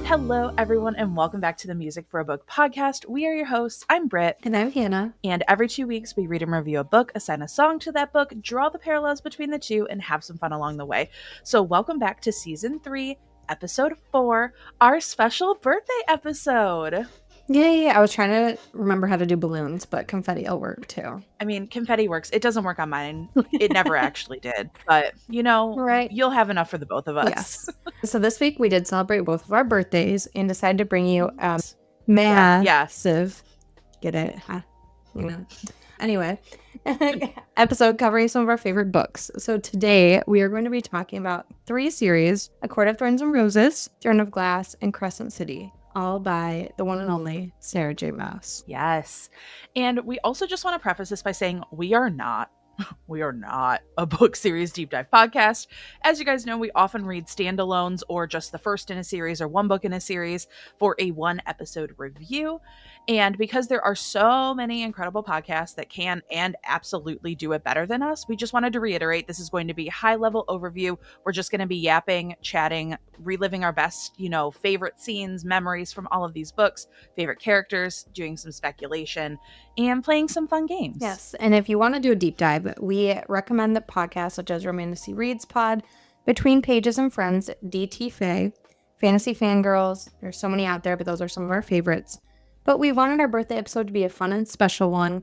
Hello, everyone, and welcome back to the Music for a Book podcast. We are your hosts. I'm Britt. And I'm Hannah. And every 2 weeks, we read and review a book, assign a song to that book, draw the parallels between the two, and have some fun along the way. So welcome back to Season 3, Episode 4, our special birthday episode. Yay, I was trying to remember how to do balloons, but confetti will work too. I mean, confetti works. It doesn't work on mine. It never actually did. But, Right. You'll have enough for the both of us. Yes. So this week we did celebrate both of our birthdays and decided to bring you massive, get it? Huh? Anyway, episode covering some of our favorite books. So today we are going to be talking about 3 series: A Court of Thorns and Roses, Throne of Glass, and Crescent City, all by the one and only Sarah J. Maas. Yes. And we also just want to preface this by saying we are not a book series deep dive podcast. As you guys know, we often read standalones or just the first in a series or one book in a series for a 1 episode review. And because there are so many incredible podcasts that can and absolutely do it better than us, we just wanted to reiterate this is going to be high level overview. We're just going to be yapping, chatting, reliving our best, favorite scenes, memories from all of these books, favorite characters, doing some speculation, and playing some fun games. Yes, and if you want to do a deep dive, we recommend that podcasts such as Romantasy Reads Pod, Between Pages and Friends, DT Faye, Fantasy Fangirls. There's so many out there, but those are some of our favorites. But we wanted our birthday episode to be a fun and special one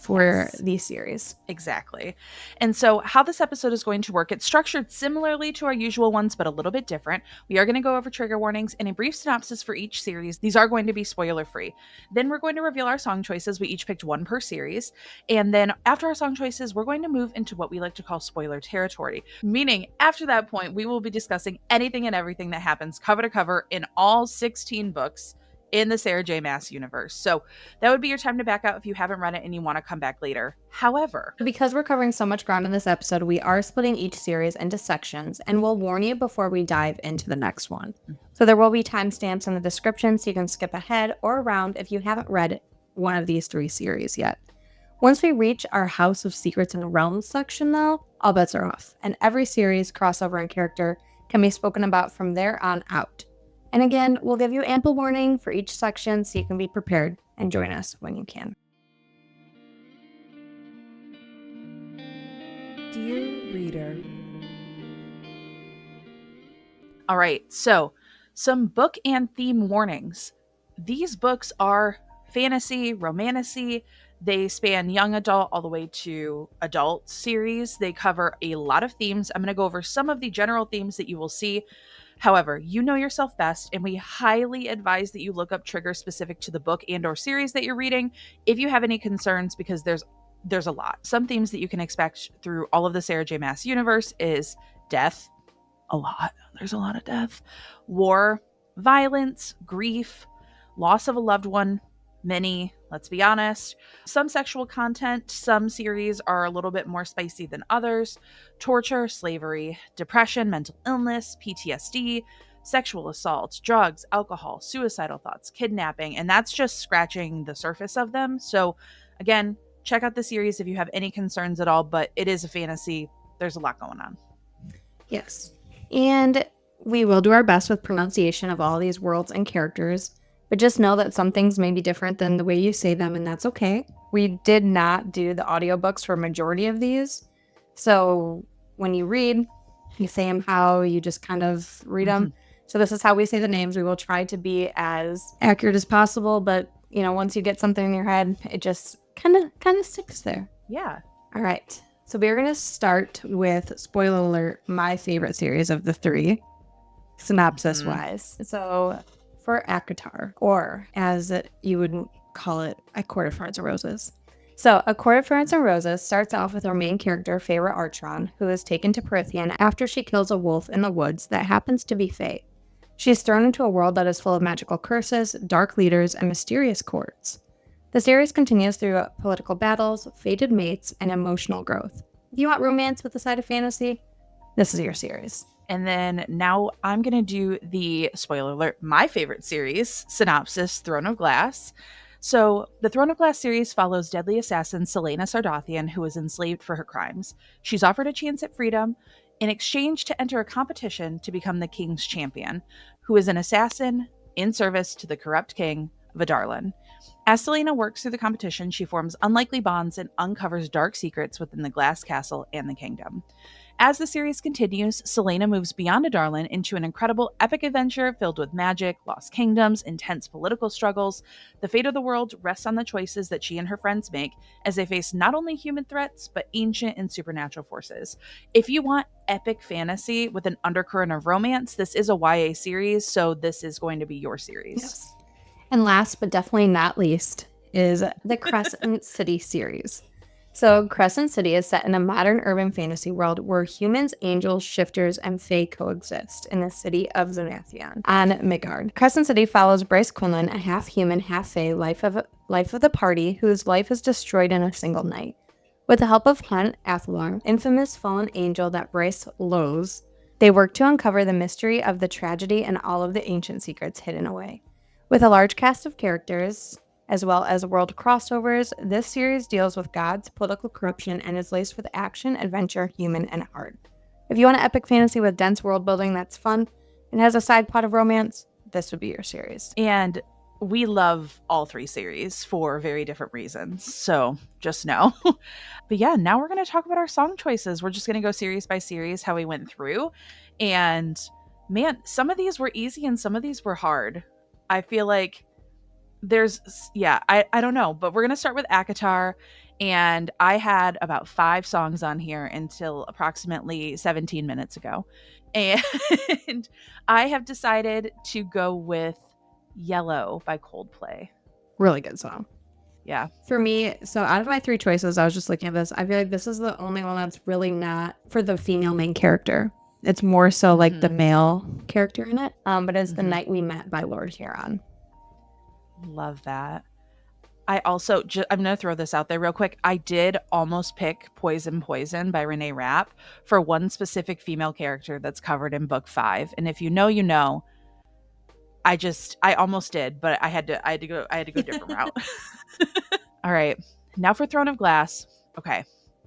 for these series. Exactly. And so how this episode is going to work, it's structured similarly to our usual ones, but a little bit different. We are going to go over trigger warnings and a brief synopsis for each series. These are going to be spoiler free. Then we're going to reveal our song choices. We each picked one per series. And then after our song choices, we're going to move into what we like to call spoiler territory, meaning after that point, we will be discussing anything and everything that happens cover to cover in all 16 books in the Sarah J. Maas universe. So that would be your time to back out if you haven't read it and you want to come back later. However, because we're covering so much ground in this episode, we are splitting each series into sections, and we'll warn you before we dive into the next one. So there will be timestamps in the description so you can skip ahead or around if you haven't read one of these 3 series yet. Once we reach our House of Secrets and Realms section, though, all bets are off, and every series, crossover, and character can be spoken about from there on out. And again, we'll give you ample warning for each section so you can be prepared and join us when you can. Dear reader. All right, so some book and theme warnings. These books are fantasy, romantasy. They span young adult all the way to adult series. They cover a lot of themes. I'm going to go over some of the general themes that you will see. However, you know yourself best, and we highly advise that you look up triggers specific to the book and or series that you're reading if you have any concerns, because there's a lot. Some themes that you can expect through all of the Sarah J. Maas universe is death. A lot. There's a lot of death. War, violence, grief, loss of a loved one, many, let's be honest. Some sexual content. Some series are a little bit more spicy than others. Torture, slavery, depression, mental illness, PTSD, sexual assault, drugs, alcohol, suicidal thoughts, kidnapping, and that's just scratching the surface of them. So again, check out the series if you have any concerns at all, but it is a fantasy. There's a lot going on. Yes. And we will do our best with pronunciation of all these worlds and characters, but just know that some things may be different than the way you say them, and that's okay. We did not do the audiobooks for a majority of these. So when you read, you say them how you just kind of read them. So this is how we say the names. We will try to be as accurate as possible, but once you get something in your head, it just kind of sticks there. Yeah. All right. So we're going to start with, spoiler alert, my favorite series of the 3, synopsis-wise. So for ACOTAR, or as you would call it, A Court of Thorns and Roses. So A Court of Thorns and Roses starts off with our main character, Feyre Archeron, who is taken to Prythian after she kills a wolf in the woods that happens to be Fae. She is thrown into a world that is full of magical curses, dark leaders, and mysterious courts. The series continues through political battles, fated mates, and emotional growth. If you want romance with a side of fantasy, this is your series. And then now I'm going to do the, spoiler alert, my favorite series, synopsis, Throne of Glass. So the Throne of Glass series follows deadly assassin Selena Sardathian, who was enslaved for her crimes. She's offered a chance at freedom in exchange to enter a competition to become the king's champion, who is an assassin in service to the corrupt king of Adarlan. As Selena works through the competition, she forms unlikely bonds and uncovers dark secrets within the Glass Castle and the kingdom. As the series continues, Selena moves beyond Adarlan into an incredible epic adventure filled with magic, lost kingdoms, intense political struggles. The fate of the world rests on the choices that she and her friends make as they face not only human threats, but ancient and supernatural forces. If you want epic fantasy with an undercurrent of romance, this is a YA series, so this is going to be your series. Yes. And last but definitely not least is the Crescent City series. So Crescent City is set in a modern urban fantasy world where humans, angels, shifters, and fae coexist in the city of Zonathion on Midgard. Crescent City follows Bryce Quinlan, a half-human, half-fae life of the party whose life is destroyed in a single night. With the help of Hunt Athalar, infamous fallen angel that Bryce loathes, they work to uncover the mystery of the tragedy and all of the ancient secrets hidden away. With a large cast of characters, as well as world crossovers, this series deals with gods, political corruption, and is laced with action, adventure, human, and heart. If you want an epic fantasy with dense world building that's fun and has a side plot of romance, this would be your series. And we love all three series for very different reasons, so just know. But yeah, now we're going to talk about our song choices. We're just going to go series by series, how we went through. And man, some of these were easy and some of these were hard. I feel like I don't know, but we're going to start with ACOTAR. And I had about 5 songs on here until approximately 17 minutes ago. And I have decided to go with Yellow by Coldplay. Really good song. Yeah. For me, so out of my 3 choices, I was just looking at this. I feel like this is the only one that's really not for the female main character. It's more so like the male character in it. But it's The Night We Met by Lord Huron. Love that. I also, I'm going to throw this out there real quick. I did almost pick Poison Poison by Renee Rapp for one specific female character that's covered in book 5. And if you know, you know. I almost did, but I had to go a different route. All right. Now for Throne of Glass. Okay.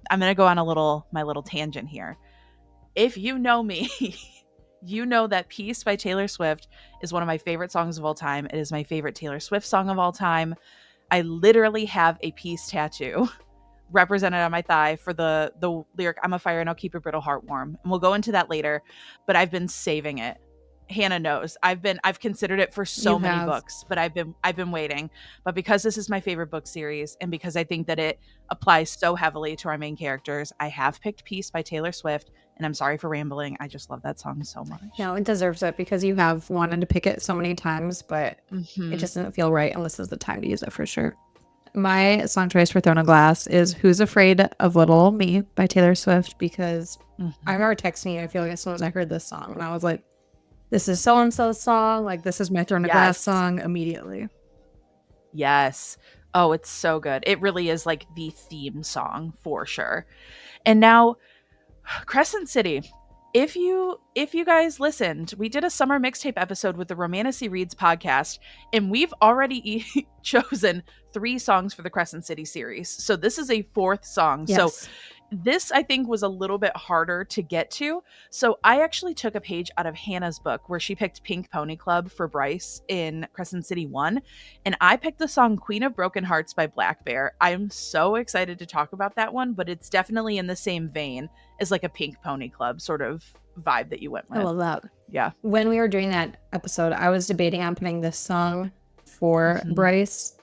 I'm going to go on my little tangent here. If you know me, you know that Peace by Taylor Swift is one of my favorite songs of all time. It is my favorite Taylor Swift song of all time. I literally have a Peace tattoo represented on my thigh for the lyric, "I'm a fire and I'll keep your brittle heart warm." And we'll go into that later, but I've been saving it. Hannah knows. I've considered it for so many books, but I've been waiting. But because this is my favorite book series and because I think that it applies so heavily to our main characters, I have picked Peace by Taylor Swift. And I'm sorry for rambling. I just love that song so much. No, it deserves it because you have wanted to pick it so many times, but it just didn't feel right, and this is the time to use it for sure. My song choice for Throne of Glass is Who's Afraid of Little Old Me by Taylor Swift because I remember texting you, I feel like as soon as I heard this song, and I was like, this is so-and-so's song. Like, this is my Throne of Glass song immediately. Yes. Oh, it's so good. It really is like the theme song for sure. And now, Crescent City. If you guys listened, we did a summer mixtape episode with the Romantasy Reads podcast, and we've already chosen 3 songs for the Crescent City series. So this is a 4th song. Yes. So this, I think, was a little bit harder to get to. So I actually took a page out of Hannah's book where she picked Pink Pony Club for Bryce in Crescent City 1. And I picked the song Queen of Broken Hearts by Black Bear. I'm so excited to talk about that one, but it's definitely in the same vein as like a Pink Pony Club sort of vibe that you went with. I love that. Yeah. When we were doing that episode, I was debating on putting this song for Bryce.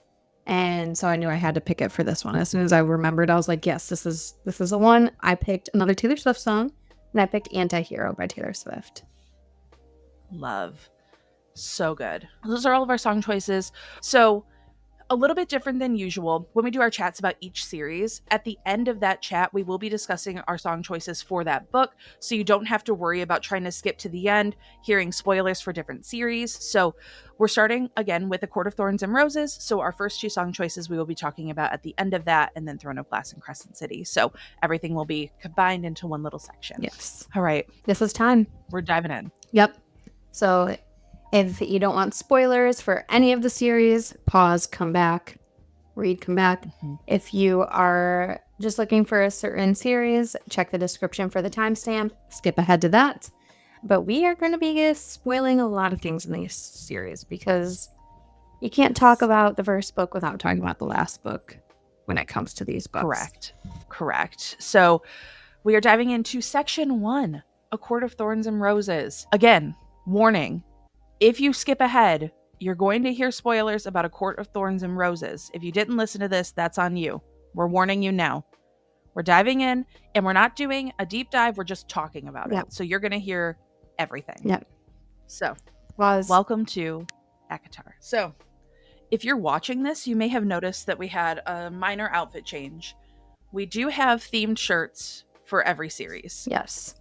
And so I knew I had to pick it for this one. As soon as I remembered, I was like, yes, this is the one. I picked another Taylor Swift song, and I picked Anti-Hero by Taylor Swift. Love. So good. Those are all of our song choices. So a little bit different than usual. When we do our chats about each series, at the end of that chat, we will be discussing our song choices for that book. So you don't have to worry about trying to skip to the end, hearing spoilers for different series. So we're starting again with A Court of Thorns and Roses. So our first 2 song choices we will be talking about at the end of that, and then Throne of Glass and Crescent City. So everything will be combined into one little section. Yes. All right. This is time. We're diving in. Yep. So if you don't want spoilers for any of the series, pause, come back, read, come back. If you are just looking for a certain series, check the description for the timestamp, skip ahead to that. But we are going to be spoiling a lot of things in these series because you can't talk about the first book without talking about the last book when it comes to these books. Correct. So we are diving into section 1, A Court of Thorns and Roses. Again, warning, if you skip ahead, you're going to hear spoilers about A Court of Thorns and Roses. If you didn't listen to this, that's on you. We're warning you now. We're diving in, and we're not doing a deep dive. We're just talking about it. So you're going to hear everything. Yep. So, welcome to ACOTAR. So, if you're watching this, you may have noticed that we had a minor outfit change. We do have themed shirts for every series. Yes.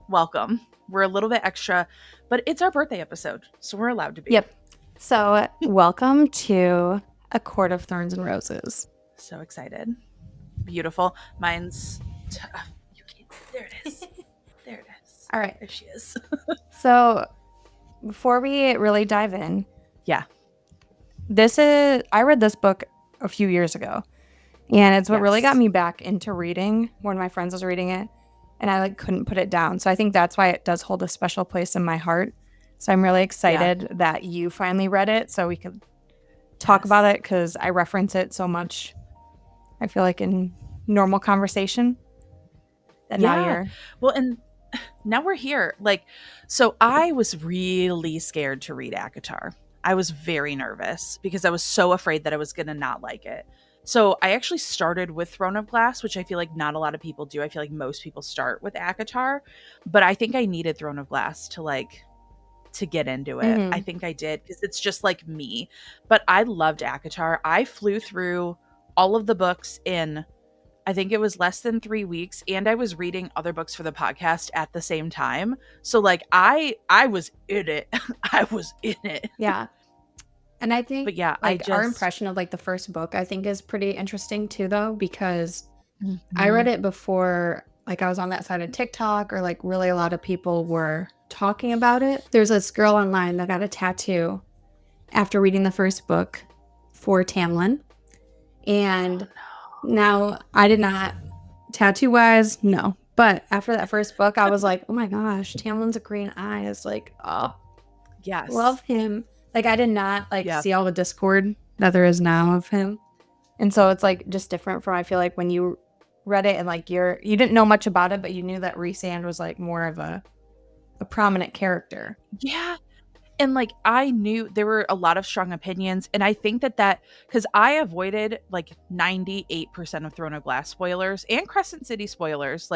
Welcome. We're a little bit extra, but it's our birthday episode, so we're allowed to be. Yep. So, welcome to A Court of Thorns and Roses. So excited. Beautiful. Mine's... There it is. There it is. All right. There she is. So, before we really dive in... Yeah. I read this book a few years ago, and it's what really got me back into reading. One of my friends was reading it, and I couldn't put it down. So I think that's why it does hold a special place in my heart. So I'm really excited that you finally read it so we could talk about it, because I reference it so much, I feel like, in normal conversation. And now you're... Well, and now we're here. So I was really scared to read ACOTAR. I was very nervous because I was so afraid that I was going to not like it. So I actually started with Throne of Glass, which I feel like not a lot of people do. I feel like most people start with ACOTAR, but I think I needed Throne of Glass to get into it. Mm-hmm. I think I did, because it's just like me. But I loved ACOTAR. I flew through all of the books in, I think it was less than 3 weeks, and I was reading other books for the podcast at the same time. So I was in it. I was in it. Yeah. And I think our impression of the first book, I think, is pretty interesting too, though, because I read it before, I was on that side of TikTok, or really a lot of people were talking about it. There's this girl online that got a tattoo after reading the first book for Tamlin. And now I did not, tattoo wise, no. But after that first book, I was like, oh my gosh, Tamlin's a green eyes. Yes. Love him. I did not see all the discord that there is now of him. And so it's just different from, I feel like, when you read it and you didn't know much about it, but you knew that Rhysand was more of a prominent character. Yeah. And I knew there were a lot of strong opinions, and I think that because I avoided 98% of Throne of Glass spoilers and Crescent City spoilers.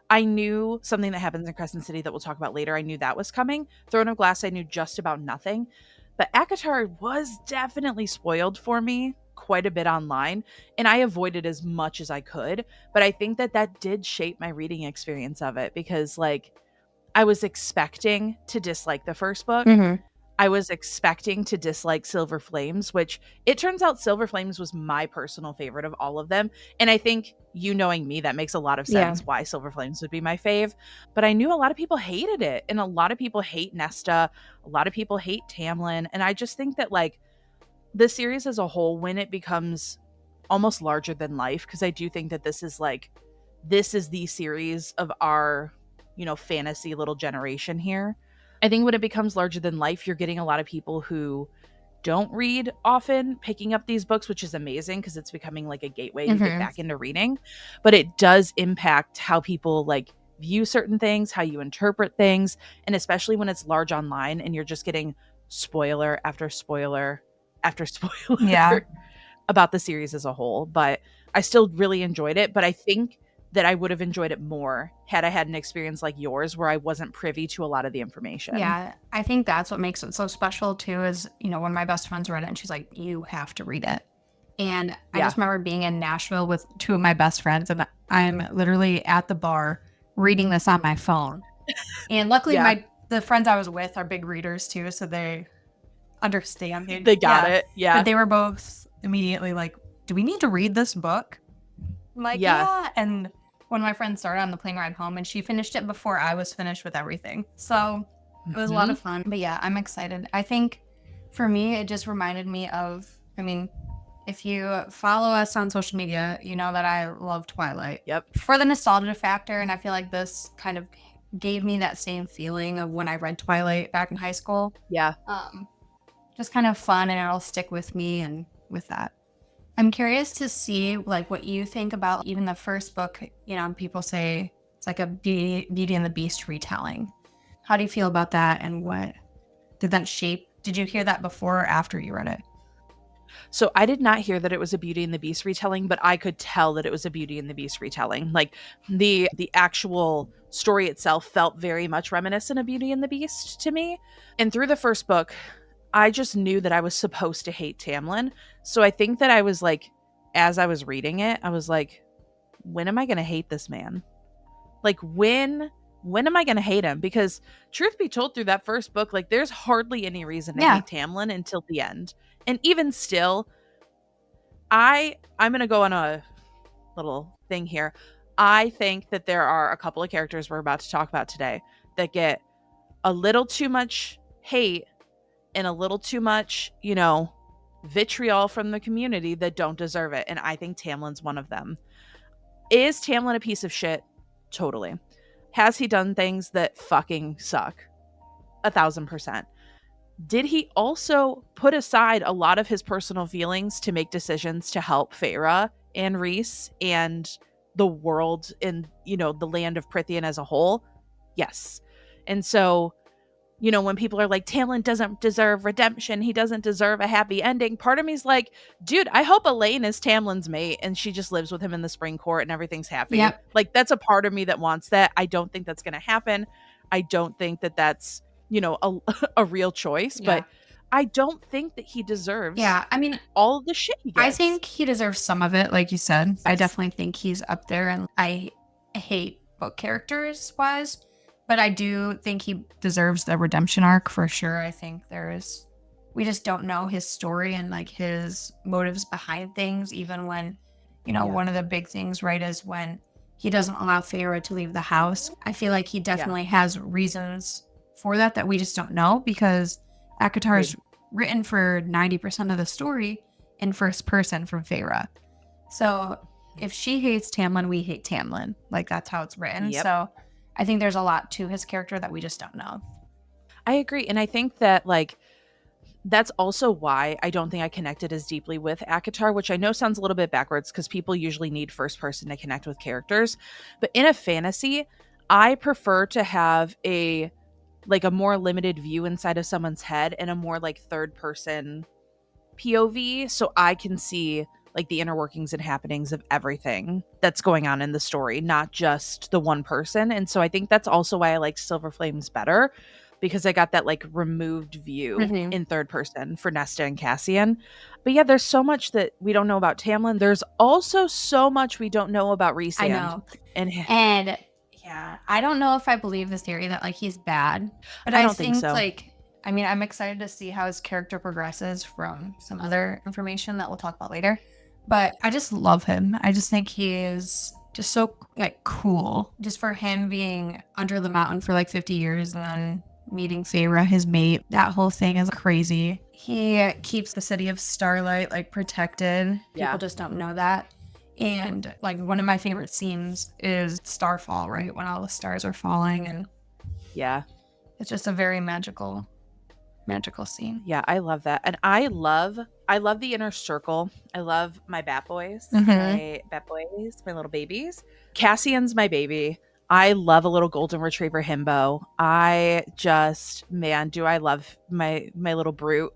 I knew something that happens in Crescent City that we'll talk about later. I knew that was coming. Throne of Glass, I knew just about nothing. But ACOTAR was definitely spoiled for me quite a bit online, and I avoided as much as I could. But I think that did shape my reading experience of it, because I was expecting to dislike the first book. Mm-hmm. I was expecting to dislike Silver Flames, which it turns out Silver Flames was my personal favorite of all of them. And I think, you knowing me, that makes a lot of sense why Silver Flames would be my fave. But I knew a lot of people hated it, and a lot of people hate Nesta. A lot of people hate Tamlin. And I just think that the series as a whole, when it becomes almost larger than life, because I do think that this is the series of our, fantasy little generation here. I think when it becomes larger than life, you're getting a lot of people who don't read often picking up these books, which is amazing, because it's becoming a gateway to get back into reading. But it does impact how people view certain things, how you interpret things, and especially when it's large online and you're just getting spoiler after spoiler after spoiler about the series as a whole. But I still really enjoyed it, but I think that I would have enjoyed it more had I had an experience like yours, where I wasn't privy to a lot of the information. Yeah, I think that's what makes it so special too, is, one of my best friends read it and she's like, you have to read it. And I just remember being in Nashville with two of my best friends, and I'm literally at the bar reading this on my phone. And luckily the friends I was with are big readers too, so they understand. They got it. Yeah. But they were both immediately like, do we need to read this book? I'm like, yeah. And one of my friends started on the plane ride home, and she finished it before I was finished with everything. So it was a lot of fun. But yeah, I'm excited. I think for me, it just reminded me of, If you follow us on social media, you know that I love Twilight. Yep. For the nostalgia factor, and I feel like this kind of gave me that same feeling of when I read Twilight back in high school. Yeah. Just kind of fun, and it'll stick with me and with that. I'm curious to see like what you think about even the first book. You know, people say it's like a Beauty and the Beast retelling. How do you feel about that, and what did that shape? Did you hear that before or after you read it? So I did not hear that it was a Beauty and the Beast retelling, but I could tell that it was a Beauty and the Beast retelling. Like the actual story itself felt very much reminiscent of Beauty and the Beast to me. And through the first book, I just knew that I was supposed to hate Tamlin. So I think that I was like, as I was reading it, I was like, when am I going to hate this man? Like when am I going to hate him? Because truth be told, through that first book, like there's hardly any reason to Yeah. hate Tamlin until the end. And even still, I'm going to go on a little thing here. I think that there are a couple of characters we're about to talk about today that get a little too much hate and a little too much, vitriol from the community that don't deserve it. And I think Tamlin's one of them. Is Tamlin a piece of shit? Totally. Has he done things that fucking suck? 1,000%. Did he also put aside a lot of his personal feelings to make decisions to help Feyre and Rhys and the world and, the land of Prithian as a whole? Yes. And so, when people are like, Tamlin doesn't deserve redemption, he doesn't deserve a happy ending, part of me's like, dude, I hope Elaine is Tamlin's mate and she just lives with him in the spring court and everything's happy. Yep. Like, that's a part of me that wants that. I don't think that's going to happen. I don't think that that's, a real choice, Yeah. but I don't think that he deserves Yeah, I mean, all of the shit he gets. I think he deserves some of it, like you said. I Yes. definitely think he's up there, and I hate book characters wise, but I do think he deserves the redemption arc for sure. I think we just don't know his story and like his motives behind things, even when, Yeah. one of the big things, right, is when he doesn't allow Feyre to leave the house. I feel like he definitely has reasons for that we just don't know, because ACOTAR is written for 90% of the story in first person from Feyre. So if she hates Tamlin, we hate Tamlin. Like, that's how it's written. Yep. So I think there's a lot to his character that we just don't know. I agree. And I think that, like, that's also why I don't think I connected as deeply with ACOTAR, which I know sounds a little bit backwards because people usually need first person to connect with characters. But in a fantasy, I prefer to have a more limited view inside of someone's head and a more like third person POV, so I can see like the inner workings and happenings of everything that's going on in the story, not just the one person. And so I think that's also why I like Silver Flames better, because I got that like removed view in third person for Nesta and Cassian. But yeah, there's so much that we don't know about Tamlin. There's also so much we don't know about Rhys. I know. And yeah, I don't know if I believe the theory that like he's bad, but I don't think so. Like, I mean, I'm excited to see how his character progresses from some other information that we'll talk about later. But I just love him. I just think he is just so like cool. Just for him being under the mountain for like 50 years and then meeting Feyre, his mate, that whole thing is crazy. He keeps the city of Starlight like protected. People just don't know that. And like one of my favorite scenes is Starfall, right? When all the stars are falling, and it's just a very magical scene. Yeah, I love that. And I love the inner circle. I love my Bat Boys, my little babies. Cassian's my baby. I love a little golden retriever himbo. I just, man, do I love my little brute.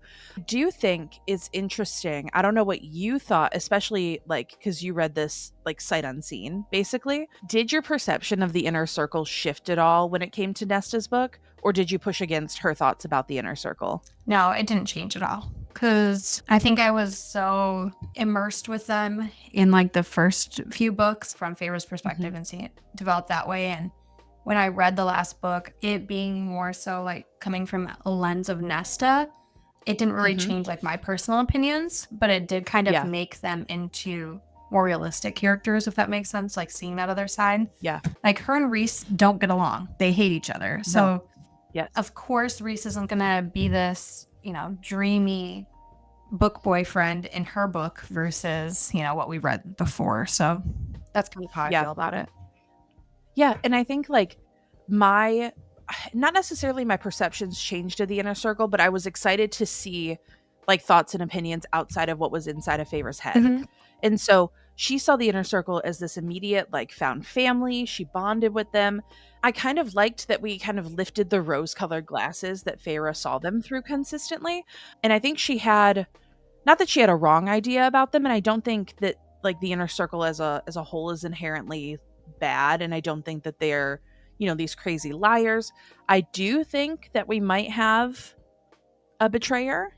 Do you think it's interesting? I don't know what you thought, especially like because you read this like sight unseen, basically. Did your perception of the inner circle shift at all when it came to Nesta's book? Or did you push against her thoughts about the inner circle? No, it didn't change at all. Because I think I was so immersed with them in like the first few books from Feyre's perspective and seeing it develop that way. And when I read the last book, it being more so like coming from a lens of Nesta, it didn't really change like my personal opinions, but it did kind of make them into more realistic characters, if that makes sense, like seeing that other side. Yeah. Like her and Rhys don't get along. They hate each other. So yes, of course Rhys isn't going to be this, dreamy book boyfriend in her book versus, what we read before. So that's kind of how I Yeah. feel about it. Yeah, and I think like my not necessarily my perceptions changed of the inner circle, but I was excited to see like thoughts and opinions outside of what was inside of Favor's head. Mhm. And so she saw the inner circle as this immediate like found family. She bonded with them. I kind of liked that we kind of lifted the rose-colored glasses that Feyre saw them through consistently. And I think she had not that she had a wrong idea about them, and I don't think that like the inner circle as a whole is inherently bad, and I don't think that they're, these crazy liars. I do think that we might have a betrayal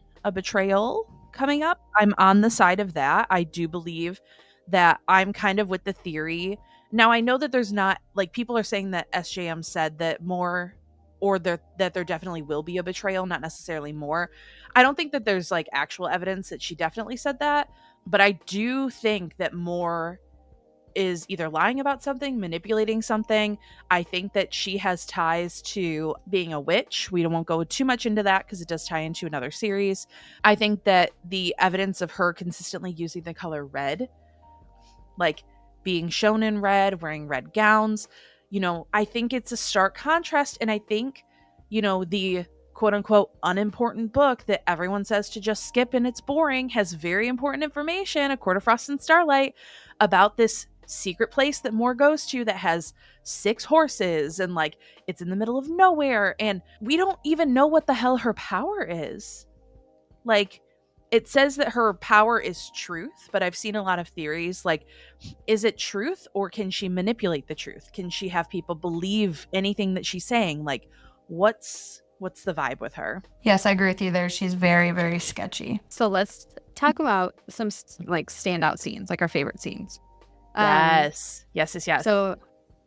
coming up. I'm on the side of that. I do believe that I'm kind of with the theory. Now I know that there's not like people are saying that SJM said that more or that there definitely will be a betrayal, not necessarily more. I don't think that there's like actual evidence that she definitely said that, but I do think that more is either lying about something, manipulating something. I think that she has ties to being a witch. We won't go too much into that because it does tie into another series. I think that the evidence of her consistently using the color red, like being shown in red, wearing red gowns, I think it's a stark contrast. And I think, the quote unquote unimportant book that everyone says to just skip and it's boring has very important information, A Court of Frost and Starlight, about this secret place that Moore goes to that has 6 horses and like it's in the middle of nowhere and we don't even know what the hell her power is. Like it says that her power is truth, but I've seen a lot of theories like is it truth or can she manipulate the truth? Can she have people believe anything that she's saying? Like what's the vibe with her? Yes, I agree with you there. She's very, very sketchy. So let's talk about some like standout scenes, like our favorite scenes. Yes. Yes, yes, yes. So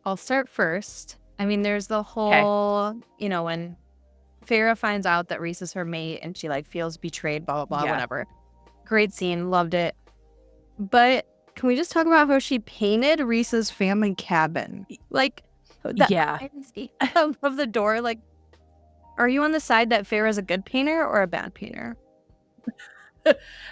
I'll start first. I mean, there's the Okay. whole, when Feyre finds out that Rhys is her mate and she like feels betrayed, blah, blah, blah, Yeah. whatever. Great scene. Loved it. But can we just talk about how she painted Rhys's family cabin? Like that Yeah. privacy of the door. Like, are you on the side that Feyre's a good painter or a bad painter?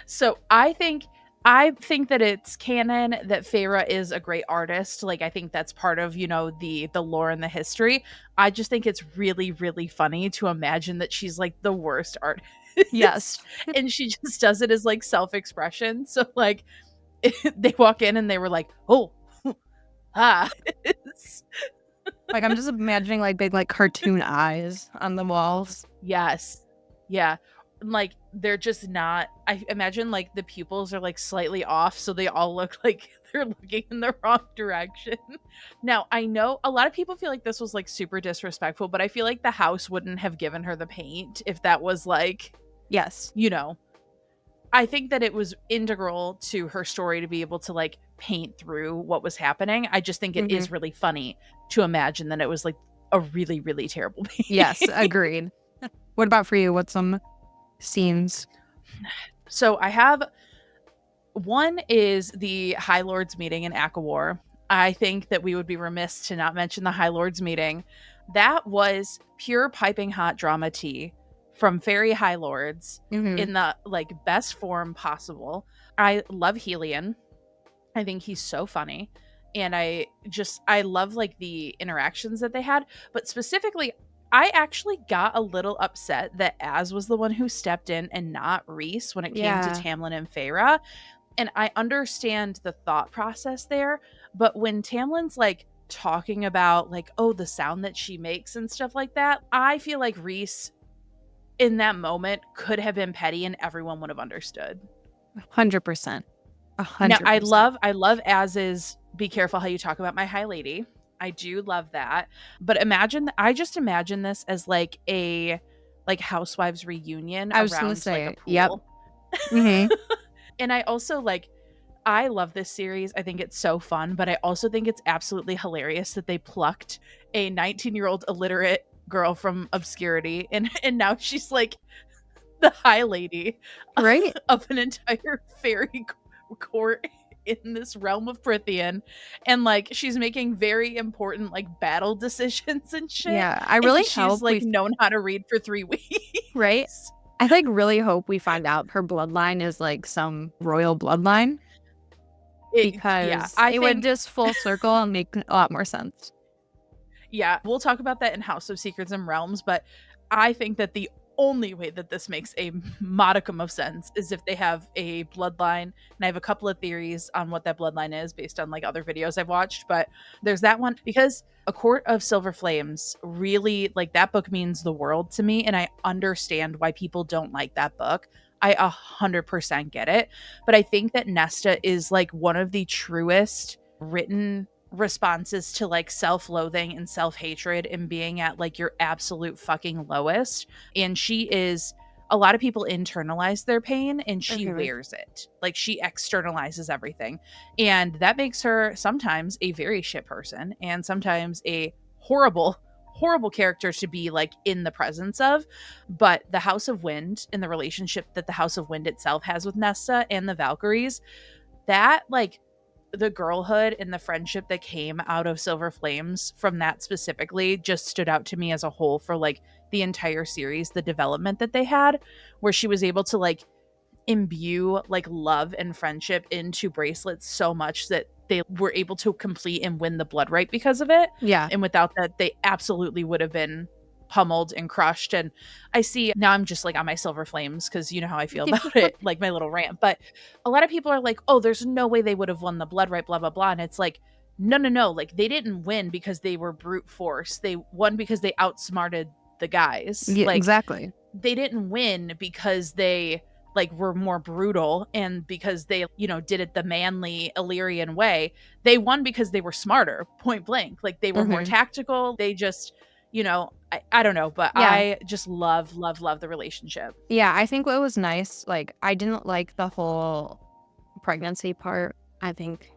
So I think that it's canon that Feyre is a great artist. Like I think that's part of, the lore and the history. I just think it's really, really funny to imagine that she's like the worst artist. Yes. And she just does it as like self-expression. So like they walk in and they were like, oh, ah. Like I'm just imagining like big like cartoon eyes on the walls. Yes. Yeah. Like they're just not I imagine like the pupils are like slightly off so they all look like they're looking in the wrong direction. Now, I know a lot of people feel like this was like super disrespectful, but I feel like the house wouldn't have given her the paint if that was like, Yes. I think that it was integral to her story to be able to like paint through what was happening. I just think it is really funny to imagine that it was like a really, really terrible paint. Yes, agreed. What about for you? What's some scenes? So I have one is the High Lords meeting in ACOTAR. I think that we would be remiss to not mention the High Lords meeting. That was pure piping hot drama tea from fairy High Lords in the like best form possible. I love Helion. I think he's so funny. And I love like the interactions that they had. But specifically, I actually got a little upset that Az was the one who stepped in and not Rhys when it came to Tamlin and Feyre. And I understand the thought process there. But when Tamlin's like talking about like, oh, the sound that she makes and stuff like that, I feel like Rhys in that moment could have been petty and everyone would have understood. 100%. 100%. Now, I love Az's be careful how you talk about my high lady. I do love that. But I just imagine this as like a like housewives reunion I was around gonna say, like a pool. yep. And I also like I love this series. I think it's so fun, but I also think it's absolutely hilarious that they plucked a 19-year-old illiterate girl from obscurity and now she's like the high lady Right? of an entire fairy court in this realm of Prithian, and like she's making very important like battle decisions and shit. Yeah, I really and she's hope like known how to read for 3 weeks. Right? I like really hope we find out her bloodline is like some royal bloodline, Yeah, because I it would think, just full circle and make a lot more sense. yeah, we'll talk about that in House of Secrets and Realms, but I think that the only way that this makes a modicum of sense is if they have a bloodline. And I have a couple of theories on what that bloodline is based on like other videos I've watched, but there's that one because A Court of Silver Flames really, like, that book means the world to me, and I understand why people don't like that book. I 100% get it, but I think that Nesta is like one of the truest written responses to like self-loathing and self-hatred and being at like your absolute fucking lowest. And she is, a lot of people internalize their pain and she Mhm. wears it. Like she externalizes everything. And that makes her sometimes a very shit person and sometimes a horrible horrible character to be like in the presence of. But the House of Wind and the relationship that the House of Wind itself has with Nesta and the Valkyries, that like the girlhood and the friendship that came out of Silver Flames from that specifically just stood out to me as a whole for like the entire series, the development that they had, where she was able to like imbue like love and friendship into bracelets so much that they were able to complete and win the blood right because of it. Yeah. And without that, they absolutely would have been pummeled and crushed. And I see now I'm just like on my Silver Flames because you know how I feel about it, like my little rant. But a lot of people are like, oh, there's no way they would have won the blood right, blah, blah, blah. And it's like, no, no, no. Like they didn't win because they were brute force. They won because they outsmarted the guys. Yeah, Like exactly. they didn't win because they like were more brutal and because they, you know, did it the manly Illyrian way. They won because they were smarter, point blank. Like they were more Hmm. tactical. They just, you know, I don't know, but Yeah. I just love, love, love the relationship. Yeah, I think what was nice, like, I didn't like the whole pregnancy part. I think,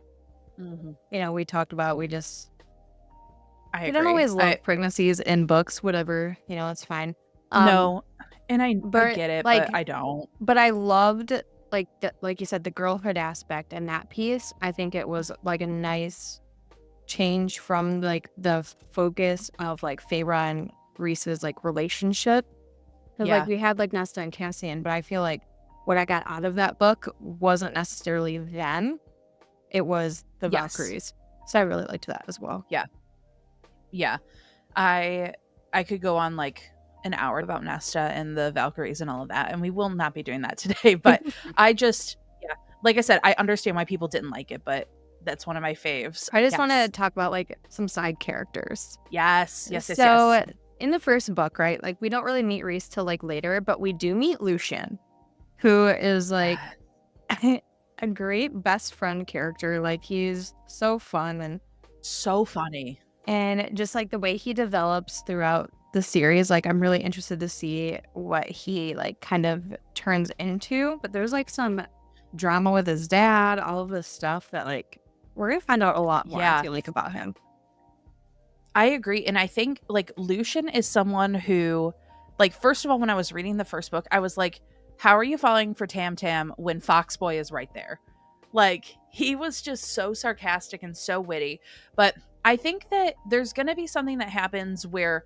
Mm-hmm. we talked about, I we don't agree. always love pregnancies in books, whatever, it's fine. Um, No, and I but get it, but like, I don't. but I loved, like you said, the girlhood aspect and that piece. I think it was like a nice change from like the focus of like Feyre and Reese's like relationship. Because like Yeah. we had like Nesta and Cassian, but I feel like what I got out of that book wasn't necessarily them. It was the Yes. Valkyries. So I really liked that as well. Yeah. Yeah. I I could go on like an hour about Nesta and the Valkyries and all of that, and we will not be doing that today. But I just, yeah, like I said, I understand why people didn't like it, but that's one of my faves. I just want to Yes. talk about like some side characters. Yes. Yes. Yes. Yes. So in the first book, right, like we don't really meet Reese till like later, but we do meet Lucian, who is like a great best friend character. Like he's so fun So funny. and just like the way he develops throughout the series, like I'm really interested to see what he like kind of turns into. But there's like some drama with his dad, all of this stuff that like we're gonna find out a lot more, I Yeah. feel like, about him. I agree. And I think like Lucian is someone who, like, first of all, when I was reading the first book, I was like, how are you falling for Tam Tam when Foxboy is right there? Like, he was just so sarcastic and so witty. But I think that there's going to be something that happens where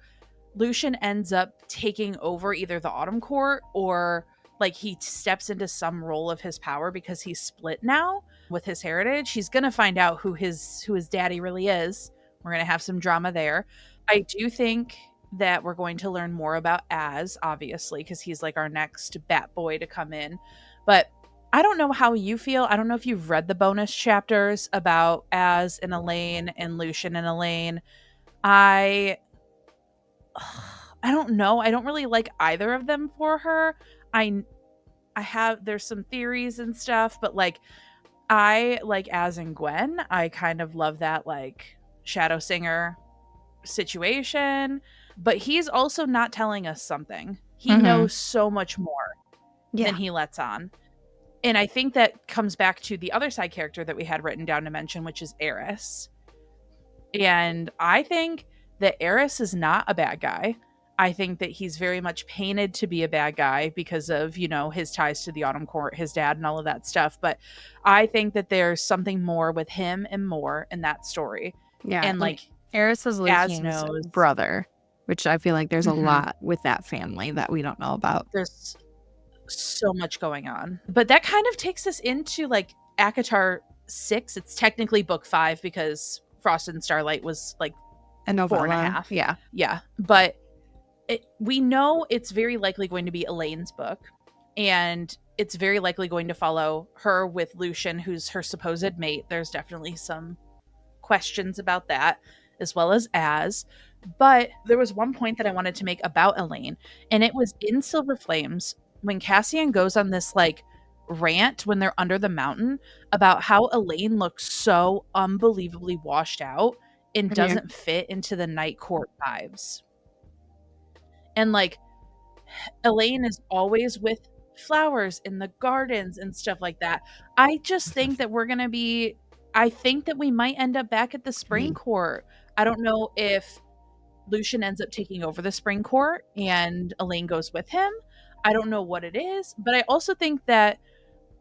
Lucian ends up taking over either the Autumn Court or like he steps into some role of his power because he's split now with his heritage. He's going to find out who his daddy really is. We're going to have some drama there. I do think that we're going to learn more about Az, obviously, because he's like our next bat boy to come in. But I don't know how you feel. I don't know if you've read the bonus chapters about Az and Elaine and Lucian and Elaine. I I don't know. I don't really like either of them for her. I I have there's some theories and stuff, but like I like Az and Gwen. I kind of love that like Shadow Singer situation, but he's also not telling us something. He Mm-hmm. knows so much more than Yeah. he lets on. And I think that comes back to the other side character that we had written down to mention, which is Eris. And I think that Eris is not a bad guy. I think that he's very much painted to be a bad guy because of, you know, his ties to the Autumn Court, his dad, and all of that stuff. But I think that there's something more with him and more in that story. Yeah. And And like, Eris is Az Lucian's knows, brother, which I feel like there's a mhm, lot with that family that we don't know about. there's so much going on. But that kind of takes us into like ACOTAR 6. It's technically book 5 because Frost and Starlight was like A 4.5. Yeah. Yeah. But we know it's very likely going to be Elaine's book. And it's very likely going to follow her with Lucian, who's her supposed mate. There's definitely some questions about that, as well as. But there was one point that I wanted to make about Elaine, and it was in Silver Flames when Cassian goes on this like rant when they're under the mountain about how Elaine looks so unbelievably washed out and doesn't fit into the Night Court vibes. And like Elaine is always with flowers in the gardens and stuff like that. I just think that I think that we might end up back at the Spring Court. I don't know if Lucian ends up taking over the Spring Court and Elaine goes with him. I don't know what it is, but I also think that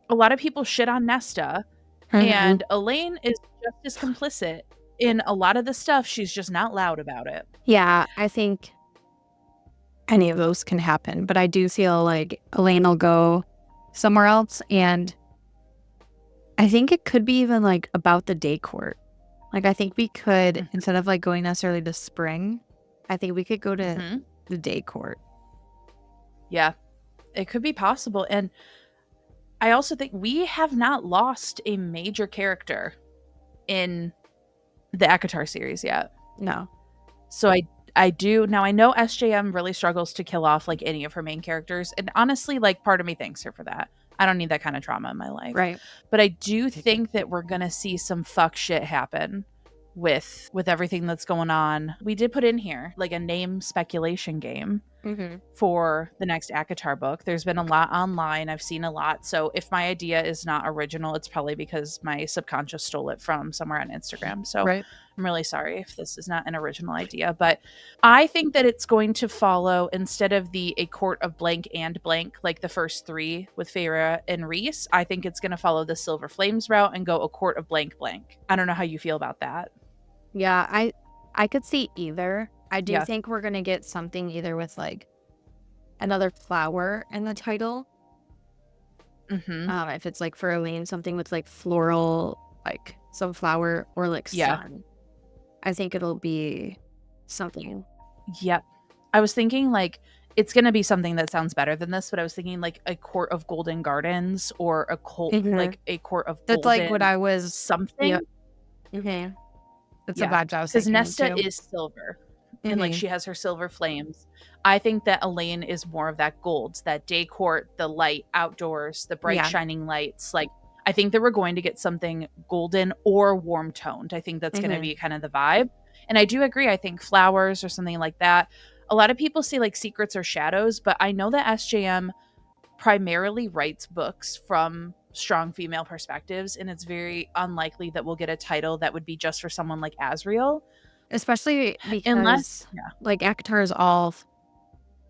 a lot of people shit on Nesta, and Elaine is just as complicit in a lot of the stuff. She's just not loud about it. Yeah, I think any of those can happen, but I do feel like Elaine will go somewhere else, and I think it could be even like about the day court. Like I think we could, instead of like going necessarily to Spring, I think we could go to the day court. Yeah, it could be possible. And I also think we have not lost a major character in the ACOTAR series yet. No. So I do now. I know SJM really struggles to kill off like any of her main characters, and honestly, like part of me thanks her for that. I don't need that kind of trauma in my life, Right? But I do think that we're gonna see some fuck shit happen with everything that's going on. We did put in here like a name speculation game for the next ACOTAR book. There's been a lot online. I've seen a lot. So if my idea is not original, it's probably because my subconscious stole it from somewhere on Instagram. So I'm really sorry if this is not an original idea, but I think that it's going to follow, instead of the A Court of Blank and Blank, like the first 3 with Feyre and Rhys, I think it's going to follow the Silver Flames route and go A Court of Blank Blank. I don't know how you feel about that. Yeah, I could see either. I do think we're going to get something either with like another flower in the title. If it's like for Elaine, something with like floral, like some flower or like sun. I think it'll be something. Yep. I was thinking like it's going to be something that sounds better than this, but I was thinking like A Court of Golden Gardens or a cult, like A Court of That's Golden like what I was something. Yep. That's a vibe I was because thinking Nesta too. is silver, and like she has her silver flames. I think that Elaine is more of that gold, that day court, the light outdoors, the bright shining lights. Like I think that we're going to get something golden or warm toned. I think that's going to be kind of the vibe. And I do agree. I think flowers or something like that. A lot of people say like secrets or shadows, but I know that SJM primarily writes books from strong female perspectives, and it's very unlikely that we'll get a title that would be just for someone like Asriel. Especially because like ACOTAR is all,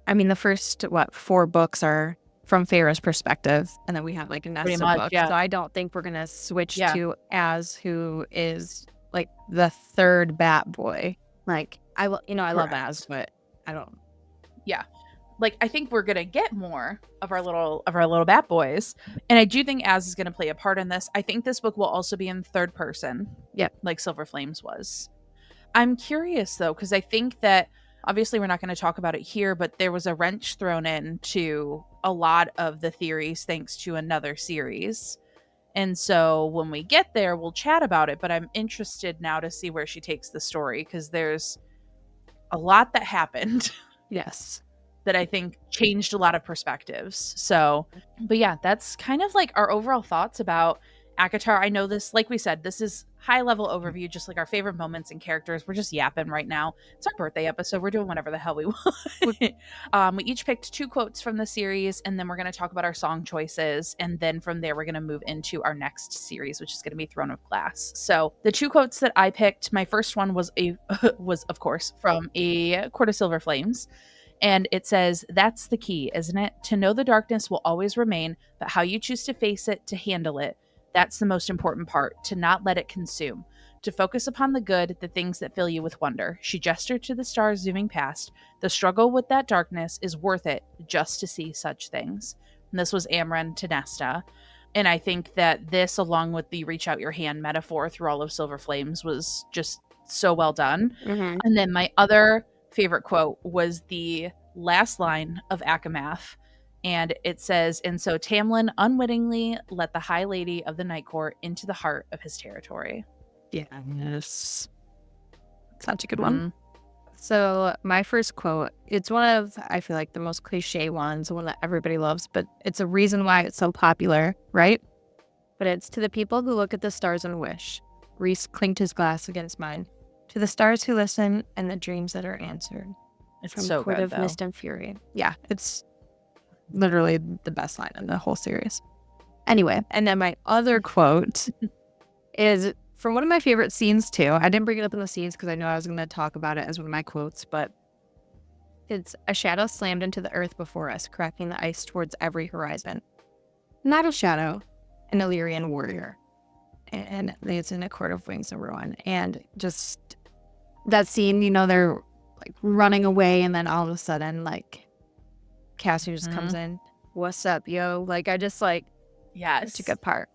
I mean, the first 4 books are from Feyre's perspective, and then we have like a Nesta book. So I don't think we're gonna switch to Az, who is like the third bat boy. Like I love Az, but I don't. Yeah. Like I think we're gonna get more of our little bat boys, and I do think Az is gonna play a part in this. I think this book will also be in third person, like Silver Flames was. I'm curious though, because I think that obviously we're not going to talk about it here, but there was a wrench thrown into a lot of the theories thanks to another series. And so when we get there, we'll chat about it. But I'm interested now to see where she takes the story, because there's a lot that happened. Yes. That I think changed a lot of perspectives. So, but yeah, that's kind of like our overall thoughts about ACOTAR. I know this, like we said, this is high level overview, just like our favorite moments and characters. We're just yapping right now. It's our birthday episode. We're doing whatever the hell we want. We each picked 2 quotes from the series, and then we're going to talk about our song choices. And then from there, we're going to move into our next series, which is going to be Throne of Glass. So the 2 quotes that I picked, my first one was of course from A Court of Silver Flames. And it says, "That's the key, isn't it? To know the darkness will always remain, but how you choose to face it, to handle it, that's the most important part, to not let it consume. To focus upon the good, the things that fill you with wonder." She gestured to the stars zooming past. "The struggle with that darkness is worth it just to see such things." And this was Amren to Nesta. And I think that this, along with the reach out your hand metaphor through all of Silver Flames, was just so well done. Mm-hmm. And then my other favorite quote was the last line of Akamath. And it says, "And so Tamlin unwittingly let the High Lady of the Night Court into the heart of his territory." Yes. Such a good one. Mhm. So my first quote, it's one of, I feel like, the most cliche ones, one that everybody loves, but it's a reason why it's so popular, right? But it's, "To the people who look at the stars and wish, Reese clinked his glass against mine. To the stars who listen and the dreams that are answered." It's From so Court good, of though. Mist and Fury. Yeah, it's literally the best line in the whole series. Anyway, and then my other quote is from one of my favorite scenes too. I didn't bring it up in the scenes because I know I was going to talk about it as one of my quotes, but it's, "A shadow slammed into the earth before us, cracking the ice towards every horizon. Not a shadow, an Illyrian warrior." And it's in A Court of Wings and Ruin. And just that scene, you know, they're like running away, and then all of a sudden, like, Cassie just comes in. "What's up, yo?" Like, I just like, Yes. it's a good part.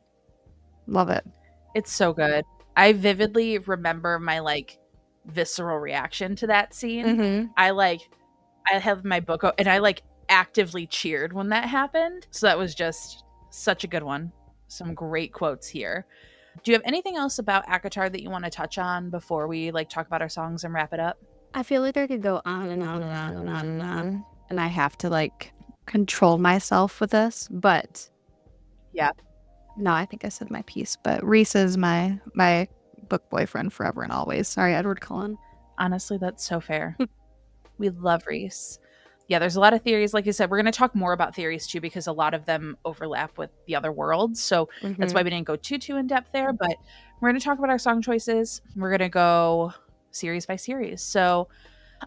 Love it. It's so good. I vividly remember my like visceral reaction to that scene. Mm-hmm. I have my book and I like actively cheered when that happened. So that was just such a good one. Some great quotes here. Do you have anything else about ACOTAR that you want to touch on before we like talk about our songs and wrap it up? I feel like I could go on and on and on and on and on. And I have to like control myself with this. But Yeah. no, I think I said my piece. But Reese is my book boyfriend forever and always. Sorry, Edward Cullen. Honestly, that's so fair. We love Reese. Yeah, there's a lot of theories. Like you said, we're going to talk more about theories too, because a lot of them overlap with the other worlds. So that's why we didn't go too in depth there. But we're going to talk about our song choices. We're going to go series by series. So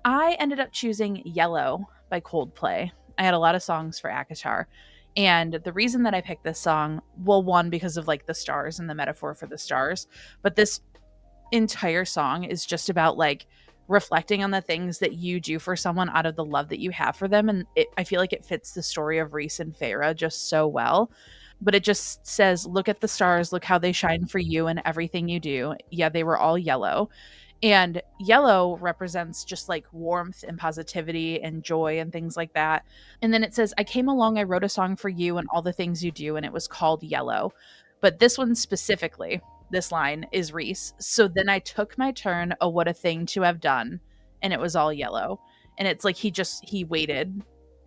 I ended up choosing Yellow by Coldplay. I had a lot of songs for ACOTAR. And the reason that I picked this song, well, one, because of like the stars and the metaphor for the stars, but this entire song is just about like reflecting on the things that you do for someone out of the love that you have for them. And I feel like it fits the story of Reese and Feyre just so well. But it just says, "Look at the stars, look how they shine for you and everything you do. Yeah, they were all yellow." And yellow represents just like warmth and positivity and joy and things like that. And then it says, "I came along, I wrote a song for you and all the things you do, and it was called Yellow." But this one specifically, this line is Reese. "So then I took my turn. Oh, what a thing to have done." And it was all yellow. And it's like he waited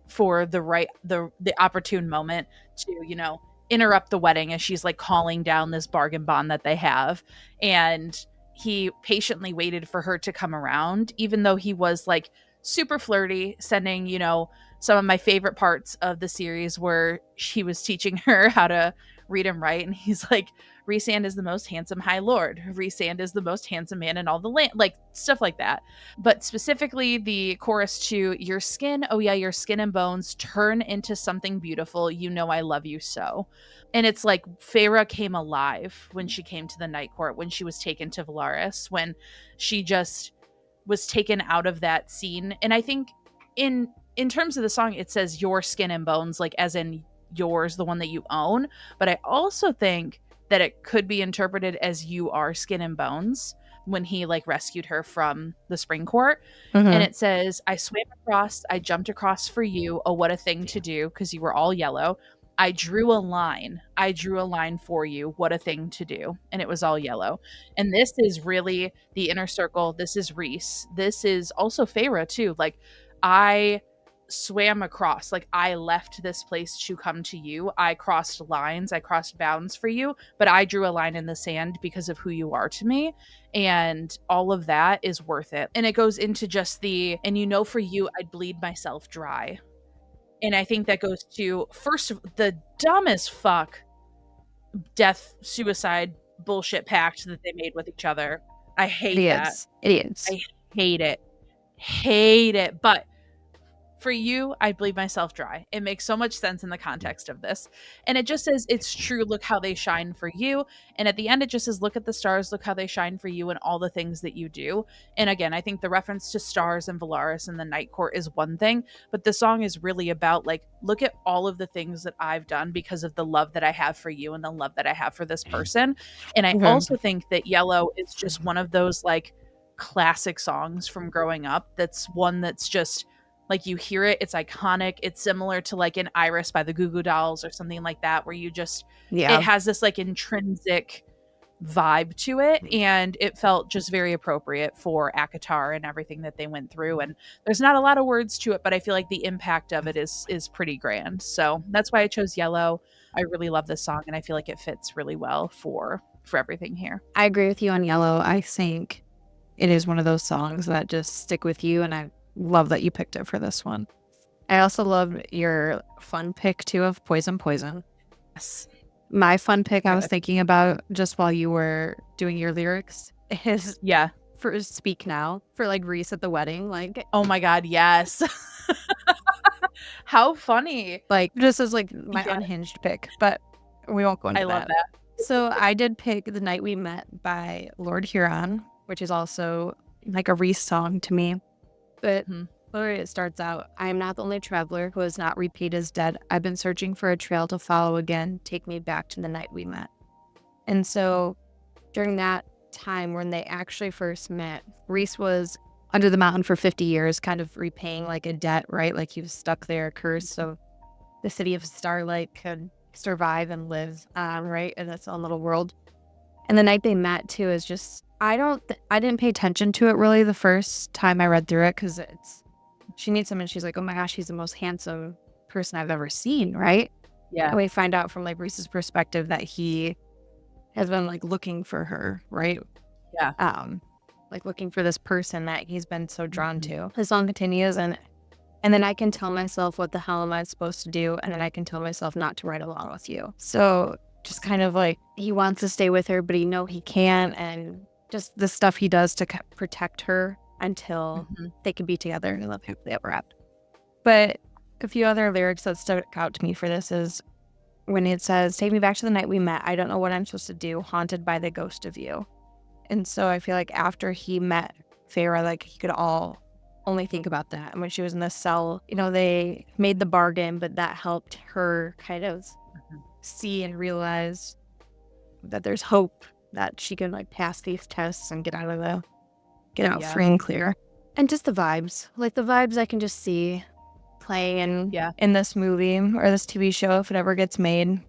for the opportune moment to, interrupt the wedding as she's like calling down this bargain bond that they have. And he patiently waited for her to come around, even though he was like super flirty, sending, some of my favorite parts of the series where he was teaching her how to read and write. And he's like, "Rhysand is the most handsome High Lord. Rhysand is the most handsome man in all the land," like stuff like that. But specifically the chorus to "Your skin, oh yeah, your skin and bones turn into something beautiful. You know I love you so." And it's like Feyre came alive when she came to the Night Court, when she was taken to Valaris, when she just was taken out of that scene. And I think in terms of the song, it says "your skin and bones," like as in yours, the one that you own. But I also think that it could be interpreted as "you are skin and bones," when he like rescued her from the spring court. And it says, "I swam across, I jumped across for you. Oh, what a thing to do, because you were all yellow. I drew a line. I drew a line for you. What a thing to do." And it was all yellow. And this is really the inner circle. This is Reese. This is also Feyre too. Like, I swam across, like I left this place to come to you. I crossed lines, I crossed bounds for you, but I drew a line in the sand because of who you are to me. And all of that is worth it. And it goes into just "and for you, I'd bleed myself dry." And I think that goes to, first, the dumbest fuck death suicide bullshit pact that they made with each other. I hate that. Idiots. I hate it. Hate it. But For you, I bleed myself dry. It makes so much sense in the context of this. And it just says, it's true. Look how they shine for you. And at the end, it just says, look at the stars. Look how they shine for you and all the things that you do. And again, I think the reference to stars and Valaris and the Night Court is one thing, but the song is really about like, look at all of the things that I've done because of the love that I have for you and the love that I have for this person. And I Mhm. also think that Yellow is just one of those like classic songs from growing up. That's one that's just like you hear it, it's iconic. It's similar to like an Iris by the Goo Goo Dolls or something like that, where you just, it Yeah, has this like intrinsic vibe to it. And it felt just very appropriate for ACOTAR and everything that they went through. And there's not a lot of words to it, but I feel like the impact of it is pretty grand. So that's why I chose Yellow. I really love this song and I feel like it fits really well for everything here. I agree with you on Yellow. I think it is one of those songs that just stick with you, and I love that you picked it for this one. I also love your fun pick too of Poison Poison. Yes. My fun pick I was Good. thinking about just while you were doing your lyrics is Yeah. for Speak Now for like Reese at the wedding. Oh my God, yes. How funny. Just as like my Yeah, unhinged pick, but we won't go I into love that. that. So I did pick The Night We Met by Lord Huron, which is also like a Reese song to me. But Mhm. literally it starts out, I am not the only traveler who has not repaid his debt. I've been searching for a trail to follow again. Take me back to the night we met. And so during that time when they actually first met, Reese was under the mountain for 50 years, kind of repaying like a debt, right? Like he was stuck there, cursed. So the city of Starlight could survive and live on, right? In its own little world. And the night they met too is just, I didn't pay attention to it really the first time I read through it, because she meets him and she's like, oh my gosh, he's the most handsome person I've ever seen, right? Yeah. And we find out from like Reese's perspective that he has been like looking for her, right? Yeah. Like looking for this person that he's been so drawn Mhm. to. The song continues, and then I can tell myself, what the hell am I supposed to do? And then I can tell myself not to ride along with you. So just kind of like he wants to stay with her, but he can't. And just the stuff he does to protect her until Mhm. they can be together and live happily ever after. But a few other lyrics that stuck out to me for this is when it says, take me back to the night we met. I don't know what I'm supposed to do, haunted by the ghost of you. And so I feel like after he met Farah, like he could only think about that. And when she was in the cell, they made the bargain, but that helped her kind of Mhm. see and realize that there's hope that she can like pass these tests and get out Yeah. free and clear. And just the vibes, I can just see playing Yeah. in this movie or this TV show if it ever gets made.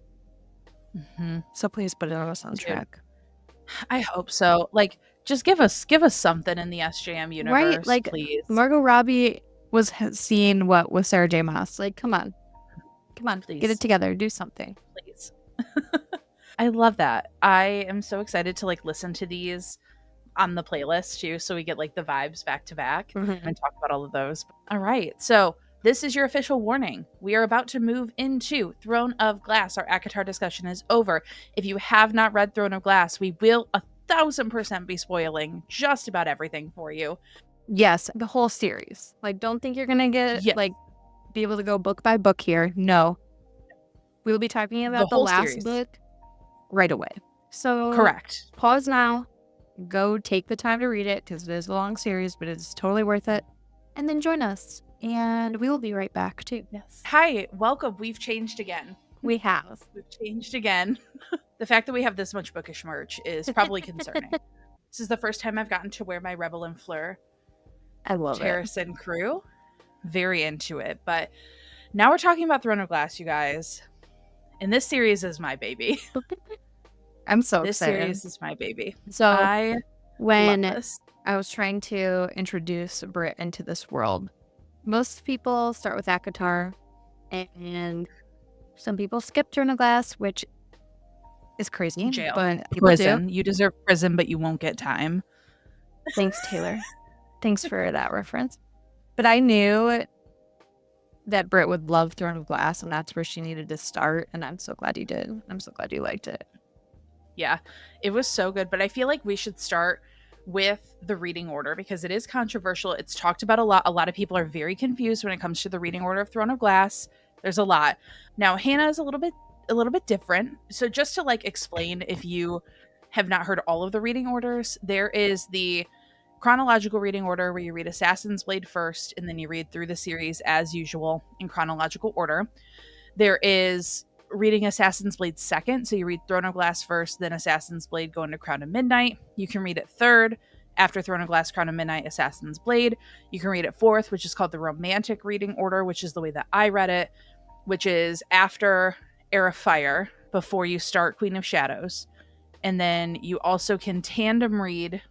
Mhm. So please put it on a soundtrack. I hope so. Like, just give us something in the SJM Right? universe, Like please. Margot Robbie was seeing what with Sarah J. Maas. Like, come on, Please. get it together, do something. Please. I love that. I am so excited to like listen to these on the playlist too, so we get like the vibes back to back and talk about all of those. All right. So this is your official warning. We are about to move into Throne of Glass. Our ACOTAR discussion is over. If you have not read Throne of Glass, we will 1,000% be spoiling just about everything for you. Yes, the whole series. Like, don't think you're gonna get Yes, be able to go book by book here. No, we'll be talking the about the whole last series. book right away. So Correct. pause now, go take the time to read it because it is a long series, but it's totally worth it. And then join us, and we will be right back too. Yes. Hi, welcome. We've changed again. We have. We've changed again. The fact that we have this much bookish merch is probably concerning. This is the first time I've gotten to wear my Rebel and Fleur I love it. Terracin crew. Very into it. But now we're talking about Throne of Glass, you guys. And this series is my baby. I'm so This excited. series is my baby. So I when love this. I was trying to introduce Brit into this world, most people start with ACOTAR, and some people skip Throne of Glass, which is crazy. Jail. But people Prison. do. You deserve prison, but you won't get time. Thanks, Taylor. Thanks for that reference. But I knew that Brit would love Throne of Glass, and that's where she needed to start. And I'm so glad you did. I'm so glad you liked it. Yeah, it was so good. But I feel like we should start with the reading order because it is controversial. It's talked about a lot. A lot of people are very confused when it comes to the reading order of Throne of Glass. There's a lot. Now, Hannah is a little bit different. So just to like explain, if you have not heard all of the reading orders, there is the chronological reading order where you read Assassin's Blade first and then you read through the series as usual in chronological order. There is reading Assassin's Blade second, so you read Throne of Glass first, then Assassin's Blade going to Crown of Midnight. You can read it third, after Throne of Glass, Crown of Midnight, Assassin's Blade. You can read it fourth, which is called the Romantic Reading Order, which is the way that I read it, which is after Heir of Fire, before you start Queen of Shadows. And then you also can tandem read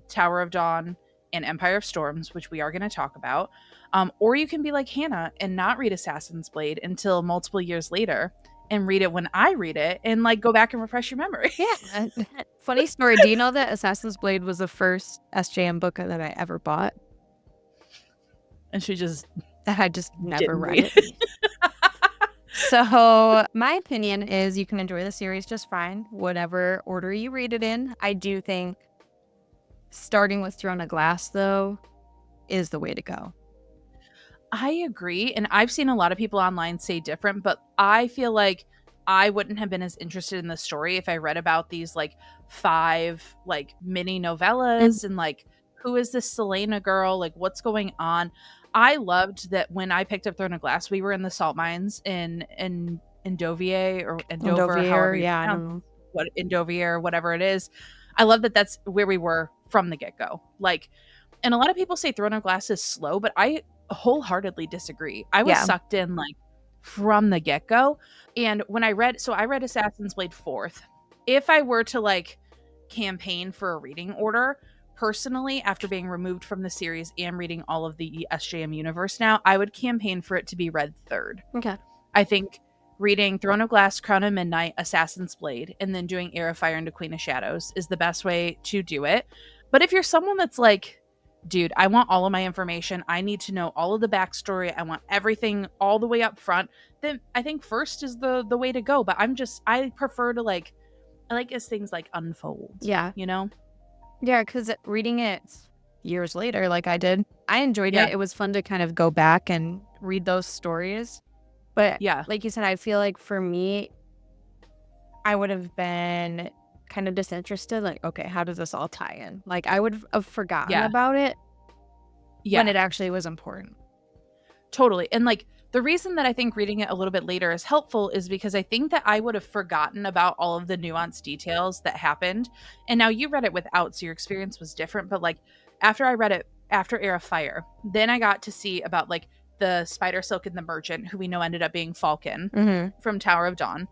Tower of Dawn and Empire of Storms, which we are going to talk about. Or you can be like Hannah and not read Assassin's Blade until multiple years later and read it when I read it and like go back and refresh your memory. Yeah. Funny story. Do you know that Assassin's Blade was the first SJM book that I ever bought? And she just That I just never didn't read read it. So my opinion is you can enjoy the series just fine, whatever order you read it in. I do think starting with Throne of Glass, though, is the way to go. I agree. And I've seen a lot of people online say different, but I feel like I wouldn't have been as interested in the story if I read about these like 5 like mini novellas and like who is this Selena girl? Like what's going on? I loved that when I picked up Throne of Glass, we were in the salt mines in Endovier or Endover, however Endovier, you yeah, I pronounce don't know. what Endovier, whatever it is. I love that that's where we were from the get-go. Like, and a lot of people say Throne of Glass is slow, but I wholeheartedly disagree. I was Yeah. sucked in like from the get-go. And when I read Assassin's Blade fourth. If I were to like campaign for a reading order, personally, after being removed from the series and reading all of the SJM universe now, I would campaign for it to be read third. Okay. I think reading Throne of Glass, Crown of Midnight, Assassin's Blade, and then doing Heir of Fire into Queen of Shadows is the best way to do it. But if you're someone that's like, dude, I want all of my information, I need to know all of the backstory, I want everything all the way up front, then I think first is the way to go. But I prefer to like, I like as things like unfold. Yeah. You know? Yeah, because reading it years later, like I did, I enjoyed Yeah. it. It was fun to kind of go back and read those stories. But Yeah. like you said, I feel like for me, I would have been kind of disinterested. Like, okay, how does this all tie in? Like, I would have forgotten Yeah. about it Yeah. when it actually was important. Totally. And like the reason that I think reading it a little bit later is helpful is because I think that I would have forgotten about all of the nuanced details that happened. And now you read it without, so your experience was different. But like after I read it after Heir of Fire, then I got to see about like the Spider Silk and the Merchant, who we know ended up being Falcon from Tower of Dawn.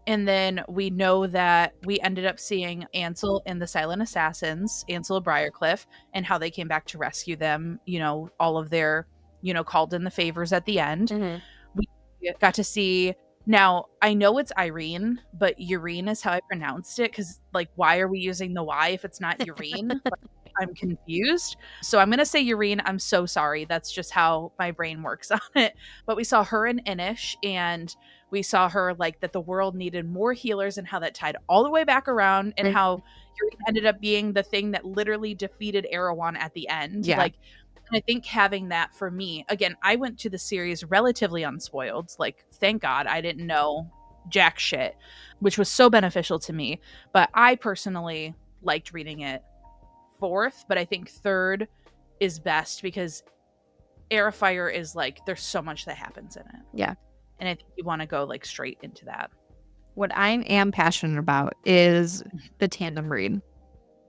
And then we know that we ended up seeing Ansel and the Silent Assassins, Ansel of Briarcliff, and how they came back to rescue them, you know, all of their, you know, called in the favors at the end. We got to see, now I know it's Irene, but Urine is how I pronounced it, because like, why are we using the Y if it's not Urine? Like, I'm confused. So I'm going to say Urine. I'm so sorry. That's just how my brain works on it. But we saw her in Inish, and we saw her like that the world needed more healers, and how that tied all the way back around, and how Urine ended up being the thing that literally defeated Erewhon at the end. Yeah. Like, and I think having that for me, again, I went to the series relatively unspoiled. Like, thank God I didn't know jack shit, which was so beneficial to me. But I personally liked reading it fourth, but I think third is best because Heir of Fire is like, there's so much that happens in it. Yeah. And I think you want to go like straight into that. What I am passionate about is the tandem read.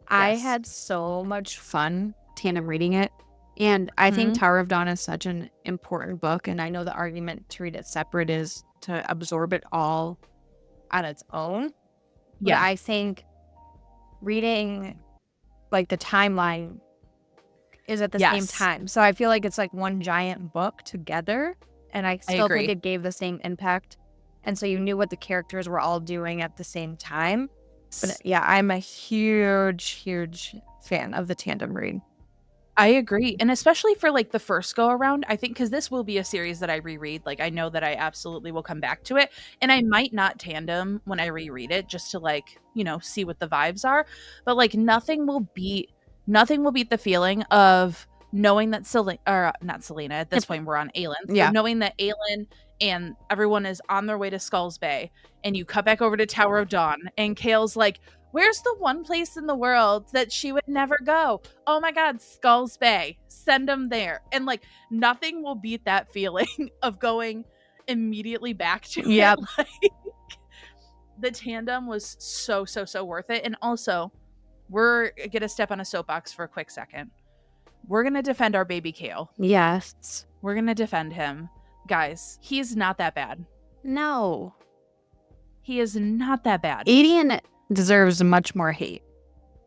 I Yes. had so much fun tandem reading it. And I think Tower of Dawn is such an important book. And I know the argument to read it separate is to absorb it all on its own. Yeah. But I think reading like the timeline is at the same time. So I feel like it's like one giant book together. And I still think it gave the same impact. And so you knew what the characters were all doing at the same time. But yeah, I'm a huge, huge fan of the tandem read. I agree. And especially for like the first go around, I think because this will be a series that I reread. Like, I know that I absolutely will come back to it. And I might not tandem when I reread it just to like, you know, see what the vibes are. But like nothing will beat Nothing will beat the feeling of knowing that not Selena, at this point we're on Aelin. So Yeah. knowing that Aelin and everyone is on their way to Skull's Bay, and you cut back over to Tower of Dawn, and Kale's like, where's the one place in the world that she would never go? Oh my God, Skull's Bay. Send them there. And like, nothing will beat that feeling of going immediately back to Yep. it. Like, the tandem was so, so, so worth it. And also, we're going to step on a soapbox for a quick second. We're going to defend our baby Kale. Yes. We're going to defend him. Guys, he's not that bad. No. He is not that bad. Adian deserves much more hate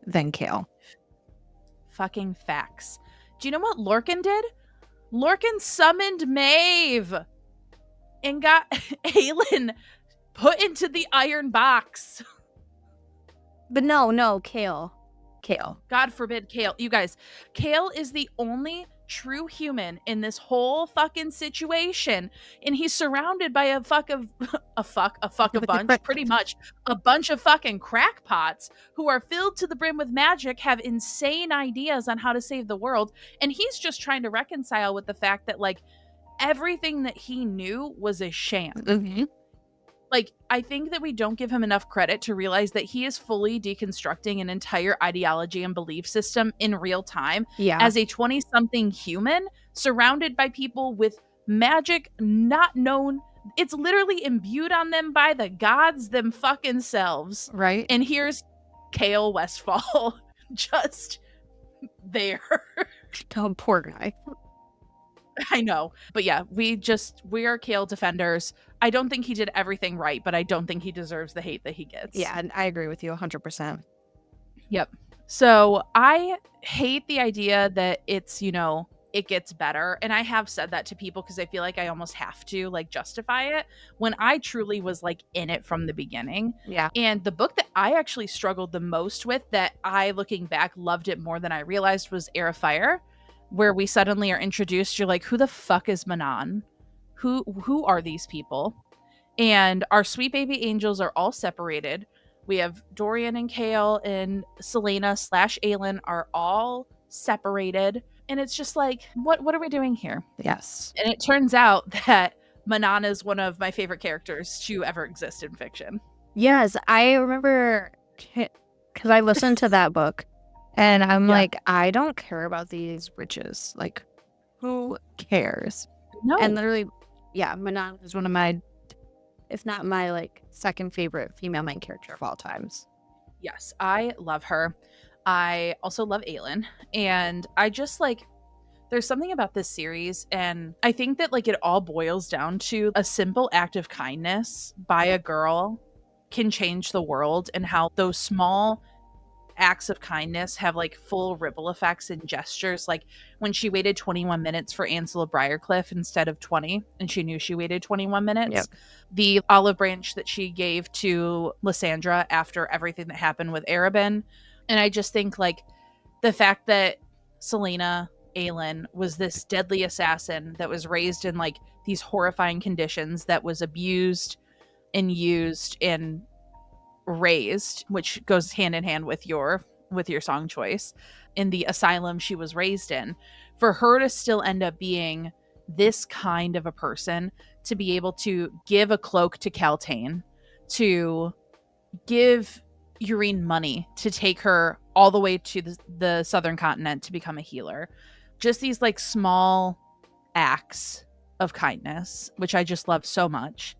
than Kale. Fucking facts. Do you know what Lorcan did? Lorcan summoned Maeve and got Aelin put into the iron box. But no, Kale. God forbid Kale. You guys, Kale is the only true human in this whole fucking situation, and he's surrounded by a bunch, pretty much a bunch of fucking crackpots who are filled to the brim with magic, have insane ideas on how to save the world, and he's just trying to reconcile with the fact that like everything that he knew was a sham. Mm-hmm. Like, I think that we don't give him enough credit to realize that he is fully deconstructing an entire ideology and belief system in real time as a 20-something human surrounded by people with magic not known. It's literally imbued on them by the gods them fucking selves. Right. And here's Kale Westfall just there. Oh, poor guy. I know. But yeah, we are Kale defenders. I don't think he did everything right, but I don't think he deserves the hate that he gets. Yeah, I agree with you 100%. Yep. So I hate the idea that it's, it gets better. And I have said that to people because I feel like I almost have to like justify it when I truly was like in it from the beginning. Yeah. And the book that I actually struggled the most with, that I, looking back, loved it more than I realized, was Air of Fire, where we suddenly are introduced. You're like, who the fuck is Manon? Who are these people? And our sweet baby angels are all separated. We have Dorian and Kale and Selena / Aelin are all separated. And it's just like, what are we doing here? Yes. And it turns out that Manon is one of my favorite characters to ever exist in fiction. Yes, I remember because I listened to that book and I'm like, I don't care about these witches. Like, who cares? No. And literally, yeah, Manon is one of my, if not my like second favorite female main character of all times. Yes, I love her. I also love Aelin. And I just like, there's something about this series, and I think that like it all boils down to a simple act of kindness by a girl can change the world, and how those small acts of kindness have like full ripple effects and gestures. Like when she waited 21 minutes for Ansel of Briarcliff instead of 20, and she knew she waited 21 minutes. Yep. The olive branch that she gave to Lysandra after everything that happened with Arabin. And I just think like the fact that Selena Aelin was this deadly assassin that was raised in like these horrifying conditions, that was abused and used and raised, which goes hand in hand with your song choice, in the asylum she was raised in, for her to still end up being this kind of a person, to be able to give a cloak to Caltaine, to give Urine money to take her all the way to the southern continent to become a healer. Just these like small acts of kindness, which I just love so much.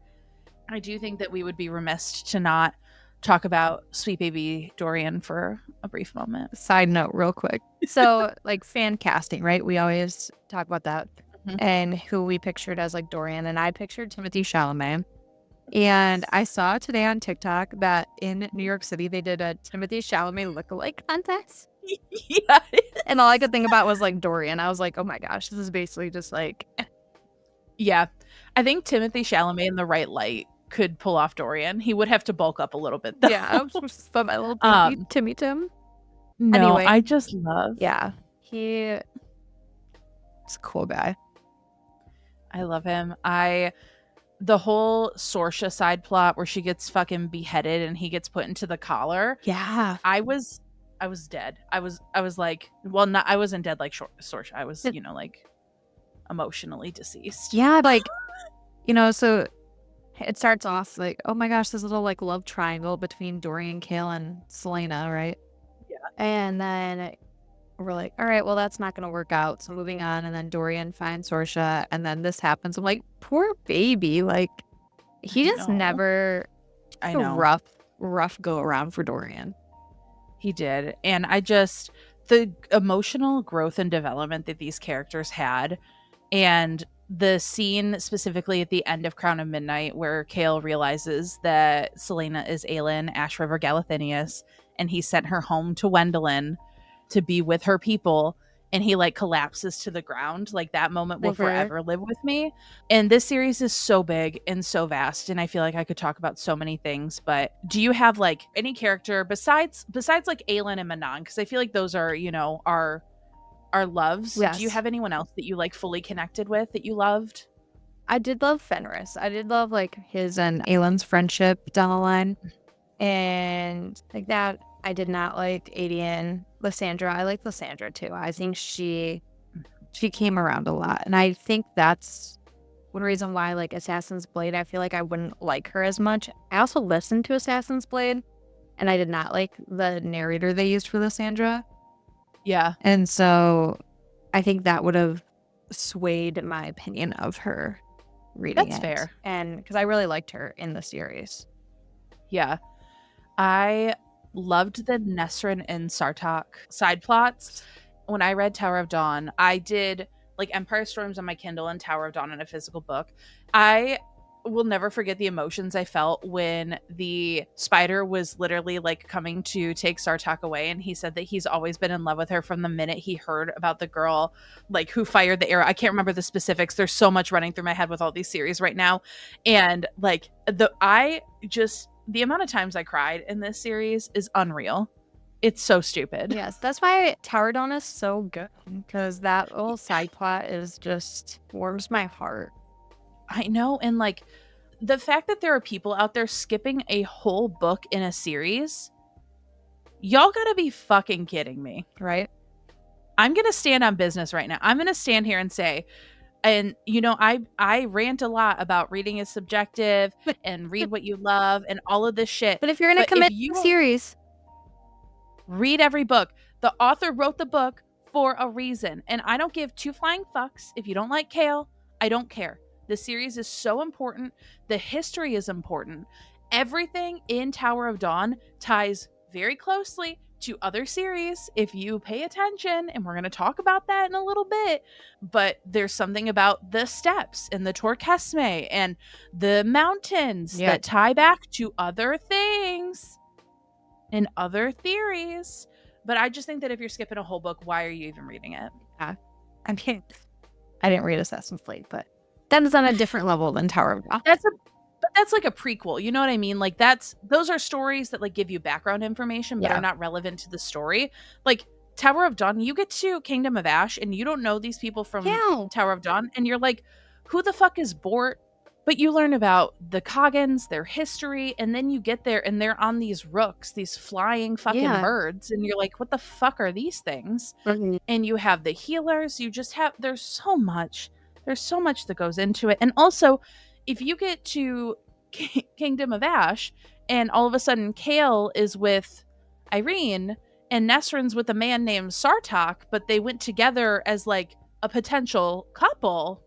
I do think that we would be remiss to not talk about sweet baby Dorian for a brief moment. Side note, real quick. So, like fan casting, right? We always talk about that. Mm-hmm. And who we pictured as like Dorian. And I pictured Timothée Chalamet. And I saw today on TikTok that in New York City, they did a Timothée Chalamet lookalike contest. Yeah. And all I could think about was like Dorian. I was like, oh my gosh, this is basically just like. Yeah. I think Timothée Chalamet in the right light could pull off Dorian. He would have to bulk up a little bit though. Yeah, I was supposed to put my little baby Timmy Tim. No, anyway, I just love. Yeah, he's a cool guy. I love him. The whole Sorsha side plot where she gets fucking beheaded and he gets put into the collar. Yeah. I was I was dead. I was like, well, not I wasn't dead like Sorsha. I was, like emotionally deceased. Yeah, like, so it starts off like, oh my gosh, this little like love triangle between Dorian, Kale, and Selena, right? Yeah. And then we're like, all right, well, that's not going to work out. So moving on. And then Dorian finds Sorsha. And then this happens. I'm like, poor baby. Like, he I just know. never, I just a know. rough go around for Dorian. He did. And the emotional growth and development that these characters had, and the scene specifically at the end of Crown of Midnight where Kale realizes that Selena is Aelin, Ash River Galathinius, and he sent her home to Wendelin to be with her people, and he like collapses to the ground. Like that moment will forever live with me. And this series is so big and so vast, and I feel like I could talk about so many things. But do you have like any character besides like Aelin and Manon? Because I feel like those are, our loves. Do you Yes. have anyone else that you like fully connected with that you loved? I did love Fenris. I did love like his and Aylin's friendship down the line. And like that, I did not like Adian. Lysandra, I like Lysandra too. I think she came around a lot. And I think that's one reason why like Assassin's Blade, I feel like I wouldn't like her as much. I also listened to Assassin's Blade and I did not like the narrator they used for Lysandra. Yeah. And so I think that would have swayed my opinion of her reading That's it. fair. And because I really liked her in the series. Yeah. I loved the Nesrin and Sartok side plots. When I read Tower of Dawn, I did like Empire Storms on my Kindle and Tower of Dawn in a physical book. I will never forget the emotions I felt when the spider was literally like coming to take Sartok away, and he said that he's always been in love with her from the minute he heard about the girl like who fired the arrow. I can't remember the specifics. There's so much running through my head with all these series right now. And like the amount of times I cried in this series is unreal. It's so stupid. Yes, that's why Tower Dawn is so good, because that little side plot is just warms my heart. I know. And like the fact that there are people out there skipping a whole book in a series, y'all gotta be fucking kidding me. Right? I'm gonna stand on business right now. I'm gonna stand here and say, and I rant a lot about reading is subjective and read what you love and all of this shit. But if you're gonna But if commit to you the series, read every book. The author wrote the book for a reason. And I don't give two flying fucks. If you don't like Kale, I don't care. The series is so important. The history is important. Everything in Tower of Dawn ties very closely to other series if you pay attention. And we're going to talk about that in a little bit. But there's something about the steps and the Torquesme and the mountains that tie back to other things and other theories. But I just think that if you're skipping a whole book, why are you even reading it? I mean, I didn't read Assassin's Blade, but that is on a different level than Tower of Dawn. But that's like a prequel. You know what I mean? Like those are stories that like give you background information, but are not relevant to the story. Like Tower of Dawn, you get to Kingdom of Ash and you don't know these people from Tower of Dawn, and you're like, who the fuck is Bort? But you learn about the Coggins, their history, and then you get there and they're on these rooks, these flying fucking birds, and you're like, what the fuck are these things? And you have the healers. You just have there's so much that goes into it. And also, if you get to Kingdom of Ash and all of a sudden Kale is with Irene and Nesrin's with a man named Sartok, but they went together as like a potential couple,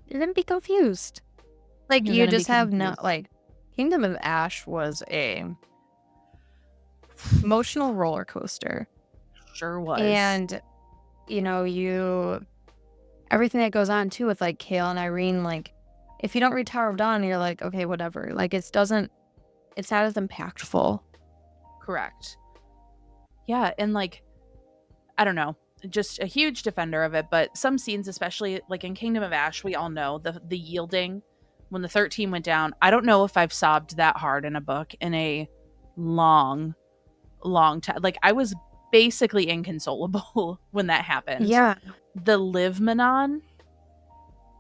You're gonna be confused. Like You're you gonna be just have no confused. like Kingdom of Ash was a emotional roller coaster. Sure was. And everything that goes on too with like Kale and Irene, like if you don't read Tower of Dawn, you're like, okay, whatever. Like it's not as impactful. Correct. Yeah, and like I don't know, just a huge defender of it, but some scenes, especially like in Kingdom of Ash, we all know the yielding when the 13 went down. I don't know if I've sobbed that hard in a book in a long time. Like I was basically inconsolable when that happened. Yeah. The Liv Manon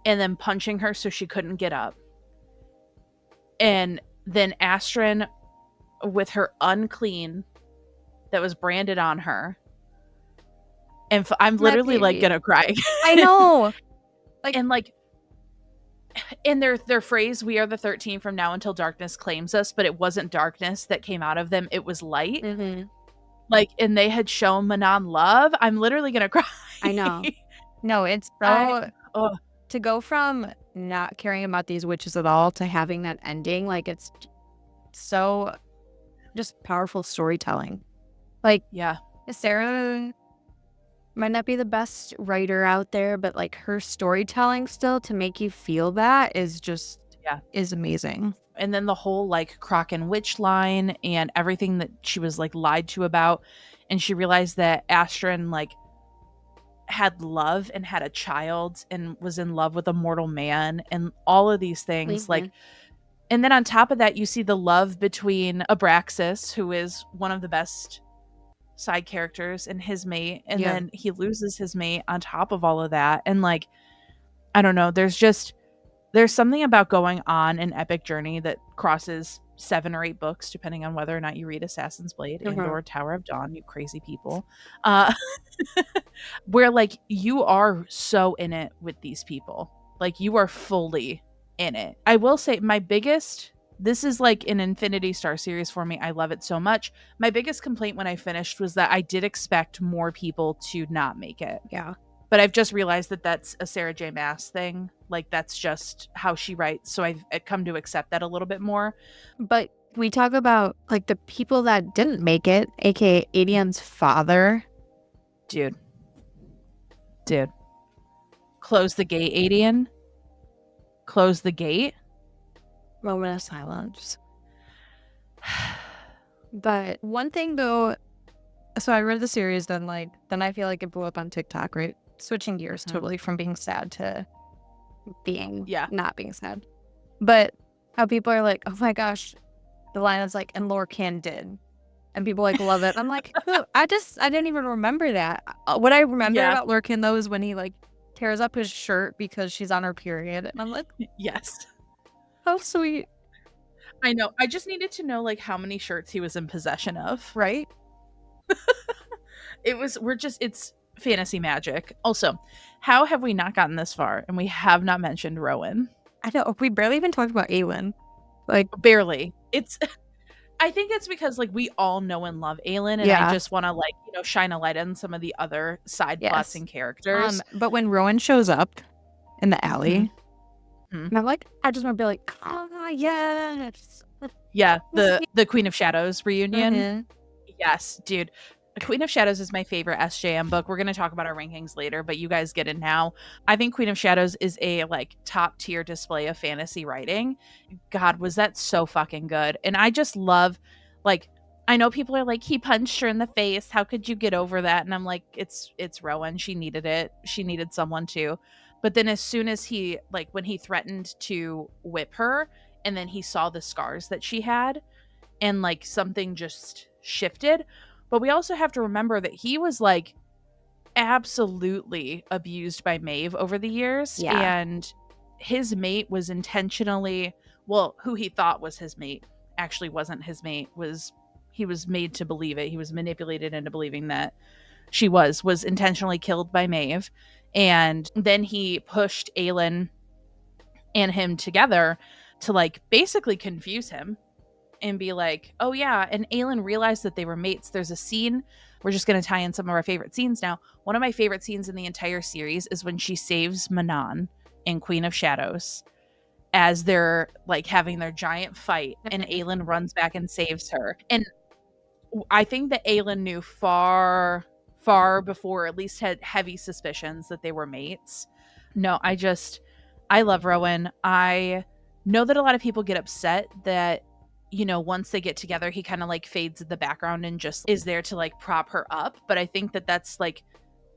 and then punching her so she couldn't get up. And then Astrid with her unclean that was branded on her. And I'm My literally like baby. gonna cry. I know. And like in their phrase, "We are the 13 from now until darkness claims us," but it wasn't darkness that came out of them, it was light. Mm-hmm. Like, and they had shown Manon love. I'm literally gonna cry. I know. No, it's I so oh to go from not caring about these witches at all to having that ending, like it's so just powerful storytelling. Like yeah. Sarah might not be the best writer out there, but like her storytelling still to make you feel that is just Yeah. is amazing. And then the whole like crock and witch line and everything that she was like lied to about, and she realized that Astrid like had love and had a child and was in love with a mortal man and all of these things like. And then on top of that, you see the love between Abraxas, who is one of the best side characters, and his mate, and then he loses his mate on top of all of that. And like, I don't know, there's something about going on an epic journey that crosses 7 or 8 books, depending on whether or not you read Assassin's Blade and or Tower of Dawn, you crazy people. Where like you are so in it with these people. Like you are fully in it. I will say this is like an Infinity Star series for me. I love it so much. My biggest complaint when I finished was that I did expect more people to not make it. Yeah. But I've just realized that that's a Sarah J. Maas thing. Like that's just how she writes. So I've come to accept that a little bit more. But we talk about like the people that didn't make it, aka Adian's father. Dude. Close the gate, Adian. Close the gate. Moment of silence. But one thing though, so I read the series, then I feel like it blew up on TikTok, right? Switching gears totally from being sad to being not being sad. But how people are like, oh my gosh, the line is like, and Lorcan did. And people like love it. I'm like, I didn't even remember that. What I remember about Lorcan though is when he like tears up his shirt because she's on her period. And I'm like, yes. How sweet. I know. I just needed to know like how many shirts he was in possession of. Right? It's fantasy magic. Also, how have we not gotten this far and we have not mentioned Rowan? I know. We barely even talked about Aelin. Like barely. I think it's because like we all know and love Aelin, and I just want to like, shine a light on some of the other side plots and characters. But when Rowan shows up in the alley, and I'm like, I just want to be like, oh yes. Yeah, the Queen of Shadows reunion. Yes, dude. Queen of Shadows is my favorite SJM book. We're going to talk about our rankings later, but you guys get it now. I think Queen of Shadows is a like top tier display of fantasy writing. God, was that so fucking good. And I just love, like, I know people are like, he punched her in the face. How could you get over that? And I'm like, it's Rowan. She needed it. She needed someone too. But then as soon as he, like, when he threatened to whip her and then he saw the scars that she had and like something just shifted. But we also have to remember that he was like absolutely abused by Maeve over the years. Yeah. And his mate was intentionally, well, who he thought was his mate actually wasn't his mate. He was made to believe it. He was manipulated into believing that she was intentionally killed by Maeve. And then he pushed Aelin and him together to like basically confuse him and be like, oh yeah. And Aelin realized that they were mates. There's a scene. We're just going to tie in some of our favorite scenes now. One of my favorite scenes in the entire series is when she saves Manon in Queen of Shadows as they're like having their giant fight and Aelin runs back and saves her. And I think that Aelin knew far before, at least had heavy suspicions that they were mates. No, I love Rowan. I know that a lot of people get upset that, once they get together, he kind of like fades in the background and just is there to like prop her up. But I think that that's like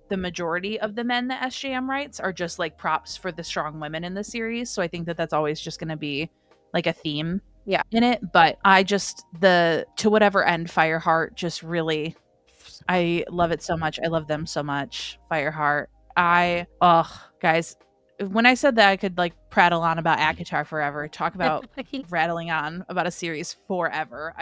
the majority of the men that SJM writes are just like props for the strong women in the series. So I think that that's always just going to be like a theme in it. But I just, to whatever end Fireheart just really, I love it so much. I love them so much. Fireheart. Guys, when I said that I could like prattle on about ACOTAR forever, talk about rattling on about a series forever.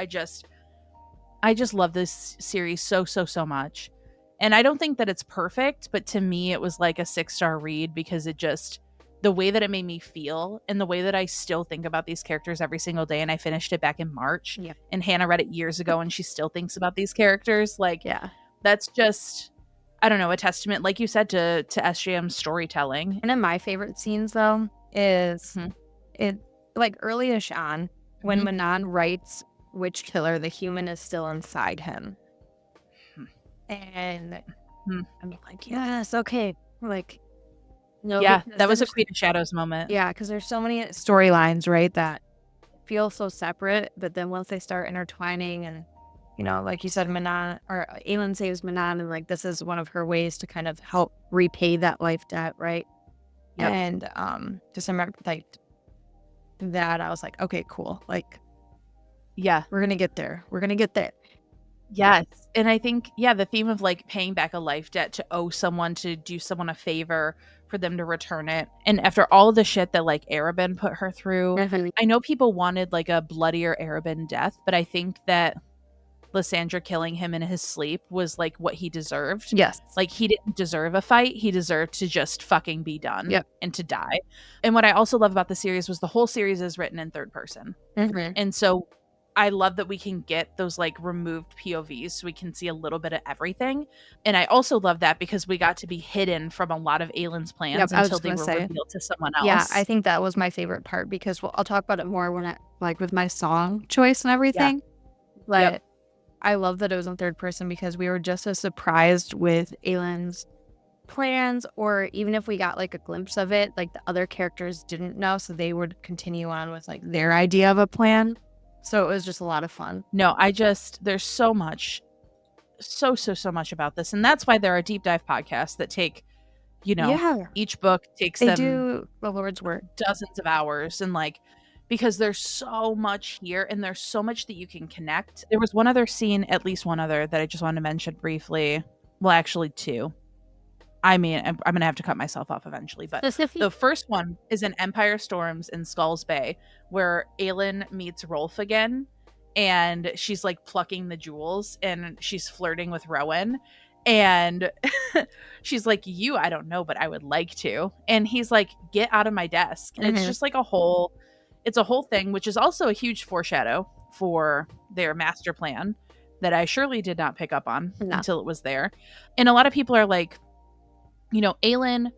I just love this series so, so, so much. And I don't think that it's perfect, but to me, it was like a 6-star read because it just, the way that it made me feel and the way that I still think about these characters every single day. And I finished it back in March. Yep. And Hannah read it years ago and she still thinks about these characters. Like, Yeah. that's just, I don't know, a testament, like you said, to SJM's storytelling. One of my favorite scenes, though, is Mhm. it like early-ish on when Mhm. Manon writes which killer the human is still inside him. And Mhm. I'm like, yes, okay. Like, no, Yeah, because that was a there's, Queen of Shadows moment. yeah, because there's so many storylines, right, that feel so separate, but then once they start intertwining and, you know, like you said, Manon or Aelin saves Manon, and like this is one of her ways to kind of help repay that life debt, right? Yep. And just remember like that, I was like, okay, cool. Like, Yeah. we're gonna get there. We're gonna get there. Yes. And I think, yeah, the theme of like paying back a life debt, to owe someone, to do someone a favor for them to return it. And after all of the shit that like Arabin put her through, Definitely. I know people wanted like a bloodier Arabin death, but I think that Lysandra killing him in his sleep was like what he deserved. Yes. Like, he didn't deserve a fight. He deserved to just fucking be done. Yep. And to die. And what I also love about the series was the whole series is written in third person. Mm-hmm. And so I love that we can get those like removed POVs so we can see a little bit of everything. And I also love that because we got to be hidden from a lot of Aylin's plans until they were revealed to someone else. Yeah, I think that was my favorite part because I'll talk about it more when I like with my song choice and everything. Yeah. But Yep. I love that it was in third person because we were just as surprised with Aylin's plans, or even if we got like a glimpse of it, like the other characters didn't know, so they would continue on with like their idea of a plan. So it was just a lot of fun. No, there's so much, so much about this. And that's why there are deep dive podcasts that take, you know, Yeah. each book takes They them do the Lord's work. dozens of hours. And like, because there's so much here and there's so much that you can connect. There was one other scene, at least one other, that I just wanted to mention briefly. Well, actually, two. I mean, I'm going to have to cut myself off eventually. But the first one is in Empire Storms in Skulls Bay, where Aelin meets Rolf again. And she's like plucking the jewels and she's flirting with Rowan. And she's like, I don't know, but I would like to. And he's like, get out of my desk. And it's just like it's a whole thing, which is also a huge foreshadow for their master plan that I surely did not pick up on until it was there. And a lot of people are like, you know, Aelin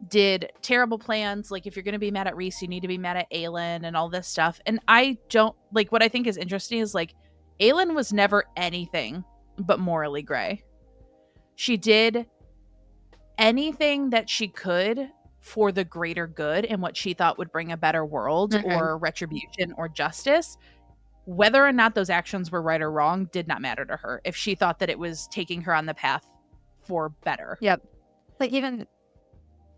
did terrible plans. Like, if you're going to be mad at Rhys, you need to be mad at Aelin and all this stuff. And I don't like, what I think is interesting is like, Aelin was never anything but morally gray. She did anything that she could for the greater good and what she thought would bring a better world or retribution or justice. Whether or not those actions were right or wrong did not matter to her if she thought that it was taking her on the path for better. Yep. Like, even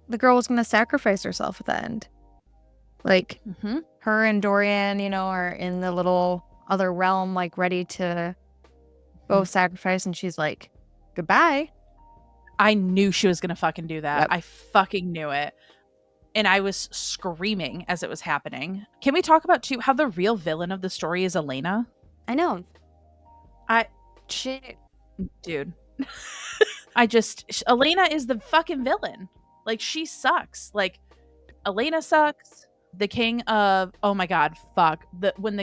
the girl was going to sacrifice herself at the end. Like, her and Dorian, you know, are in the little other realm, like, ready to both sacrifice. And she's like, goodbye. I knew she was going to fucking do that. Yep. I fucking knew it. And I was screaming as it was happening. Can we talk about, too, how the real villain of the story is Elena? I know. Shit. Dude. Elena is the fucking villain. Like, she sucks. Like, Elena sucks. The king of, oh my god, fuck. When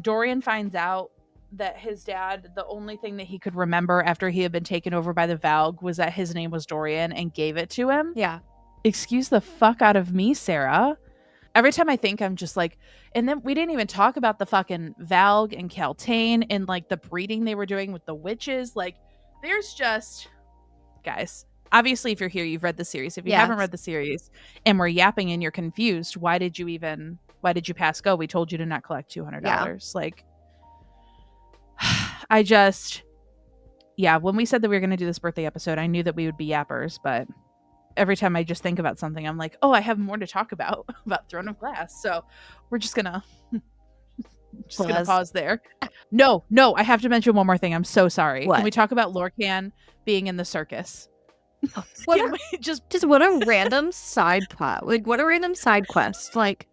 Dorian finds out that his dad, the only thing that he could remember after he had been taken over by the Valg was that his name was Dorian and gave it to him. Yeah. Excuse the fuck out of me, Sarah. Every time I think, I'm just like, and then we didn't even talk about the fucking Valg and Caltaine and like the breeding they were doing with the witches. Like, there's just, guys, obviously if you're here, you've read the series. If you haven't read the series and we're yapping and you're confused, why did you pass go? We told you to not collect $200. Yeah. Like, when we said that we were going to do this birthday episode, I knew that we would be yappers, but every time I just think about something, I'm like, oh, I have more to talk about Throne of Glass. So we're just gonna pause there. No, I have to mention one more thing. I'm so sorry. What? Can we talk about Lorcan being in the circus? What a random side plot. Like, what a random side quest. Like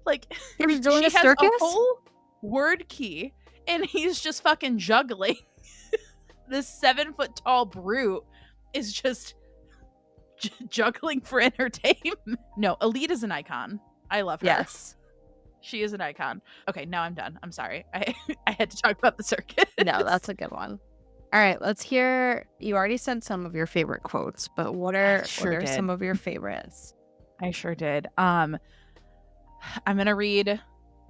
she has a whole word key And he's just fucking juggling. This 7-foot tall brute is just juggling for entertainment. No, allll is an icon. I love her. Yes. She is an icon. Okay, now I'm done. I'm sorry. I had to talk about the circus. No, that's a good one. All right, let's hear. You already said some of your favorite quotes, but what are some of your favorites? I sure did. I'm gonna read.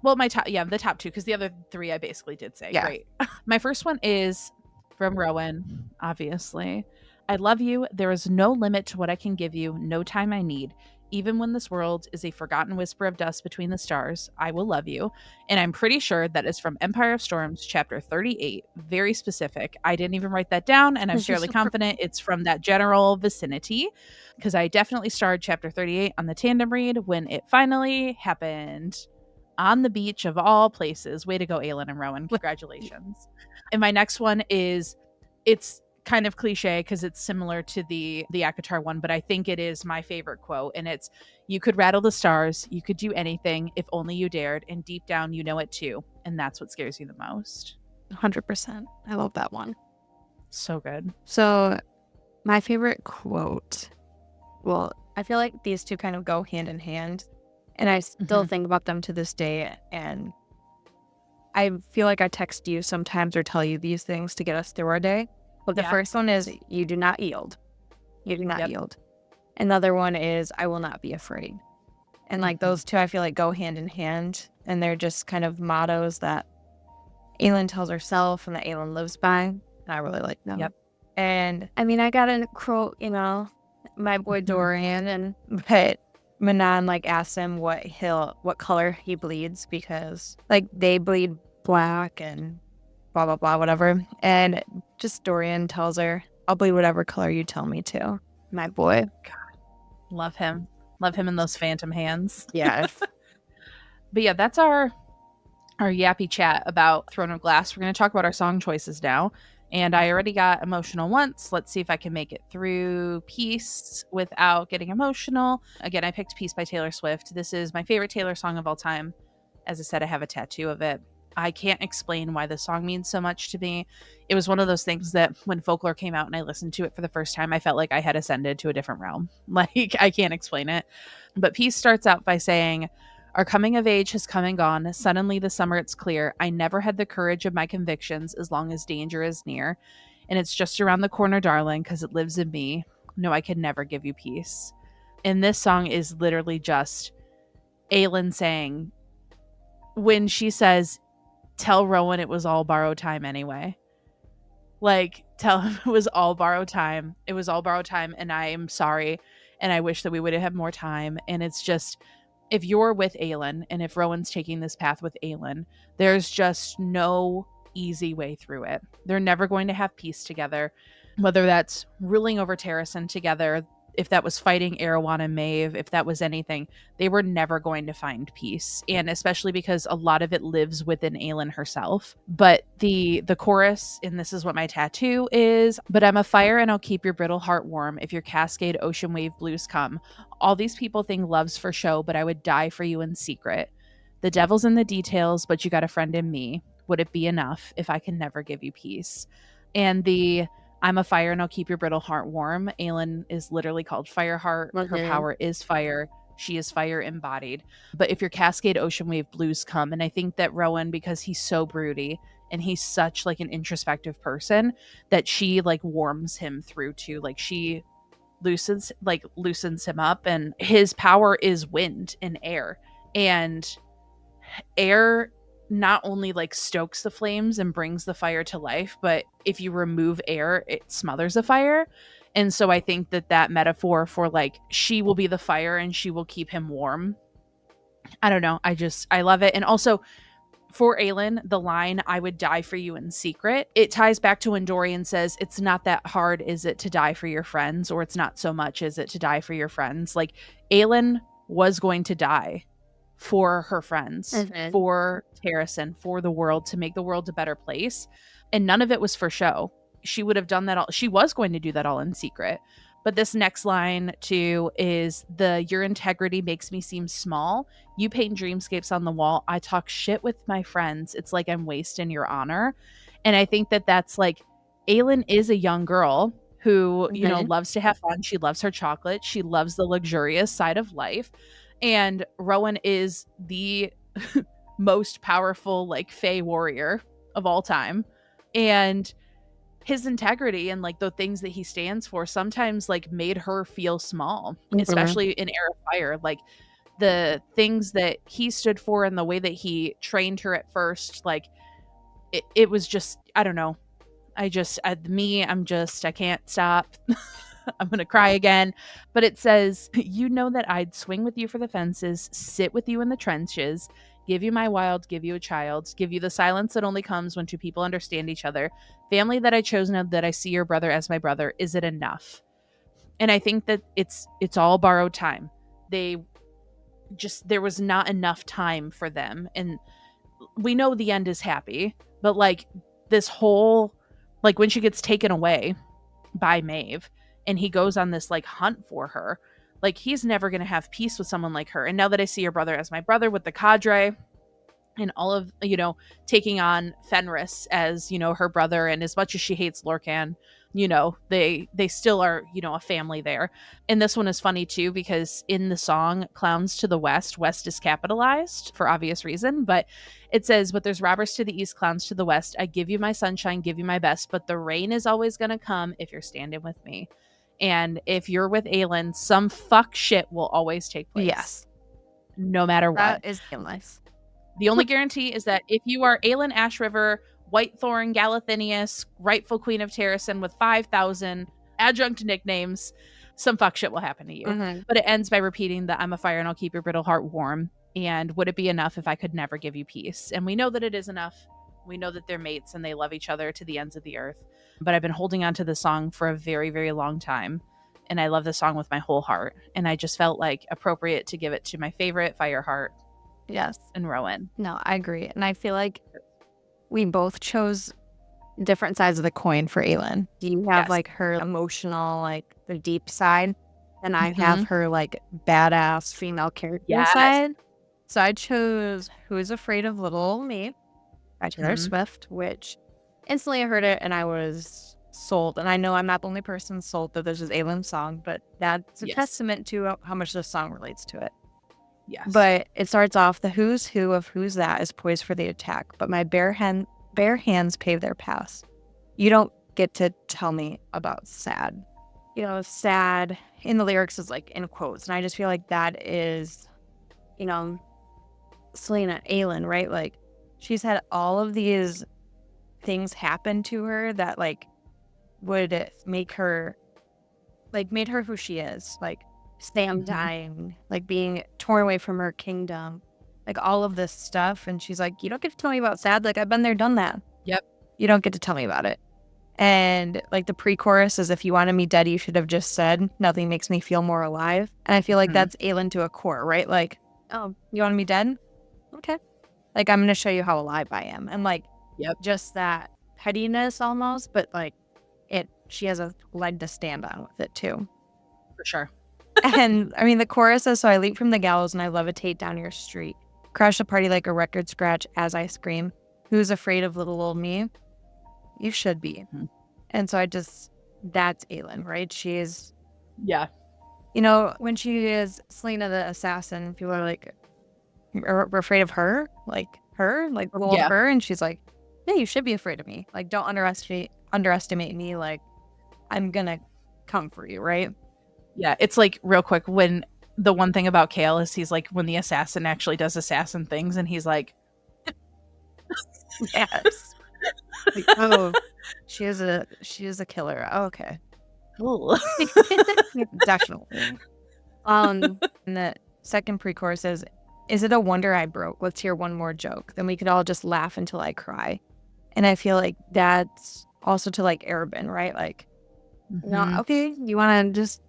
Well, the top 2, because the other 3 I basically did say. Yeah. Great. My first one is from Rowan, obviously. I love you. There is no limit to what I can give you, no time I need. Even when this world is a forgotten whisper of dust between the stars, I will love you. And I'm pretty sure that is from Empire of Storms, chapter 38. Very specific. I didn't even write that down, and I'm fairly confident it's from that general vicinity, because I definitely started chapter 38 on the tandem read when it finally happened. On the beach of all places. Way to go, Aelin and Rowan. Congratulations. And my next one is, it's kind of cliche because it's similar to the ACOTAR one, but I think it is my favorite quote. And it's, you could rattle the stars, you could do anything if only you dared, and deep down you know it too. And that's what scares you the most. 100%. I love that one. So good. So my favorite quote, well, I feel like these two kind of go hand in hand. And I still think about them to this day. And I feel like I text you sometimes or tell you these things to get us through our day. But the first one is, you do not yield. You do not yield. Another one is, I will not be afraid. And like those two, I feel like go hand in hand. And they're just kind of mottos that Aelin tells herself and that Aelin lives by. And I really like them. Yep. And I mean, I got a quote, my boy Dorian, but Manon asks him what color he bleeds, because they bleed black and blah blah blah whatever, and just Dorian tells her, I'll bleed whatever color you tell me to. My boy. God, love him in those phantom hands. Yes. But yeah, that's our yappy chat about Throne of Glass. We're going to talk about our song choices now. And I already got emotional once. Let's see if I can make it through Peace without getting emotional. Again, I picked Peace by Taylor Swift. This is my favorite Taylor song of all time. As I said, I have a tattoo of it. I can't explain why this song means so much to me. It was one of those things that when Folklore came out and I listened to it for the first time, I felt like I had ascended to a different realm. I can't explain it. But Peace starts out by saying, our coming of age has come and gone. Suddenly the summer it's clear. I never had the courage of my convictions as long as danger is near. And it's just around the corner, darling, because it lives in me. No, I can never give you peace. And this song is literally just Aelin saying, when she says, tell Rowan it was all borrowed time anyway. Tell him it was all borrowed time. It was all borrowed time, and I am sorry. And I wish that we would have had more time. And it's just, if you're with Aelin, and if Rowan's taking this path with Aelin, there's just no easy way through it. They're never going to have peace together, whether that's ruling over Terrasen together, if that was fighting Erewhon and Maeve, if that was anything, they were never going to find peace. And especially because a lot of it lives within Aelin herself. But the chorus, and this is what my tattoo is, but I'm a fire and I'll keep your brittle heart warm if your Cascade ocean wave blues come. All these people think love's for show, but I would die for you in secret. The devil's in the details, but you got a friend in me. Would it be enough if I can never give you peace? And the I'm a fire and I'll keep your brittle heart warm. Aelin is literally called Fireheart. Her power is fire. She is fire embodied. But if your Cascade ocean wave blues come, and I think that Rowan, because he's so broody and he's such an introspective person, that she warms him through too. She loosens him up, and his power is wind and air. And air not only stokes the flames and brings the fire to life, but if you remove air, it smothers a fire. And so I think that metaphor for she will be the fire and she will keep him warm. I don't know. I love it. And also for Aelin, the line, I would die for you in secret, it ties back to when Dorian says, it's not that hard, is it, to die for your friends? Or it's not so much, is it, to die for your friends? Aelin was going to die for her friends, for Terrasen, for the world, to make the world a better place. And none of it was for show. She would have done that all. She was going to do that all in secret. But this next line too is your integrity makes me seem small. You paint dreamscapes on the wall. I talk shit with my friends. It's like I'm wasting your honor. And I think that that's like Aylin is a young girl who, Mhm. loves to have fun. She loves her chocolate. She loves the luxurious side of life. And Rowan is the most powerful, like, Fey warrior of all time. And his integrity and like the things that he stands for sometimes like made her feel small, Mhm. especially in Air of Fire. Like the things that he stood for and the way that he trained her at first, like it was just, I don't know. I can't stop. I'm going to cry again. But it says, you know that I'd swing with you for the fences, sit with you in the trenches, give you my wild, give you a child, give you the silence that only comes when two people understand each other. Family that I chose now that I see your brother as my brother. Is it enough? And I think that it's all borrowed time. They there was not enough time for them. And we know the end is happy, but like this whole, like when she gets taken away by Maeve and he goes on this like hunt for her, like he's never going to have peace with someone like her. And now that I see your brother as my brother with the cadre and all of, taking on Fenris as, her brother, and as much as she hates Lorcan, they still are, a family there. And this one is funny too because in the song Clowns to the West is capitalized for obvious reason, but it says, but there's robbers to the east, clowns to the west. I give you my sunshine, give you my best, but the rain is always going to come if you're standing with me. And if you're with Aelin, some fuck shit will always take place, Yes, no matter what. that is nice. The only guarantee is that if you are Aelin Ashriver, Whitethorn, Galathinius, rightful Queen of Terrasen with 5,000 adjunct nicknames, some fuck shit will happen to you. Mhm. But it ends by repeating that I'm a fire and I'll keep your brittle heart warm. And would it be enough if I could never give you peace? And we know that it is enough. We know that they're mates and they love each other to the ends of the earth. But I've been holding on to this song for a very, very long time. And I love this song with my whole heart. And I just felt like appropriate to give it to my favorite Fireheart Yes. and Rowan. No, I agree. And I feel like we both chose different sides of the coin for Aylin. You have Yes. like her emotional, like the deep side, and I have Mhm. her like badass female character Yes. side. So I chose Who is Afraid of Little Old Me by Taylor Mhm. Swift, which instantly I heard it and I was sold. And I know I'm not the only person sold that this is Aylin's song, but that's a Yes. testament to how much this song relates to it. Yes. But it starts off, the who's who of who's that is poised for the attack, but my bare hands pave their paths. You don't get to tell me about sad. Sad in the lyrics is like in quotes. And I just feel like that is, Selena Aylin, right? Like she's had all of these things happen to her that like would make her made her who she is. Like Sam Mhm. dying, like being torn away from her kingdom, like all of this stuff. And she's like, you don't get to tell me about sad. Like I've been there, done that. Yep. You don't get to tell me about it. And like the pre-chorus is, if you wanted me dead, you should have just said, nothing makes me feel more alive. And I feel like Mhm. that's Aylin to a core, right? Like, oh, you wanted me dead? Okay. Like, I'm going to show you how alive I am. And like, Yep. just that pettiness almost, but like she has a leg to stand on with it too. For sure. And I mean, the chorus says, so I leap from the gallows and I levitate down your street. Crash the party like a record scratch as I scream. Who's afraid of little old me? You should be. Mhm. And so that's Aylin, right? She's, Yeah. when she is Selena the assassin, people are like, we're afraid of her? Like the old Yeah. her? And she's like, yeah, you should be afraid of me. Like, don't underestimate me. Like, I'm gonna come for you, right? Yeah. It's like real quick when the one thing about Kale is he's like when the assassin actually does assassin things and he's like, Yes. Like, oh, she is a killer. Oh, okay. "Ooh." Definitely. And the second pre-chorus is it a wonder I broke? Let's hear one more joke. Then we could all just laugh until I cry. And I feel like that's also to like Arabin, right? Like, Mhm. okay, you want to just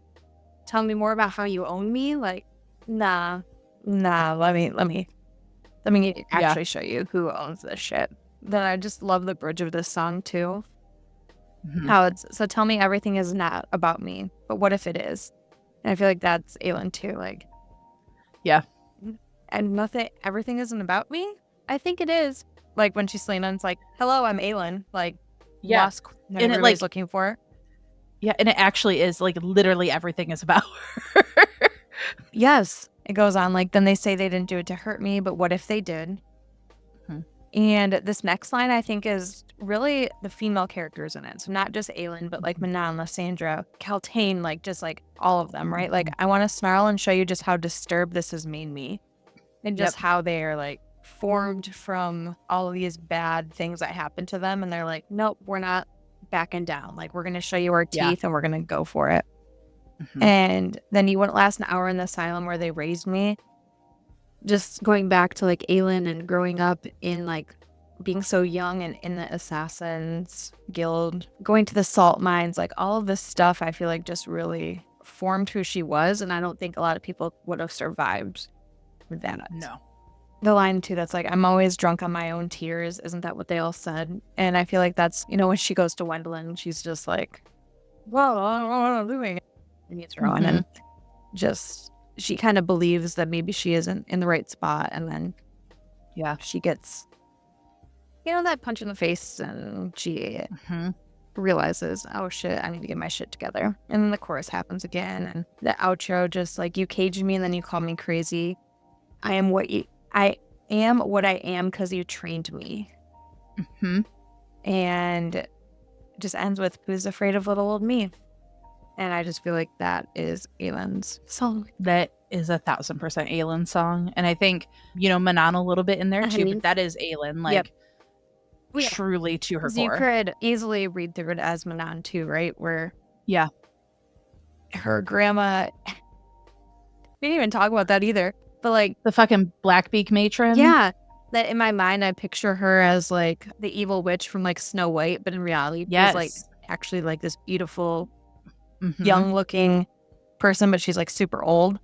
tell me more about how you own me? Like, nah, let me Yeah. actually show you who owns this shit. Then I just love the bridge of this song too. Mhm. How it's, so tell me everything is not about me, but what if it is? And I feel like that's Aelin too. Like, Yeah. and nothing, everything isn't about me. I think it is. Like when she's Selena, it's like, hello, I'm Aelin. Like, Yeah. lost that And it everybody's like, looking for. yeah, and it actually is like literally everything is about her. Yes, it goes on. Like, then they say they didn't do it to hurt me, but what if they did? Mhm. And this next line, I think, is really the female characters in it. So not just Aelin, but like Manon, Lysandra, Kaltane, like just like all of them, right? Like, I want to snarl and show you just how disturbed this has made me, and just Yep. how they are like formed from all of these bad things that happened to them. And they're like, nope, we're not backing down. Like, we're going to show you our Yeah. teeth and we're going to go for it. Mhm. And then you wouldn't last an hour in the asylum where they raised me. Just going back to like Aelin and growing up in like being so young and in the Assassins Guild, going to the salt mines, like all of this stuff, I feel like just really formed who she was. And I don't think a lot of people would have survived with that. No. The line too, that's like, I'm always drunk on my own tears. Isn't that what they all said? And I feel like that's, you know, when she goes to Wendelin, she's just like, well, I don't know what I'm doing. And he's throwing Mhm. and just, she kind of believes that maybe she isn't in the right spot. And then Yeah. she gets, you know, that punch in the face, and she Mhm. realizes, oh shit, I need to get my shit together. And then the chorus happens again, and the outro just like, you caged me and then you called me crazy. I am what I am because you trained me. Mhm. And it just ends with, who's afraid of little old me? And I just feel like that is Aelin's song. That is 1,000% Aelin song. And I think, you know, Manon a little bit in there too, but that is Aelin, like Yep. Yeah. truly to her 'Cause you core. could easily read through it as Manon too, right? Where Yeah. her grandma, we didn't even talk about that either. But like, The fucking Blackbeak matron. yeah, that in my mind, I picture her as like the evil witch from like Snow White, but in reality, she's like Yes. actually like this beautiful, Mhm. young looking person, but she's like super old.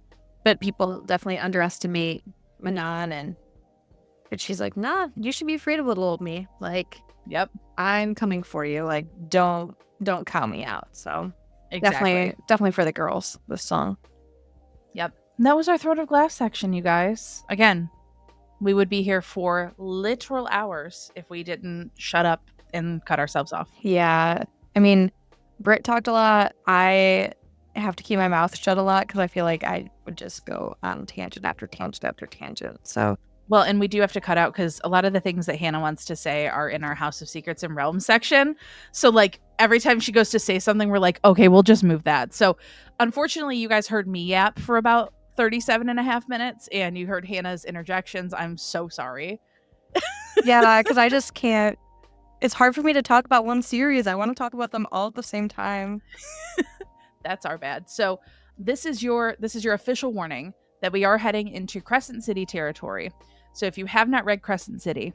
But people definitely underestimate Manon, and but she's like, nah, you should be afraid of little old me. Like, Yep. I'm coming for you. Like, don't count me out. So Exactly. definitely for the girls, this song. Yep. And that was our Throne of Glass section, you guys. Again, we would be here for literal hours if we didn't shut up and cut ourselves off. Yeah. I mean, Britt talked a lot. I have to keep my mouth shut a lot because I feel like I would just go on tangent after tangent after tangent. So, Well, and we do have to cut out because a lot of the things that Hannah wants to say are in our House of Secrets and Realms section. So, like, every time she goes to say something, we're like, okay, we'll just move that. So, unfortunately, you guys heard me yap for about 37 and a half minutes and you heard Hannah's interjections. I'm so sorry. yeah, because I just can't. It's hard for me to talk about one series. I want to talk about them all at the same time. That's our bad. So, this is your official warning that we are heading into Crescent City territory. So, if you have not read Crescent City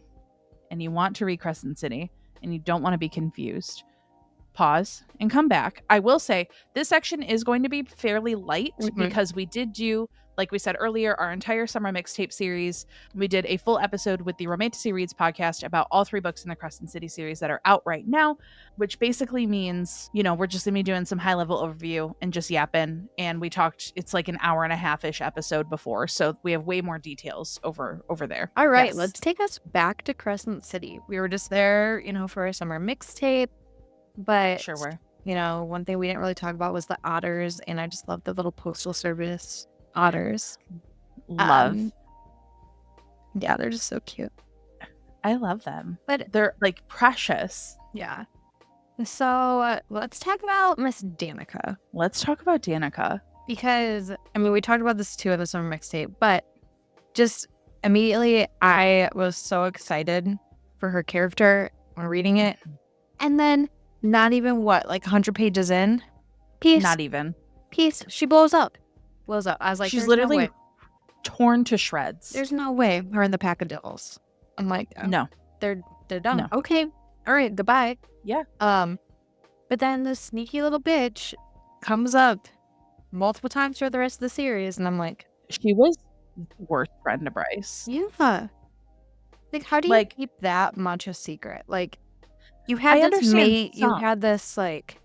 and you want to read Crescent City and you don't want to be confused, pause and come back. I will say this section is going to be fairly light because we did do, like we said earlier, our entire summer mixtape series. We did a full episode with the Romantasy Reads podcast about all 3 books in the Crescent City series that are out right now, which basically means, you know, we're just going to be doing some high level overview and just yapping. And we talked, it's like an hour and a half ish episode before. So we have way more details over there. All right, Yes. let's take us back to Crescent City. We were just there, you know, for our summer mixtape. But, Sure were. you know, one thing we didn't really talk about was the otters, and I just love the little postal service otters. Love. Yeah, they're just so cute. I love them. But they're like precious. yeah. So let's talk about Miss Danica. Let's talk about Danica. Because, I mean, we talked about this too in the summer mixtape, but just immediately I was so excited for her character when reading it. And then not even like 100 pages in, Not even. she blows up. I was like, she's literally torn to shreds. There's no way her and the pack of devils. I'm like, oh, no, they're done. No. Okay, all right, goodbye. Yeah. But then the sneaky little bitch comes up multiple times throughout the rest of the series, and I'm like, she was the worst friend to Bryce. Yeah. Like, how do you keep that much a secret? Like, You had I this understand mate, you some. had this like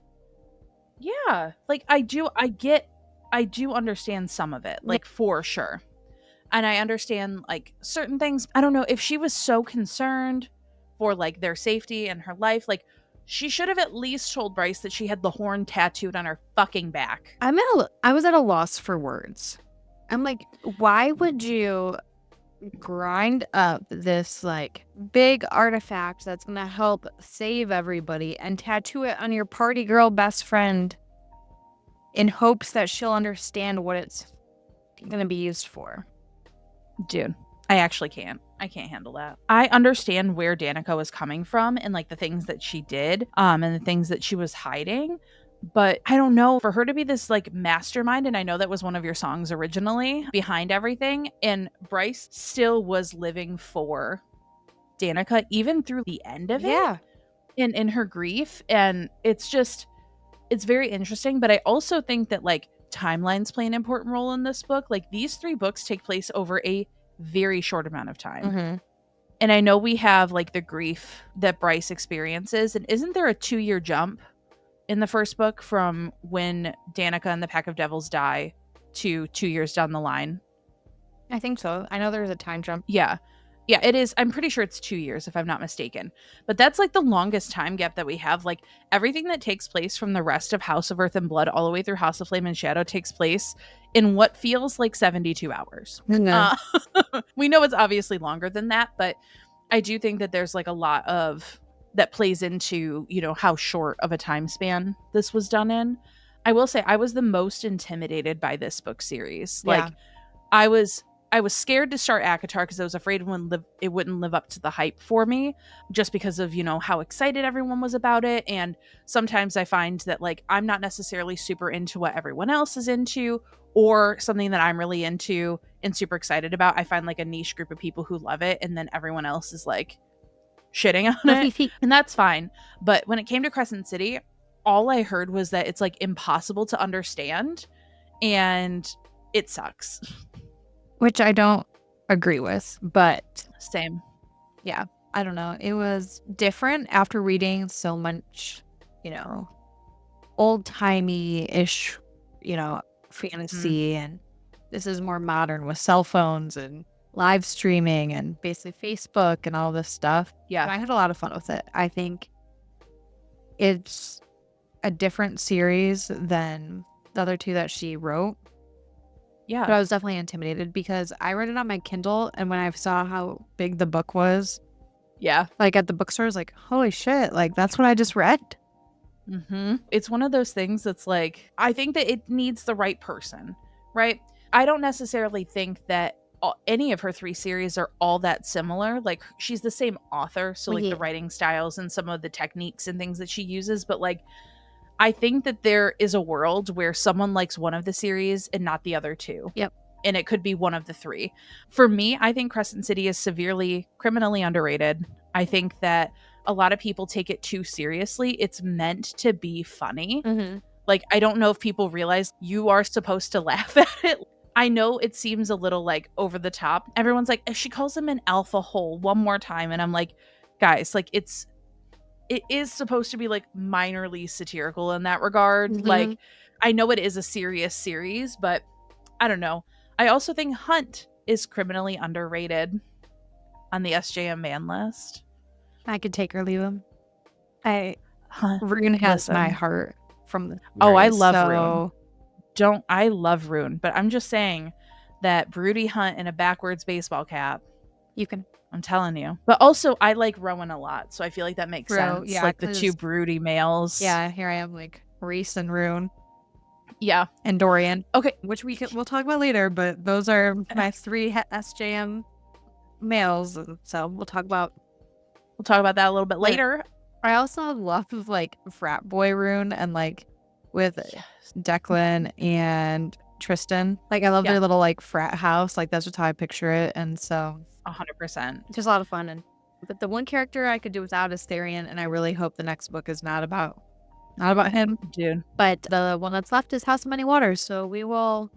Yeah, like I do understand some of it, yeah, like for sure. And I understand like certain things. I don't know if she was so concerned for like their safety and her life, like she should have at least told Bryce that she had the horn tattooed on her fucking back. I was at a loss for words. I'm like, why would you grind up this like big artifact that's gonna help save everybody and tattoo it on your party girl best friend in hopes that she'll understand what it's gonna be used for? Dude, I actually can't. I can't handle that. I understand where Danica was coming from and like the things that she did, and the things that she was hiding. But I don't know, for her to be this like mastermind, and I know that was one of your songs originally behind everything, and Bryce still was living for Danica even through the end of it Yeah. in her grief. And it's very interesting. But I also think that like timelines play an important role in this book. Like these three books take place over a very short amount of time. Mm-hmm. And I know we have like the grief that Bryce experiences. And isn't there a 2-year jump in the first book from when Danica and the Pack of Devils die to 2 years down the line? I think so. I know there's a time jump. Yeah. Yeah, it is. I'm pretty sure it's 2 years, if I'm not mistaken. But that's like the longest time gap that we have. Like everything that takes place from the rest of House of Earth and Blood all the way through House of Flame and Shadow takes place in what feels like 72 hours. No. We know it's obviously longer than that, but I do think that there's like a lot of that plays into, how short of a time span this was done in. I will say I was the most intimidated by this book series. Yeah. Like I was scared to start ACOTAR because I was afraid it wouldn't live up to the hype for me, just because of how excited everyone was about it. And sometimes I find that like I'm not necessarily super into what everyone else is into, or something that I'm really into and super excited about. I find like a niche group of people who love it, and then everyone else is like shitting on it, and that's fine. But when it came to Crescent City, all I heard was that it's like impossible to understand, and it sucks. Which I don't agree with, but Same. yeah, I don't know. It was different after reading so much, old-timey-ish, fantasy, and this is more modern with cell phones and live streaming and basically Facebook and all this stuff. Yeah. But I had a lot of fun with it. I think it's a different series than the other two that she wrote. Yeah. But I was definitely intimidated because I read it on my Kindle, and when I saw how big the book was, Yeah. like at the bookstore, I was like, holy shit, like that's what I just read. It's one of those things that's like, I think that it needs the right person, right? I don't necessarily think that any of her 3 series are all that similar. Like she's the same author, so like Yeah. the writing styles and some of the techniques and things that she uses, but like I think that there is a world where someone likes one of the series and not the other 2. Yep. And it could be one of the 3. For me, I think Crescent City is severely criminally underrated. I think that a lot of people take it too seriously. It's meant to be funny. Mm-hmm. Like, I don't know if people realize you are supposed to laugh at it. I know it seems a little like over the top. Everyone's like, she calls him an alpha hole one more time. And I'm like, guys, like it is supposed to be like minorly satirical in that regard. Mhm. Like, I know it is a serious series, but I don't know. I also think Hunt is criminally underrated on the SJM ban list. I could take or leave him. Rune has Listen. my heart from the Oh, I series, love so Rune. I love Rune, but I'm just saying that broody Hunt in a backwards baseball cap. you can. I'm telling you. But also, I like Rowan a lot, so I feel like that makes sense. Yeah, like the 2 broody males. Yeah, here I am, like Reese and Rune. Yeah. And Dorian. Okay. Which we'll talk about later, but those are my 3 SJM males, so we'll talk about that a little bit later. I also love like frat boy Rune and like with Declan and Tristan. Like I love their little like frat house. Like that's just how I picture it. And so 100%. Just a lot of fun. But the one character I could do without is Therian, and I really hope the next book is not about him. Dude. But the one that's left is House of Many Waters, so we will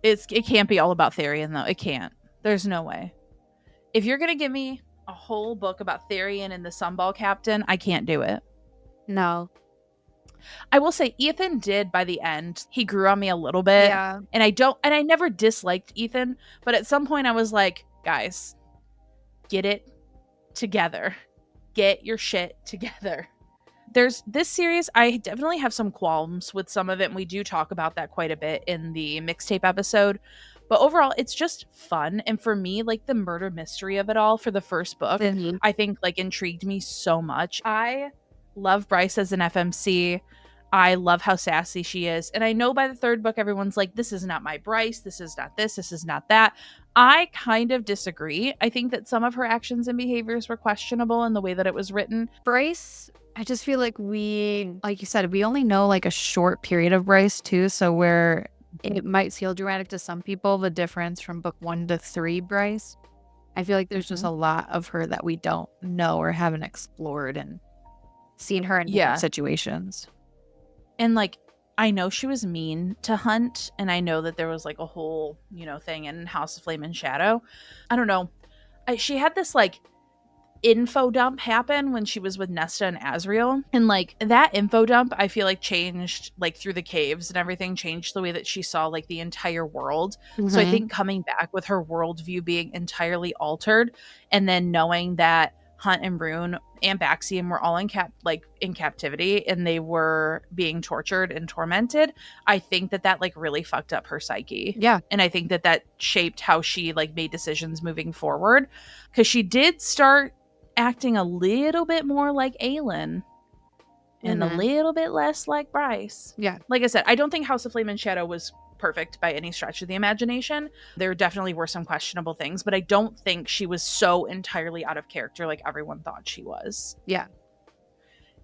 it can't be all about Therian though. It can't. There's no way. If you're gonna give me a whole book about Therian and the Sunball Captain, I can't do it. No. I will say Ethan did by the end. He grew on me a little bit. Yeah. And I never disliked Ethan, but at some point I was like, guys, get it together. Get your shit together. There's this series, I definitely have some qualms with some of it, and we do talk about that quite a bit in the mixtape episode. But overall, it's just fun. And for me, like the murder mystery of it all for the first book, I think like intrigued me so much. I love Bryce as an FMC. I love how sassy she is. And I know by the third book, everyone's like, this is not my Bryce. This is not this is not that. I kind of disagree. I think that some of her actions and behaviors were questionable in the way that it was written. Bryce, I just feel like like you said, we only know like a short period of Bryce too. So where it might feel dramatic to some people, the difference from book 1 to 3 Bryce, I feel like there's just a lot of her that we don't know or haven't explored and seen her in different situations. And like, I know she was mean to Hunt, and I know that there was like a whole, thing in House of Flame and Shadow. I don't know. She had this like info dump happen when she was with Nesta and Asriel, and like that info dump I feel like changed, like through the caves and everything, changed the way that she saw like the entire world. So I think coming back with her worldview being entirely altered, and then knowing that Hunt and Rune and Baxian were all in captivity, and they were being tortured and tormented, I think that like really fucked up her psyche. Yeah. And I think that shaped how she like made decisions moving forward, because she did start acting a little bit more like allll and a little bit less like Bryce. Yeah. Like I said, I don't think House of Flame and Shadow was perfect by any stretch of the imagination. There definitely were some questionable things, but I don't think she was so entirely out of character like everyone thought she was. Yeah.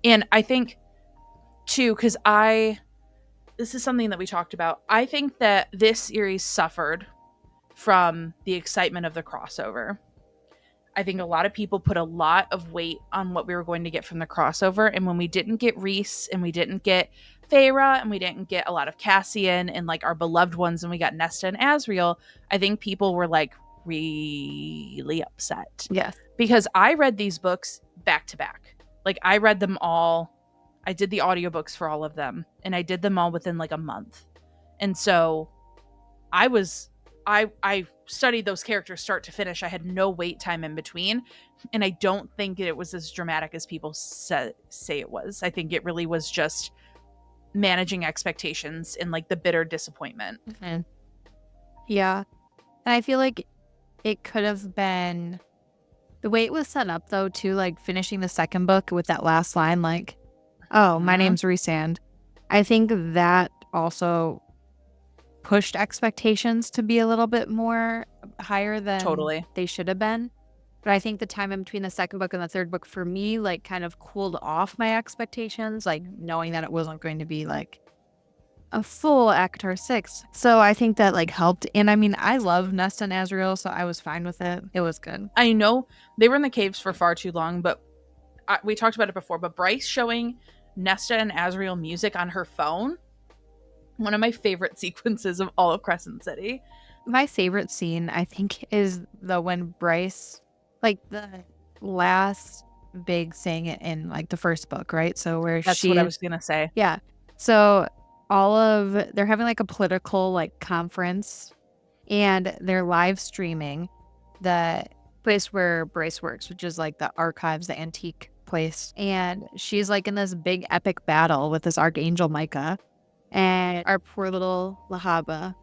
And I think too, because this is something that we talked about, I think that this series suffered from the excitement of the crossover. I think a lot of people put a lot of weight on what we were going to get from the crossover, and when we didn't get Rhys, and we didn't get Feyre, and we didn't get a lot of Cassian and like our beloved ones, and we got Nesta and Asriel, I think people were like really upset. Yes. Because I read these books back to back. Like I read them all. I did the audiobooks for all of them, and I did them all within like a month. And so I studied those characters start to finish. I had no wait time in between, and I don't think it was as dramatic as people say it was. I think it really was just managing expectations and like the bitter disappointment. Mm-hmm. Yeah. And I feel like it could have been the way it was set up though too, like finishing the second book with that last line, like, oh, my name's Rhysand. I think that also pushed expectations to be a little bit more higher than they should have been. But I think the time in between the second book and the third book for me like kind of cooled off my expectations, like knowing that it wasn't going to be like a full ACOTAR 6. So I think that like helped. And I mean, I love Nesta and Asriel, so I was fine with it. It was good. I know they were in the caves for far too long, but we talked about it before, but Bryce showing Nesta and Asriel music on her phone, one of my favorite sequences of all of Crescent City. My favorite scene, I think, is when Bryce, like the last big thing in like the first book, right? So where that's what I was gonna say. Yeah. So they're having like a political like conference, and they're live streaming the place where Bryce works, which is like the archives, the antique place. And she's like in this big epic battle with this Archangel Micah. And our poor little Lahaba.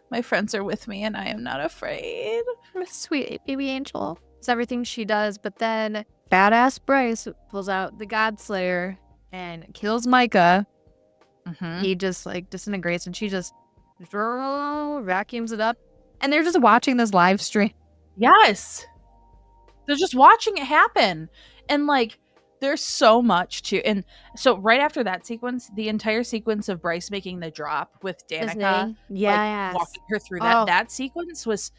My friends are with me and I am not afraid. Sweet baby angel. It's everything she does. But then badass Bryce pulls out the Godslayer and kills Micah. He just like disintegrates, and she just vacuums it up. And they're just watching this live stream. Yes. They're just watching it happen. And like, there's so much to, and so right after that sequence, the entire sequence of Bryce making the drop with Danica, like walking her through that sequence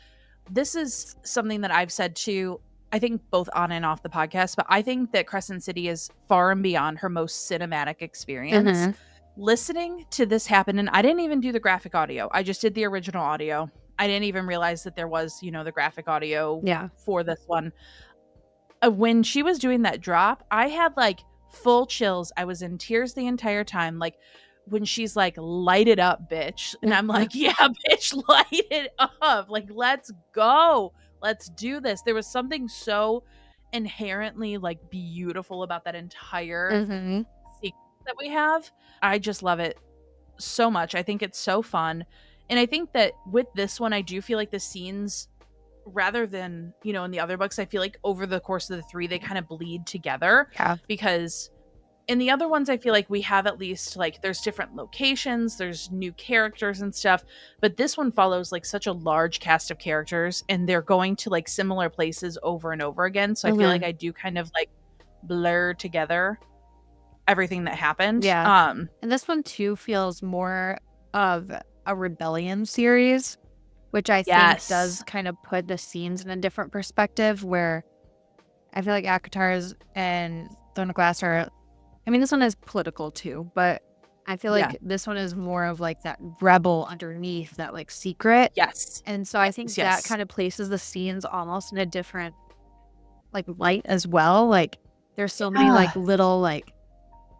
this is something that I've said too, I think both on and off the podcast, but I think that Crescent City is far and beyond her most cinematic experience. Listening to this happen, and I didn't even do the graphic audio, I just did the original audio. I didn't even realize that there was, the graphic audio Yeah. for this one. When she was doing that drop, I had like full chills. I was in tears the entire time. Like when she's like, light it up, bitch. And I'm like, yeah, bitch, light it up. Like, let's go. Let's do this. There was something so inherently like beautiful about that entire Mm-hmm. sequence that we have. I just love it so much. I think it's so fun. And I think that with this one, I do feel like the scenes, rather than, in the other books, I feel like over the course of the three, they kind of bleed together. Yeah. Because in the other ones, I feel like we have at least like there's different locations, there's new characters and stuff. But this one follows like such a large cast of characters and they're going to like similar places over and over again. So I feel like I do kind of like blur together everything that happened. Yeah. And this one too feels more of a rebellion series, which I think does kind of put the scenes in a different perspective, where I feel like ACOTAR's and Throne of Glass are, I mean, this one is political too, but I feel like this one is more of like that rebel underneath, that like secret. Yes. And so I think that kind of places the scenes almost in a different like light as well. Like there's so many like little like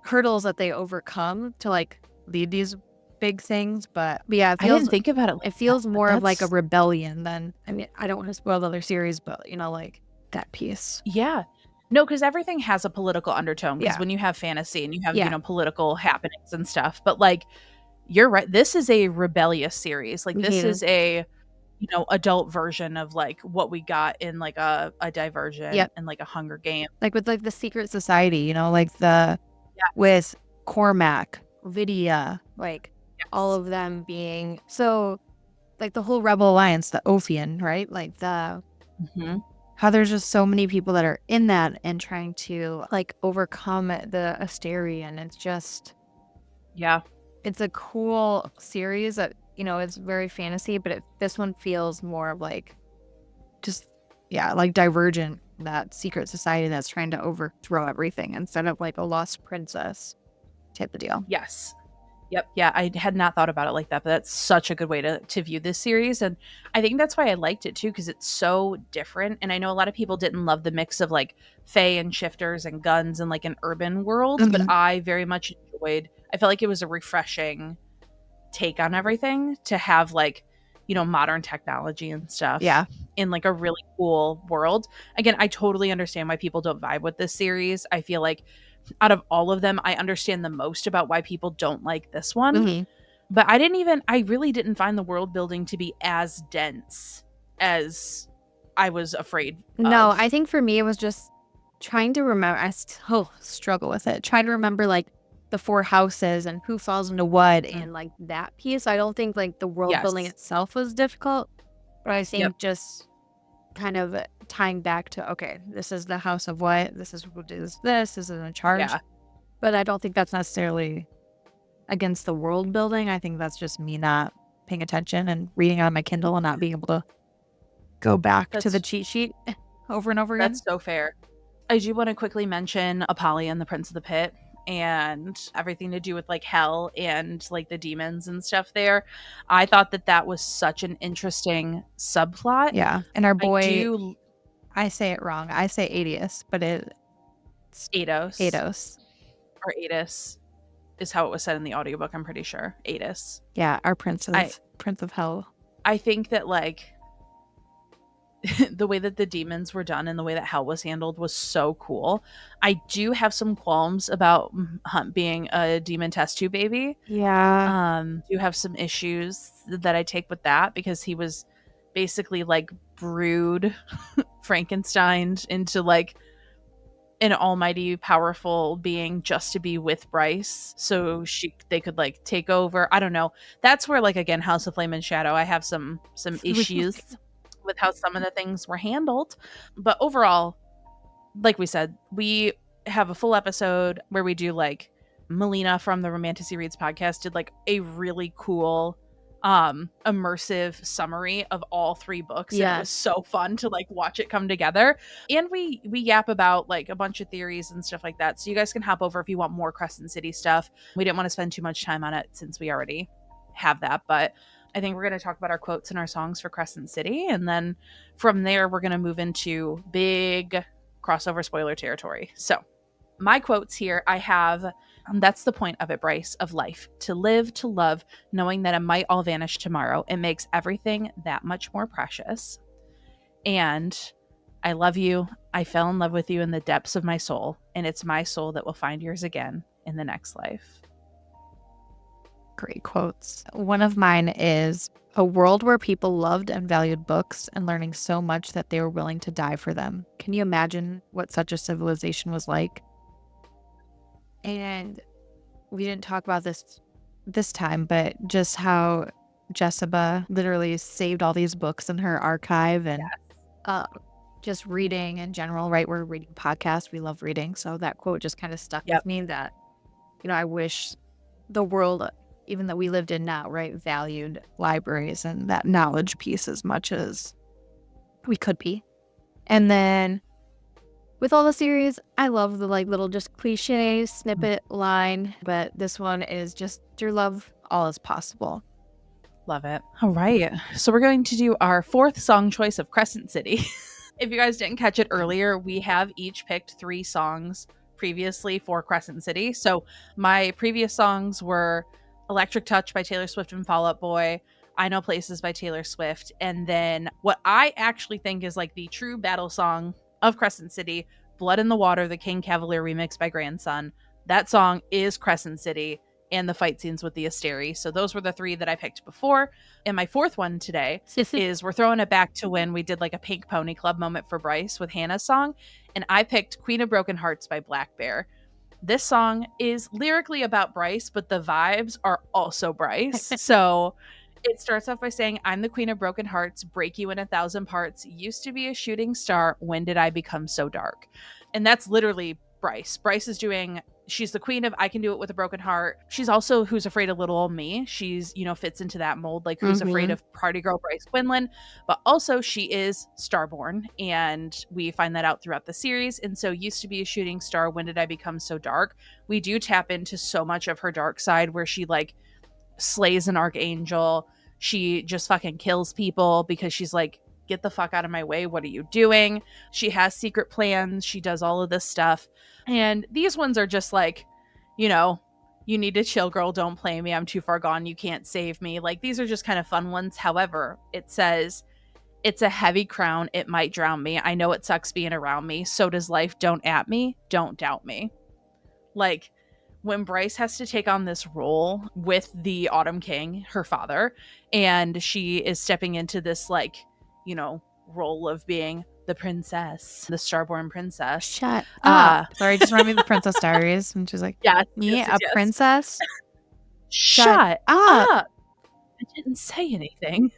hurdles that they overcome to like lead these big things. But yeah, I didn't think about it. It feels more of like a rebellion than, I mean, I don't want to spoil the other series, but like that piece. Yeah. No, because everything has a political undertone. Because when you have fantasy and you have, political happenings and stuff. But like, you're right. This is a rebellious series. Like this is a, adult version of like what we got in like a Divergent and like a Hunger Game. Like with like the secret society, like the with Cormac, Vidia, like all of them being so like the whole Rebel Alliance, the Ophian, right? Like the how there's just so many people that are in that and trying to like overcome the Asterion. It's just it's a cool series that it's very fantasy, but this one feels more of like just like Divergent, that secret society that's trying to overthrow everything instead of like a lost princess type of deal. Yes. Yep. Yeah, I had not thought about it like that, but that's such a good way to view this series. And I think that's why I liked it too, because it's so different. And I know a lot of people didn't love the mix of like fae and shifters and guns and like an urban world, but I very much enjoyed, I felt like it was a refreshing take on everything to have like, modern technology and stuff in like a really cool world. Again, I totally understand why people don't vibe with this series. I feel like out of all of them, I understand the most about why people don't like this one. But I really didn't find the world building to be as dense as I was afraid No, of. I think for me, it was just trying to remember. I still struggle with it. Trying to remember like the 4 houses and who falls into what and like that piece. I don't think like the world building itself was difficult, but I think just kind of tying back to, okay, this is the house of what, this is who does this is in charge. But I don't think that's necessarily against the world building. I think that's just me not paying attention and reading on my Kindle and not being able to go back to the cheat sheet over and over again. That's so fair. I do want to quickly mention Apollyon, the Prince of the Pit, and everything to do with like hell and like the demons and stuff there. I thought that was such an interesting subplot. Yeah. And our boy, I say it wrong. I say Adius, but it's Ados. Or Adis is how it was said in the audiobook, I'm pretty sure. Adis. Yeah, our Prince of Hell. I think that like the way that the demons were done and the way that hell was handled was so cool. I do have some qualms about Hunt being a demon test tube baby. Yeah. Do have some issues that I take with that, because he was basically like brewed Frankensteined into like an almighty powerful being just to be with Bryce, so they could like take over. I don't know. That's where like again, House of Flame and Shadow, I have some issues with how some of the things were handled. But overall, like we said, we have a full episode where we do like Melina from the Romantasy Reads podcast did like a really cool immersive summary of all 3 books. And it was so fun to like watch it come together. And we yap about like a bunch of theories and stuff like that. So you guys can hop over if you want more Crescent City stuff. We didn't want to spend too much time on it since we already have that, but I think we're going to talk about our quotes and our songs for Crescent City. And then from there, we're going to move into big crossover spoiler territory. So, my quotes here I have that's the point of it, Bryce, of life. To live, to love, knowing that it might all vanish tomorrow. It makes everything that much more precious. And I love you. I fell in love with you in the depths of my soul, and it's my soul that will find yours again in the next life. Great quotes. One of mine is a world where people loved and valued books and learning so much that they were willing to die for them. Can you imagine what such a civilization was like? And we didn't talk about this time, but just how Jessica literally saved all these books in her archive and just reading in general, right? We're reading podcasts. We love reading. So that quote just kind of stuck with me that, I wish the world, even that we lived in now, right, valued libraries and that knowledge piece as much as we could be. And then with all the series, I love the little just cliche snippet line, but this one is just through love, all is possible. Love it. All right. So we're going to do our fourth song choice of Crescent City. If you guys didn't catch it earlier, we have each picked 3 songs previously for Crescent City. So my previous songs were Electric Touch by Taylor Swift and Fall Out Boy, I Know Places by Taylor Swift, and then what I actually think is the true battle song of Crescent City, Blood in the Water, the King Cavalier remix by Grandson. That song is Crescent City and the fight scenes with the Asteri. So those were the 3 that I picked before. And my fourth one today is we're throwing it back to when we did a Pink Pony Club moment for Bryce with Hannah's song. And I picked Queen of Broken Hearts by Black Bear. This song is lyrically about Bryce, but the vibes are also Bryce. So it starts off by saying, I'm the queen of broken hearts, break you in 1,000 parts, used to be a shooting star, when did I become so dark? And that's literally Bryce. Bryce is she's the queen of I can do it with a broken heart. She's also Who's Afraid of Little Old Me. She's, fits into that mold, Who's Afraid of Party Girl Bryce Quinlan. But also she is starborn, and we find that out throughout the series. And so used to be a shooting star, when did I become so dark? We do tap into so much of her dark side where she slays an archangel. She just fucking kills people because she's get the fuck out of my way. What are you doing? She has secret plans. She does all of this stuff. And these ones are just you need to chill, girl. Don't play me. I'm too far gone. You can't save me. These are just kind of fun ones. However, it says, it's a heavy crown. It might drown me. I know it sucks being around me. So does life. Don't at me. Don't doubt me. When Bryce has to take on this role with the Autumn King, her father, and she is stepping into this role of being the princess, the starborn princess. Shut up. Sorry, just remember the Princess Diaries. And she's like, yes. Princess? Shut up. I didn't say anything.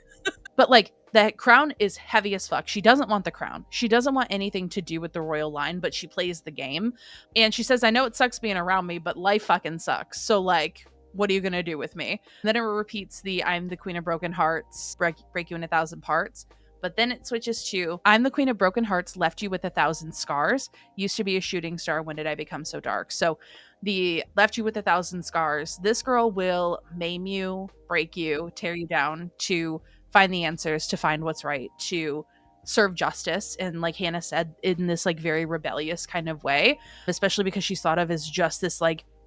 But that crown is heavy as fuck. She doesn't want the crown. She doesn't want anything to do with the royal line, but she plays the game. And she says, I know it sucks being around me, but life fucking sucks. So what are you going to do with me? And then it repeats I'm the queen of broken hearts, break you in 1,000 parts. But then it switches to, I'm the queen of broken hearts, left you with 1,000 scars, used to be a shooting star, when did I become so dark? So the left you with 1,000 scars, this girl will maim you, break you, tear you down to find the answers, to find what's right, to serve justice. And like Hannah said, in this very rebellious kind of way, especially because she's thought of as just this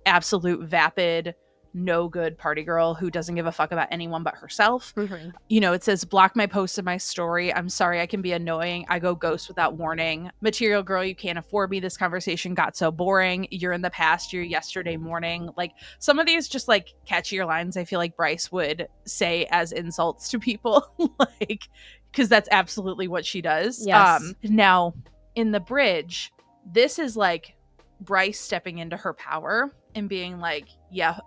absolute vapid, no good party girl who doesn't give a fuck about anyone but herself. It says, block my posts and my story. I'm sorry, I can be annoying. I go ghost without warning. Material girl, you can't afford me. This conversation got so boring. You're in the past, you're yesterday morning. Some of these just catchier lines I feel like Bryce would say as insults to people, because that's absolutely what she does. Yes. Now in the bridge, this is Bryce stepping into her power and being yeah,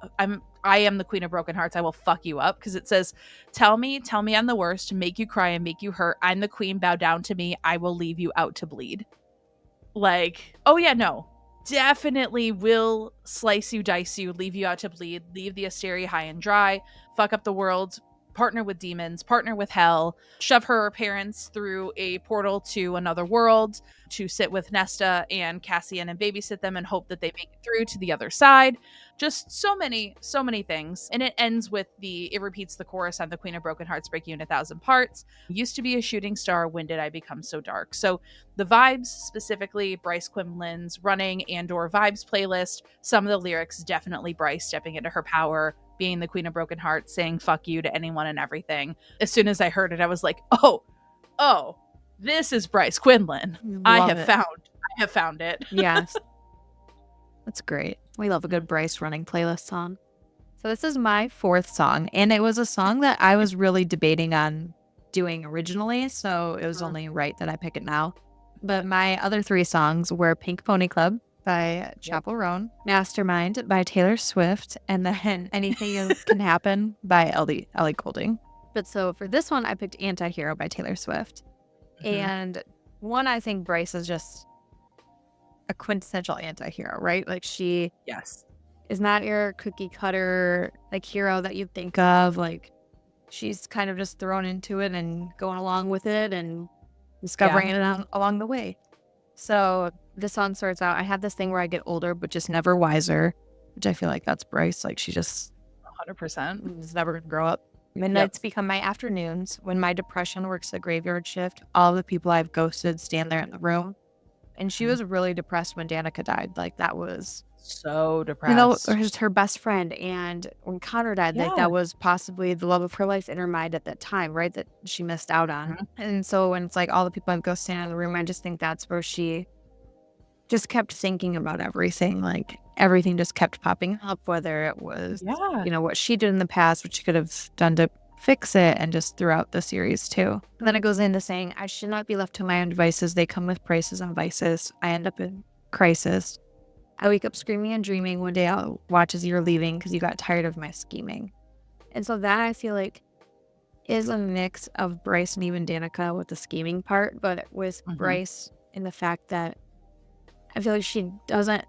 I am the queen of broken hearts. I will fuck you up. Because it says, tell me I'm the worst, make you cry and make you hurt. I'm the queen, bow down to me. I will leave you out to bleed. Oh yeah, no, definitely will slice you, dice you, leave you out to bleed, leave the Asteri high and dry, fuck up the world, partner with demons, partner with hell, shove her parents through a portal to another world to sit with Nesta and Cassian and babysit them and hope that they make it through to the other side. Just so many things. And it ends with it repeats the chorus on the Queen of Broken Hearts breaking in 1,000 parts. Used to be a shooting star, when did I become so dark? So the vibes, specifically Bryce Quinlan's running and or vibes playlist, some of the lyrics definitely Bryce stepping into her power, being the Queen of Broken Hearts, saying fuck you to anyone and everything. As soon as I heard it, I was like, oh, this is Bryce Quinlan. I have found it. Yes. That's great. We love a good Bryce running playlist song. So this is my fourth song, and it was a song that I was really debating on doing originally, so it was only right that I pick it now. But my other three songs were Pink Pony Club by Chappell Roan, Mastermind by Taylor Swift, and then Anything Can Happen by Ellie Goulding. But so for this one, I picked Antihero by Taylor Swift. And one, I think Bryce is just a quintessential anti-hero, right? Like she is not your cookie cutter like hero that you think of. Like she's kind of just thrown into it and going along with it and discovering it along the way. So this song starts out, I have this thing where I get older but just never wiser, which I feel like that's Bryce. Like she just 100% is never gonna grow up. Midnights become my afternoons. When my depression works the graveyard shift, all the people I've ghosted stand there in the room. And she was really depressed when Danica died. Like that was so depressed. You know, it was her best friend. And when Connor died, like that was possibly the love of her life in her mind at that time, right? That she missed out on. And so when it's like all the people I've ghosted stand in the room, I just think that's where she just kept thinking about everything. Like everything just kept popping up, whether it was, you know, what she did in the past, what she could have done to fix it, and just throughout the series too. And then it goes into saying, I should not be left to my own devices. They come with prices and vices. I end up in crisis. I wake up screaming and dreaming. One day I'll watch as you're leaving because you got tired of my scheming. And so that I feel like is a mix of Bryce and even Danica with the scheming part, but with Bryce in the fact that I feel like she doesn't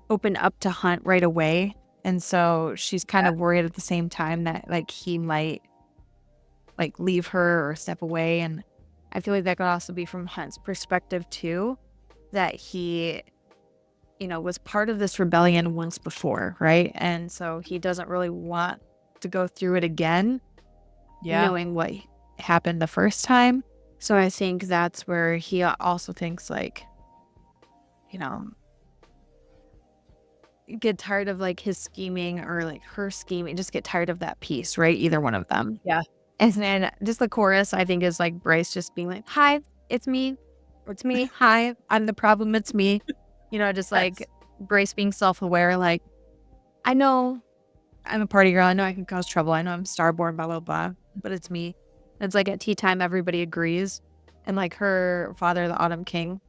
open up to Hunt right away. And so she's kind of worried at the same time that like he might like leave her or step away. And I feel like that could also be from Hunt's perspective too, that he, you know, was part of this rebellion once before, right? And so he doesn't really want to go through it again, knowing what happened the first time. So I think that's where he also thinks like, you know, get tired of like his scheming or like her scheming, just get tired of that piece, right? Either one of them. And then just the chorus, I think, is like Bryce just being like, hi, it's me. It's me. Hi, I'm the problem. It's me. You know, just like Bryce being self-aware. Like, I know I'm a party girl. I know I can cause trouble. I know I'm starborn, blah, blah, blah. But it's me. It's like at tea time, everybody agrees. And like her father, the Autumn King,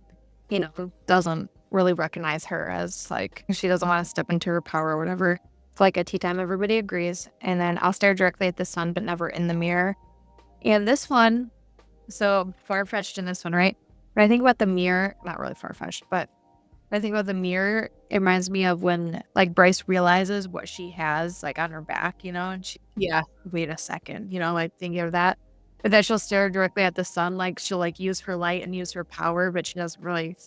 you know, doesn't really recognize her as like, she doesn't want to step into her power or whatever. It's like at tea time, everybody agrees. And then I'll stare directly at the sun, but never in the mirror. And this one, so far-fetched in this one, right? When I think about the mirror, not really far-fetched, but when I think about the mirror, it reminds me of when like Bryce realizes what she has like on her back, you know, and she, wait a second, you know, like thinking of that. But then she'll stare directly at the sun, like she'll like use her light and use her power, but she doesn't really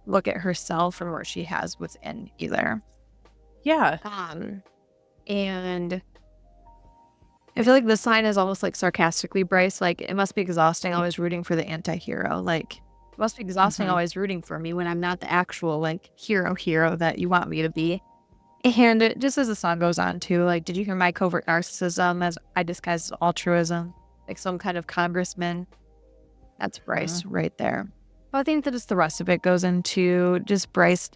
look at herself or what she has within either. And I feel like this line is almost like sarcastically Bryce, like it must be exhausting always rooting for the anti-hero. Like it must be exhausting always rooting for me when I'm not the actual like hero that you want me to be. And it, just as the song goes on too, like, did you hear my covert narcissism as I disguise as altruism? Like some kind of congressman. That's Bryce right there. But I think that just the rest of it goes into just Bryce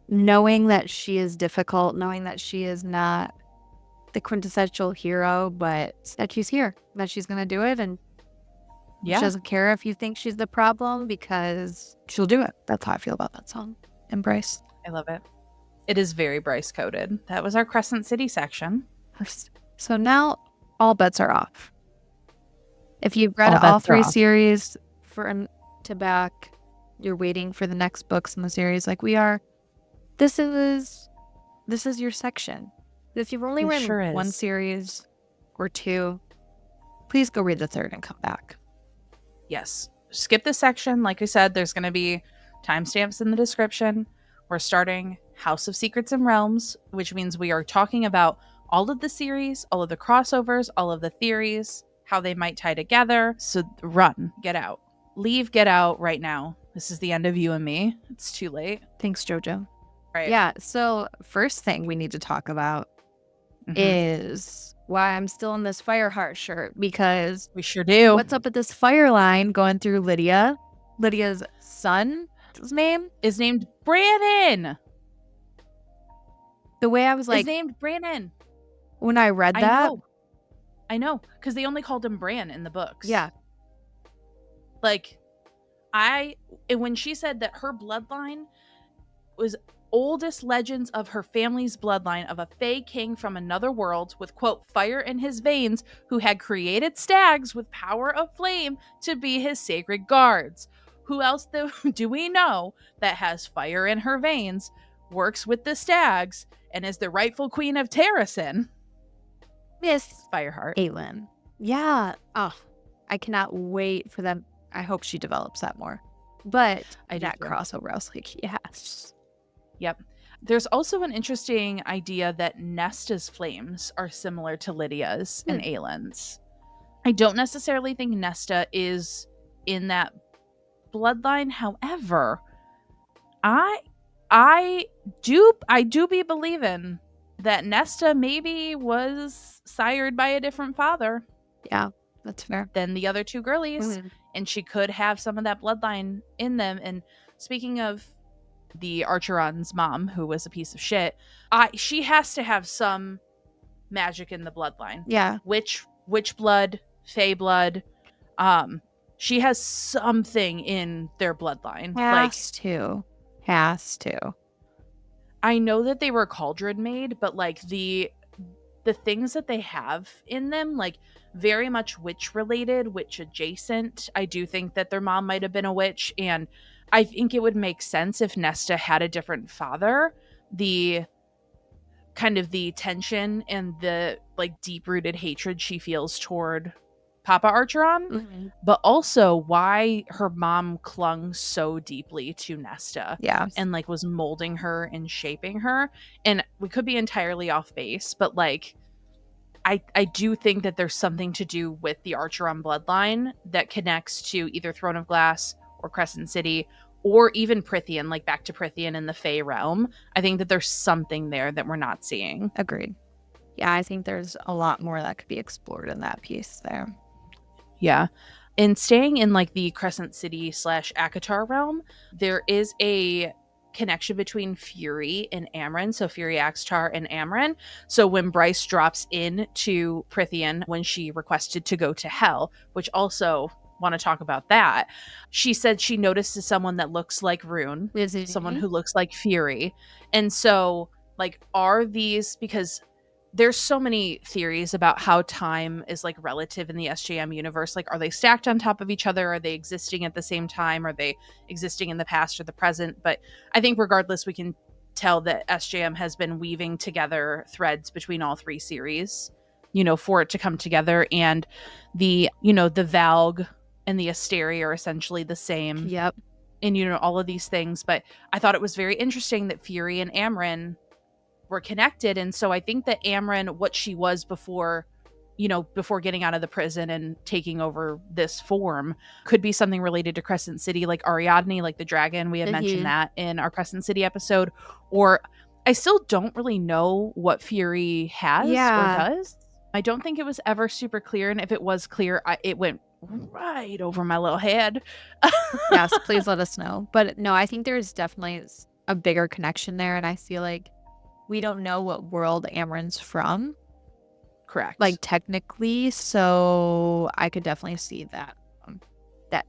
knowing that she is difficult, knowing that she is not the quintessential hero, but that she's here, that she's going to do it. And she doesn't care if you think she's the problem because she'll do it. That's how I feel about that song. And Bryce. I love it. It is very Bryce coded. That was our Crescent City section. So now all bets are off. If you've read all three series front to back, you're waiting for the next books in the series like we are, this is your section. If you've only read one series or two, please go read the third and come back. Yes. Skip this section. Like I said, there's going to be timestamps in the description. We're starting House of Secrets and Realms, which means we are talking about all of the series, all of the crossovers, all of the theories, how they might tie together. So run, get out. Leave, get out right now. This is the end of You and Me. It's too late. Thanks, JoJo. Right. Yeah, so first thing we need to talk about is why I'm still in this Fireheart shirt, because we sure do. What's up with this fire line going through Lydia? Lydia's son's name is named Brannon. The way I was like, is named Brannon. When I read that, I know, because they only called him Bran in the books. Yeah. Like, when she said that her bloodline was oldest legends of her family's bloodline of a Fae king from another world with, quote, fire in his veins, who had created stags with power of flame to be his sacred guards. Who else do we know that has fire in her veins, works with the stags, and is the rightful queen of Terrasen? Miss Fireheart. Aelin. Yeah. Oh, I cannot wait for them. I hope she develops that more. But that crossover, I was like, yes. Yep. There's also an interesting idea that Nesta's flames are similar to Lydia's and Aelin's. I don't necessarily think Nesta is in that bloodline. However, I do be believing that Nesta maybe was sired by a different father. Yeah, that's fair. Than the other two girlies. And she could have some of that bloodline in them. And speaking of the Archeron's mom, who was a piece of shit, she has to have some magic in the bloodline. Yeah. Witch blood, Fae blood. She has something in their bloodline. Has to. I know that they were cauldron made, but like the things that they have in them, like very much witch related, witch adjacent. I do think that their mom might have been a witch, and I think it would make sense if Nesta had a different father. The kind of the tension and the like deep-rooted hatred she feels toward Papa Archeron, but also why her mom clung so deeply to Nesta, and like was molding her and shaping her. And we could be entirely off base, but like I do think that there's something to do with the Archeron bloodline that connects to either Throne of Glass or Crescent City, or even Prithian, like back to Prithian in the Fae realm. I think that there's something there that we're not seeing. Agreed. Yeah, I think there's a lot more that could be explored in that piece there. Yeah. And staying in like the Crescent City / ACOTAR realm, there is a connection between Fury and Amren. So Fury, ACOTAR, and Amren. So when Bryce drops in to Prithian when she requested to go to Hell, which also want to talk about that, she said she notices someone that looks like Rune, someone who looks like Fury. And so like, are these, because there's so many theories about how time is like relative in the SJM universe. Like, are they stacked on top of each other? Are they existing at the same time? Are they existing in the past or the present? But I think regardless, we can tell that SJM has been weaving together threads between all three series, for it to come together. And the Valg and the Asteri are essentially the same. Yep. And, all of these things. But I thought it was very interesting that Fury and Amren were connected. And so I think that Amren, what she was before getting out of the prison and taking over this form, could be something related to Crescent City, like Ariadne, like the dragon. We had mentioned that in our Crescent City episode. Or I still don't really know what Fury has or does. I don't think it was ever super clear. And if it was clear, it went right over my little head. Yes, please let us know. But no, I think there's definitely a bigger connection there. And I feel like we don't know what world Amren's from. Correct. Like, technically, so I could definitely see that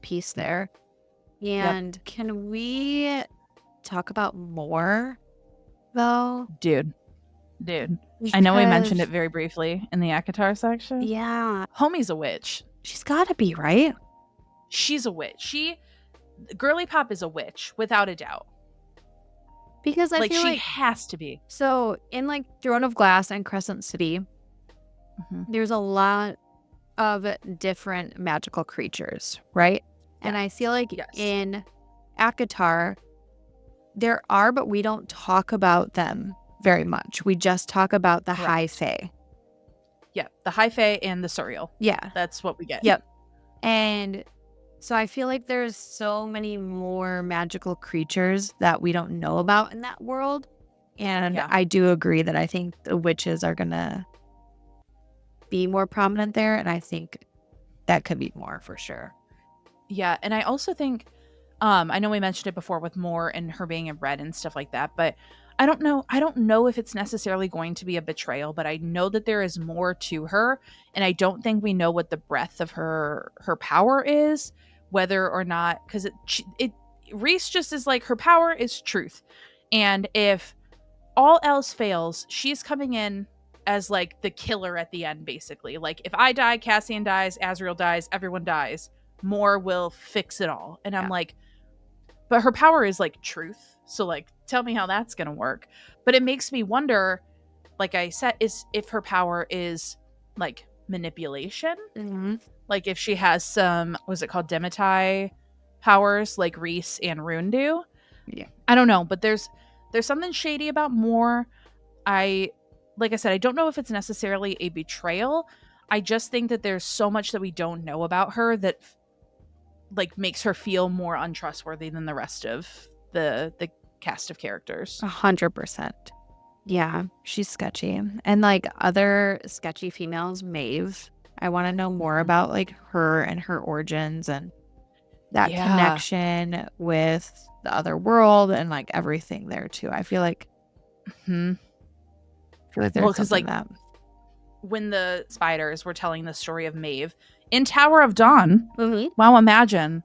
piece there. And Can we talk about more, though? Dude. I know we mentioned it very briefly in the ACOTAR section. Yeah. Homie's a witch. She's got to be, right? She's a witch. Girly Pop is a witch, without a doubt. Because I feel she has to be. So in like Throne of Glass and Crescent City, there's a lot of different magical creatures, right? And I feel like Yes. in ACOTAR, there are, but we don't talk about them very much. We just talk about the high fae. Yeah, the high fae and the surreal. Yeah. That's what we get. Yep. And so I feel like there's so many more magical creatures that we don't know about in that world. And Yeah. I do agree that I think the witches are going to be more prominent there. And I think that could be more for sure. Yeah, and I also think I know we mentioned it before with Moore and her being in red and stuff like that, but I don't know if it's necessarily going to be a betrayal, but I know that there is more to her, and I don't think we know what the breadth of her power is, whether or not, cuz it Reese just is like, her power is truth. And if all else fails, she's coming in as like the killer at the end, basically. Like, if I die, Cassian dies, Azrael dies, everyone dies, Moore will fix it all. And I'm like, but her power is like truth. So like, tell me how that's going to work. But it makes me wonder, like I said, is if her power is like manipulation. Mm-hmm. Like if she has some, was it called Dematai powers like Reese and Rune do? Yeah. I don't know, but there's something shady about Moore. Like I said, I don't know if it's necessarily a betrayal. I just think that there's so much that we don't know about her that like makes her feel more untrustworthy than the rest of the cast of characters. 100%. Yeah, she's sketchy. And like other sketchy females, Maeve, I want to know more about like her and her origins and that connection with the other world and like everything there too. I feel like there's something like that when the spiders were telling the story of Maeve in Tower of Dawn. Mm-hmm. Wow, imagine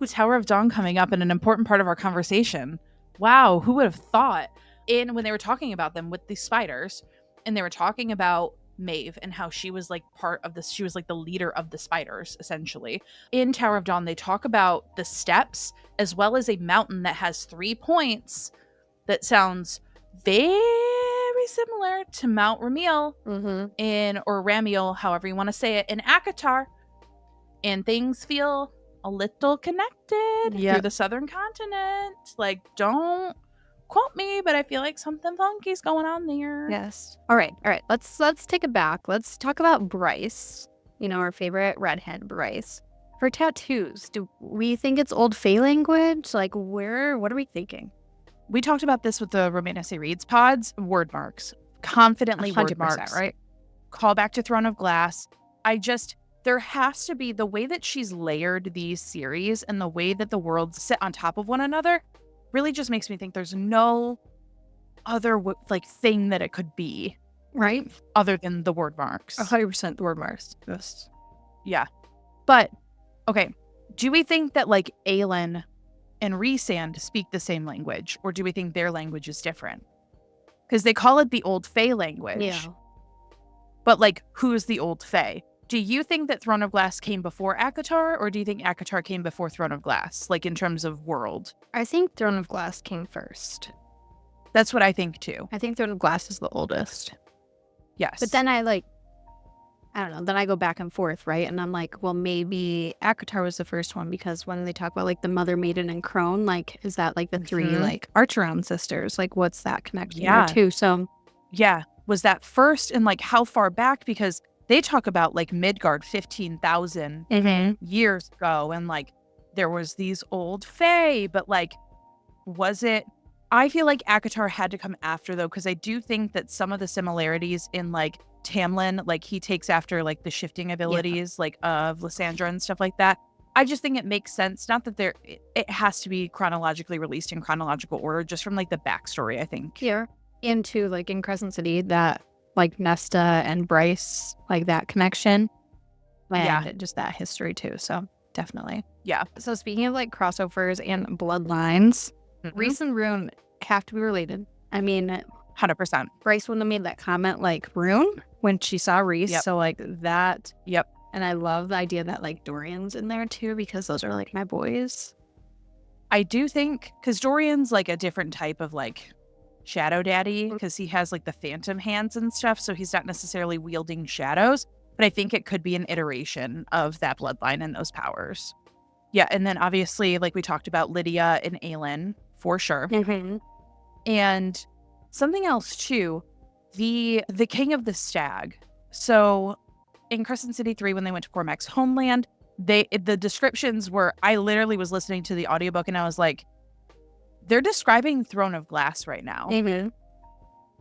Tower of Dawn coming up in an important part of our conversation. Wow, who would have thought? When they were talking about them with these spiders, and they were talking about Maeve and how she was like part of this, she was like the leader of the spiders, essentially. In Tower of Dawn, they talk about the steps as well as a mountain that has 3 points that sounds very similar to Mount Ramiel or Ramiel, however you want to say it, in ACOTAR. And things feel a little connected through the southern continent. Like, don't quote me, but I feel like something funky's going on there. Yes. All right. Let's take it back. Let's talk about Bryce. You know, our favorite redhead, Bryce. For tattoos, do we think it's old Fae language? Like, what are we thinking? We talked about this with the Romancy Reads pods. Word marks. Confidently 100%, word marks. right? Call back to Throne of Glass. There has to be, the way that she's layered these series and the way that the worlds sit on top of one another really just makes me think there's no other thing that it could be, right? Other than the word marks. 100% the word marks. Just yeah. But okay, do we think that like Aelin and Rhysand speak the same language, or do we think their language is different? Because they call it the Old Fae language. Yeah. But like, who's the Old Fae? Do you think that Throne of Glass came before ACOTAR, or do you think ACOTAR came before Throne of Glass, like in terms of world? I think Throne of Glass came first. That's what I think too. I think Throne of Glass is the oldest. Yes. But then I don't know, then I go back and forth, right? And I'm like, well, maybe ACOTAR was the first one, because when they talk about like the Mother, Maiden, and Crone, like, is that like the 3 like Archeron sisters? Like, what's that connection there too? So yeah. Was that first, and like how far back? Because they talk about like Midgard 15,000 years ago, and like there was these old fae, but like, was it? I feel like ACOTAR had to come after though, because I do think that some of the similarities in like Tamlin, like he takes after like the shifting abilities like of Lysandra and stuff like that. I just think it makes sense. Not that it has to be chronologically released in chronological order, just from like the backstory, I think. Yeah. Into like in Crescent City, that like Nesta and Bryce, like that connection. And just that history too. So definitely. Yeah. So speaking of like crossovers and bloodlines, Rhys and Rune have to be related. I mean, 100%. Bryce wouldn't have made that comment like Rune when she saw Rhys. Yep. So like that. Yep. And I love the idea that like Dorian's in there too, because those are like my boys. I do think, because Dorian's like a different type of like shadow daddy, because he has like the phantom hands and stuff, so he's not necessarily wielding shadows. but I think it could be an iteration of that bloodline and those powers. Yeah, and then obviously, like we talked about, Lydia and allll, for sure. And something else too, the King of the Stag. So in Crescent City 3, when they went to Cormac's homeland, the descriptions were, I literally was listening to the audiobook and I was like, they're describing Throne of Glass right now.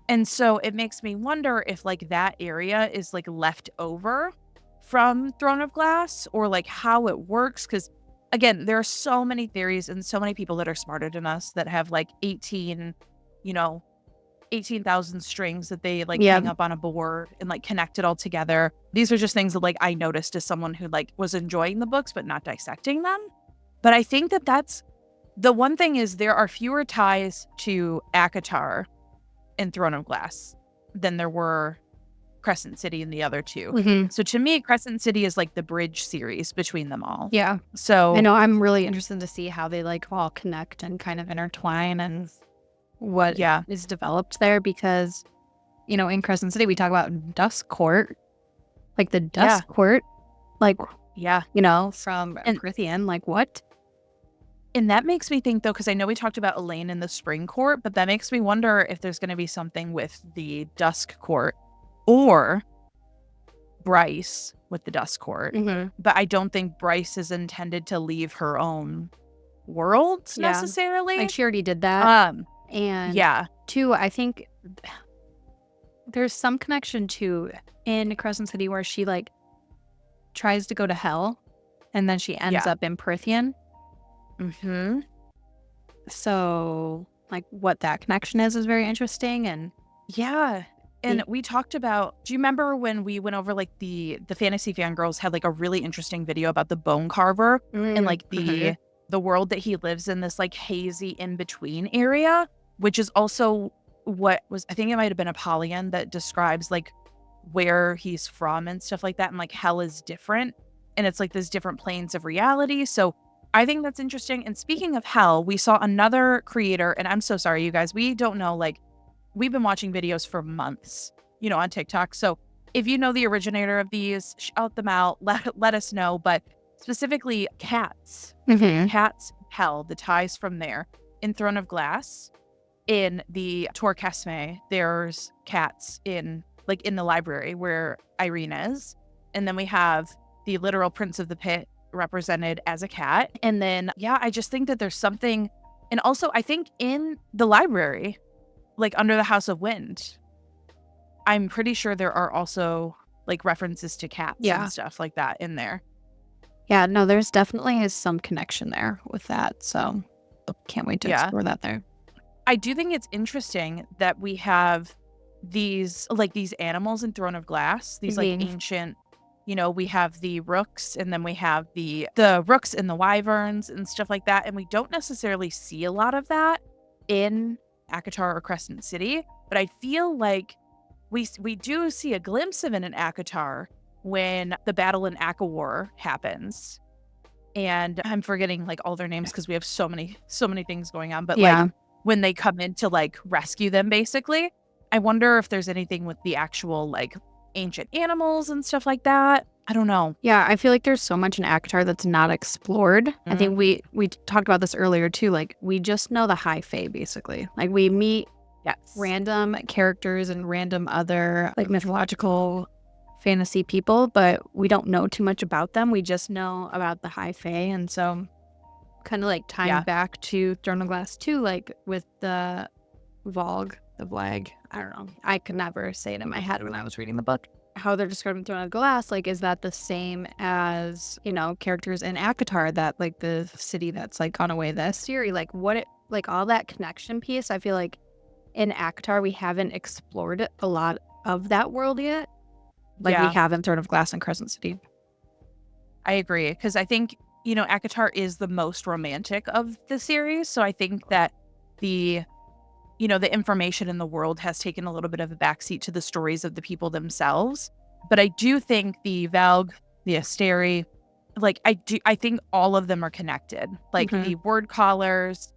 And so it makes me wonder if like that area is like left over from Throne of Glass, or like how it works. Because again, there are so many theories and so many people that are smarter than us that have like 18,000 strings that they like hang up on a board and like connect it all together. These are just things that like I noticed as someone who like was enjoying the books but not dissecting them. But I think that that's the one thing, is there are fewer ties to ACOTAR in Throne of Glass than there were Crescent City and the other two. So to me, Crescent City is like the bridge series between them all. Yeah. So I know I'm really interested to see how they like all connect and kind of intertwine and what is developed there, because, you know, in Crescent City, we talk about Dusk Court, like the Dusk Court, like, you know, from Prithian, like what? And that makes me think, though, because I know we talked about Elaine in the Spring Court, but that makes me wonder if there's going to be something with the Dusk Court or Bryce with the Dusk Court. But I don't think Bryce is intended to leave her own world necessarily. Like she already did that. And two, I think there's some connection to in Crescent City where she like tries to go to hell and then she ends up in Prithian. So like what that connection is very interesting. And and we talked about, do you remember when we went over like the Fantasy Fangirls had like a really interesting video about the Bone Carver and like the world that he lives in, this like hazy in between area, which is also what was, I think it might have been Apollyon that describes like where he's from and stuff like that, and like hell is different and it's like there's different planes of reality. So I think that's interesting. And speaking of hell, we saw another creator, and I'm so sorry, you guys, we don't know, like, we've been watching videos for months, you know, on TikTok. So if you know the originator of these, shout them out, let us know. But specifically cats, cats, hell, the ties from there. In Throne of Glass, in the Tor Kesme, there's cats in the library where Irene is. And then we have the literal Prince of the Pit represented as a cat. And then, I just think that there's something. And also, I think in the library, like under the House of Wind, I'm pretty sure there are also like references to cats and stuff like that in there. Yeah, no, there's definitely some connection there with that. So can't wait to explore that there. I do think it's interesting that we have these animals in Throne of Glass, these like ancient, you know, we have the rooks and then we have the rooks and the wyverns and stuff like that. And we don't necessarily see a lot of that in ACOTAR or Crescent City, but I feel like we do see a glimpse of it in ACOTAR when the battle in ACOWAR happens. And I'm forgetting like all their names because we have so many things going on. But like when they come in to like rescue them, basically, I wonder if there's anything with the actual like ancient animals and stuff like that. I don't know. Yeah, I feel like there's so much in ACOTAR that's not explored. I think we talked about this earlier too. Like we just know the high fae basically. Like we meet random characters and random other like mythological fantasy people, but we don't know too much about them. We just know about the high fae. And so kind of like tying back to Throne of Glass too, like with the Vlag, I don't know. I could never say it in my head when I was reading the book. How they're describing Throne of Glass, like, is that the same as, you know, characters in ACOTAR, that like the city that's like gone away, the Asteri, like what it, like all that connection piece. I feel like in ACOTAR we haven't explored a lot of that world yet, like we have in Throne of Glass and Crescent City. I agree, because I think, you know, ACOTAR is the most romantic of the series, so I think that the information in the world has taken a little bit of a backseat to the stories of the people themselves. But I do think the Valg, the Asteri, like I think all of them are connected. Like the word collars,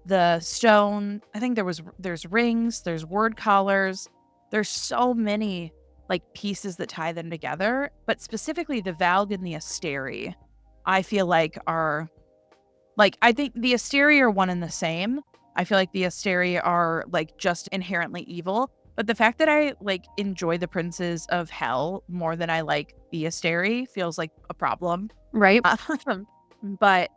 the stone. I think there's rings, there's word collars. There's so many like pieces that tie them together, but specifically the Valg and the Asteri, I feel like are like, I think the Asteri are one and the same. I feel like the Asteri are like just inherently evil, but the fact that I like enjoy the princes of hell more than I like the Asteri feels like a problem. Right. But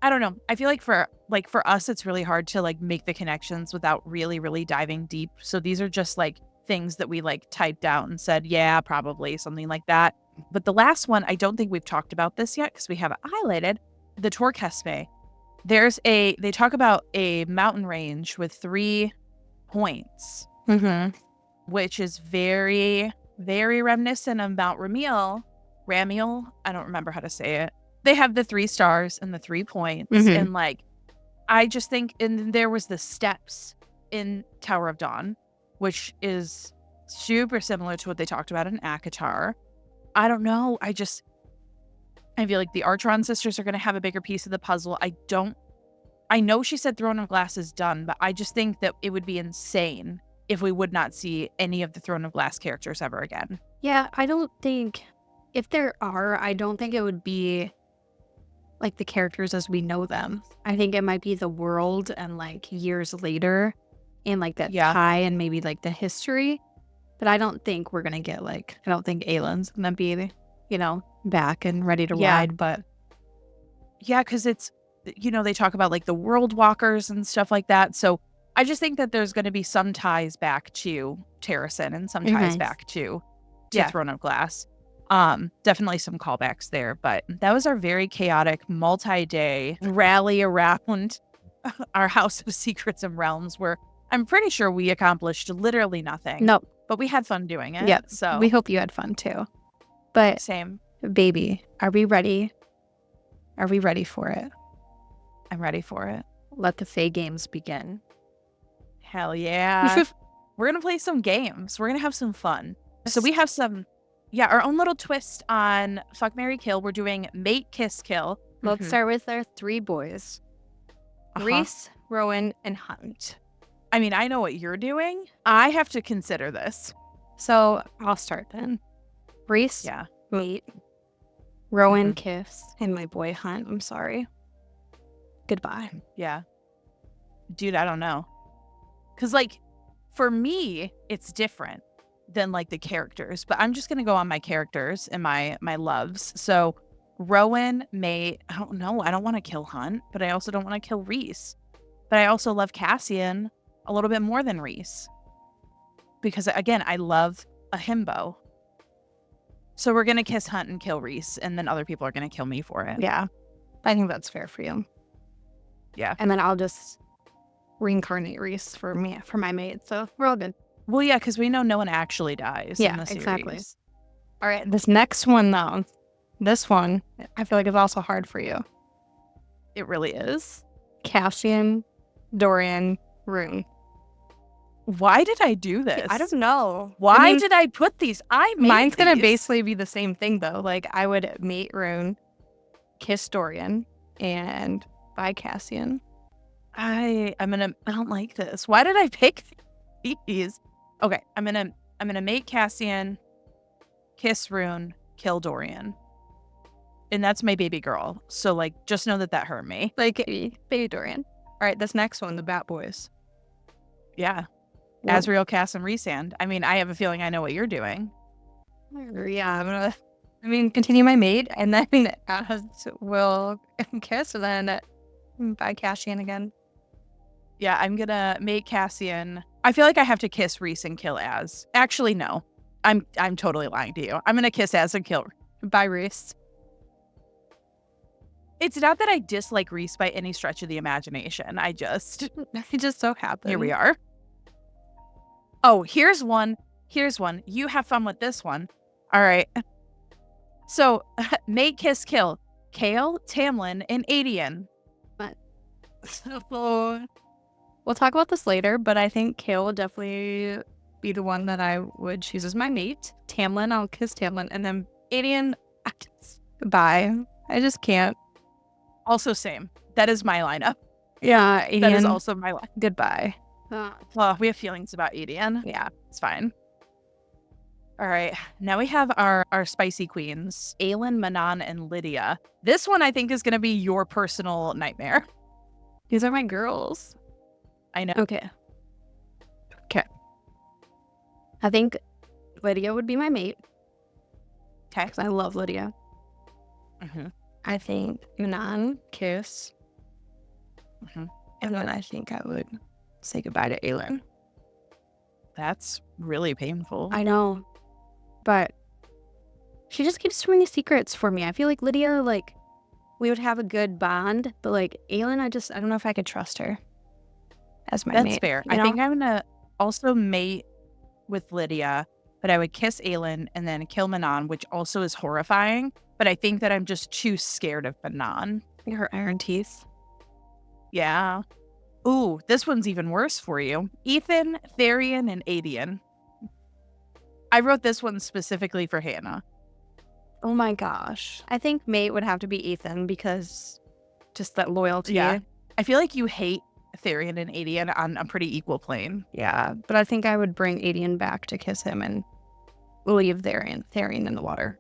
I don't know. I feel like for us, it's really hard to like make the connections without really, really diving deep. So these are just like things that we like typed out and said, yeah, probably something like that. But the last one, I don't think we've talked about this yet because we have it highlighted. The Torquesme. They talk about a mountain range with 3 points, which is very, very reminiscent of Mount Ramiel. Ramiel? I don't remember how to say it. They have the 3 stars and the 3 points. And like, I just think, and there was the steps in Tower of Dawn, which is super similar to what they talked about in ACOTAR. I don't know. I feel like the Archeron sisters are going to have a bigger piece of the puzzle. I know she said Throne of Glass is done, but I just think that it would be insane if we would not see any of the Throne of Glass characters ever again. Yeah, I don't think, if there are, I don't think it would be like the characters as we know them. I think it might be the world and like years later and like that tie and maybe like the history. But I don't think we're going to get like, I don't think Aylin's going to be, you know, back and ready to ride. But yeah, because it's, you know, they talk about like the world walkers and stuff like that. So I just think that there's going to be some ties back to Terrasen and some ties back to Throne of Glass. Definitely some callbacks there, but that was our very chaotic multi-day rally around our House of Secrets and Realms, where I'm pretty sure we accomplished literally nothing. Nope. But we had fun doing it. Yeah. So we hope you had fun too. But same. Baby, are we ready? Are we ready for it? I'm ready for it. Let the Fae games begin. Hell yeah. We're going to play some games. We're going to have some fun. So we have some, our own little twist on Fuck, Marry, Kill. We're doing Mate, Kiss, Kill. Let's start with our 3 boys. Rhys, Rowan, and Hunt. I mean, I know what you're doing. I have to consider this. So I'll start then. Rhys, Mate. Rowan, Kiss. And my boy Hunt. I'm sorry. Goodbye. Yeah. Dude, I don't know. Because, like, for me, it's different than, like, the characters. But I'm just going to go on my characters and my loves. So, Rowan, Mate, I don't know. I don't want to kill Hunt, but I also don't want to kill Rhys. But I also love Cassian a little bit more than Rhys. Because, again, I love a himbo. So we're going to kiss Hunt and kill Rhys, and then other people are going to kill me for it. Yeah. I think that's fair for you. Yeah. And then I'll just reincarnate Rhys for my mate. So we're all good. Well, yeah, because we know no one actually dies in the series. Exactly. All right. This next one, though. This one, I feel like is also hard for you. It really is. Cassian, Dorian, Rune. Why did I do this? I don't know. Why did I put these? Mine's going to basically be the same thing, though. Like, I would mate Rune, kiss Dorian, and buy Cassian. I don't like this. Why did I pick these? Okay, I'm gonna mate Cassian, kiss Rune, kill Dorian. And that's my baby girl. So, like, just know that hurt me. Like, baby Dorian. All right, this next one, the Bat Boys. Yeah. Azriel, Cass, and Rhysand. I mean, I have a feeling I know what you're doing. Yeah, I'm gonna continue my mate, and then we'll kiss, and then buy Cassian again. Yeah, I'm gonna mate Cassian. I feel like I have to kiss Rhys and kill Az. Actually, no. I'm totally lying to you. I'm gonna kiss Az and kill Buy Rhys. It's not that I dislike Rhys by any stretch of the imagination. It just so happened. Here we are. Oh, here's one. You have fun with this one. All right. So, mate, kiss, kill. Kale, Tamlin, and Adian. So, we'll talk about this later, but I think Kale will definitely be the one that I would choose as my mate. Tamlin, I'll kiss Tamlin. And then Adian, bye. I just can't. Also same. That is my lineup. Yeah, Adian. That is also my lineup. Goodbye. Oh, we have feelings about Adian. Yeah, it's fine. All right. Now we have our spicy queens, Aelin, Manon, and Lydia. This one I think is going to be your personal nightmare. These are my girls. I know. Okay. I think Lydia would be my mate. Okay. Because I love Lydia. Mm-hmm. I think Manon, kiss. Mm-hmm. And then I think I would say goodbye to Aelin. That's really painful. I know. But she just keeps so many secrets for me. I feel like Lydia, like, we would have a good bond. But, like, Aelin, I don't know if I could trust her as my mate. That's fair. You I know? think I'm going to also mate with Lydia, but I would kiss Aelin and then kill Manon, which also is horrifying. But I think that I'm just too scared of Manon. Her iron teeth. Yeah. Ooh, this one's even worse for you. Ethan, Therian, and Adian. I wrote this one specifically for Hannah. Oh my gosh. I think mate would have to be Ethan because just that loyalty. Yeah. I feel like you hate Therian and Adian on a pretty equal plane. Yeah, but I think I would bring Adian back to kiss him and leave Therian in the water.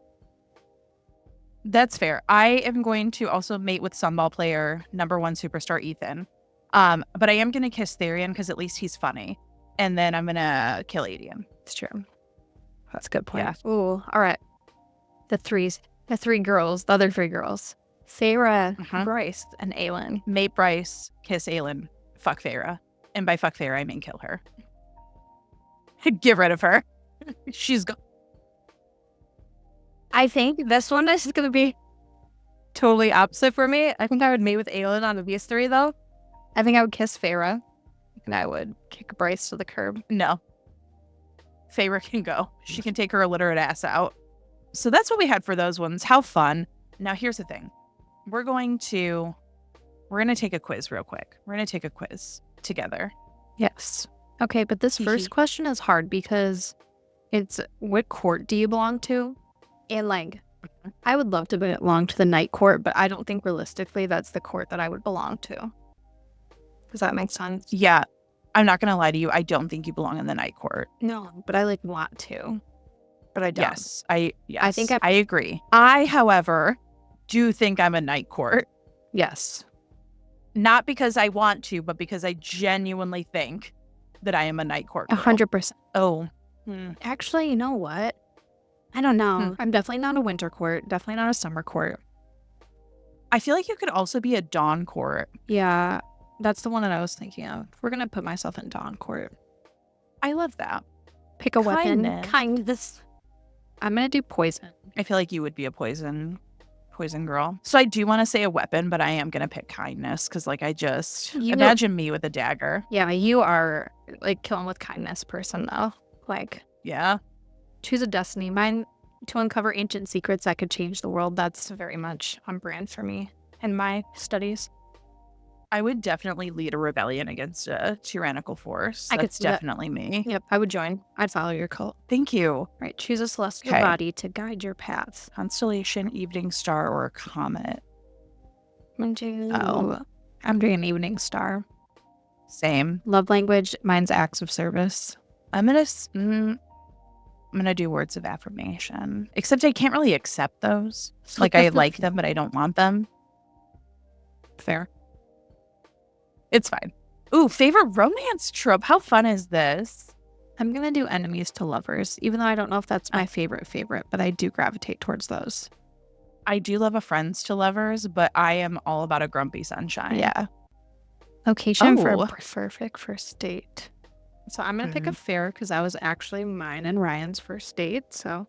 That's fair. I am going to also mate with Sunball player #1 superstar Ethan. But I am going to kiss Therian because at least he's funny. And then I'm going to kill Adian. It's true. That's a good point. Yeah. Ooh, all right. The three girls, the other three girls. Sarah, Bryce, and Aelin. Mate Bryce, kiss Aelin, fuck Farah. And by fuck Farah, I mean kill her. Get rid of her. She's gone. I think this one is going to be totally opposite for me. I think I would mate with Aelin on these three, though. I think I would kiss Farah, and I would kick Bryce to the curb. No. Farah can go. She can take her illiterate ass out. So that's what we had for those ones. How fun. Now, here's the thing. We're going to take a quiz real quick. We're going to take a quiz together. Yes. Okay, but this first question is hard because it's what court do you belong to? And like, I would love to belong to the night court, but I don't think realistically that's the court that I would belong to. Does that make sense? Yeah. I'm not going to lie to you. I don't think you belong in the night court. No, but I like want to. But I don't. Yes. I think I agree. I, however, do think I'm a night court. Yes. Not because I want to, but because I genuinely think that I am a night court girl. 100%. Oh. Actually, you know what? I don't know. I'm definitely not a winter court. Definitely not a summer court. I feel like you could also be a dawn court. Yeah, that's the one that I was thinking of. We're going to put myself in dawn court. I love that. Pick a weapon. Kindness. Kindness. I'm going to do poison. I feel like you would be a poison girl. So I do want to say a weapon, but I am going to pick kindness because like imagine me with a dagger. Yeah, you are like killing with kindness person though. Like, yeah. Choose a destiny. Mine, to uncover ancient secrets that could change the world. That's very much on brand for me in my studies. I would definitely lead a rebellion against a tyrannical force. That's definitely me. Yep, I would join. I'd follow your cult. Thank you. Right, choose a celestial body to guide your path. Constellation, evening star, or a comet. I'm doing an evening star. Same. Love language. Mine's acts of service. I'm gonna do words of affirmation. Except I can't really accept those. Like I like them, but I don't want them. Fair. It's fine. Ooh, favorite romance trope. How fun is this? I'm going to do enemies to lovers, even though I don't know if that's my favorite, but I do gravitate towards those. I do love a friends to lovers, but I am all about a grumpy sunshine. Yeah. Location for a perfect first date. So I'm going to pick a fair because that was actually mine and Ryan's first date. So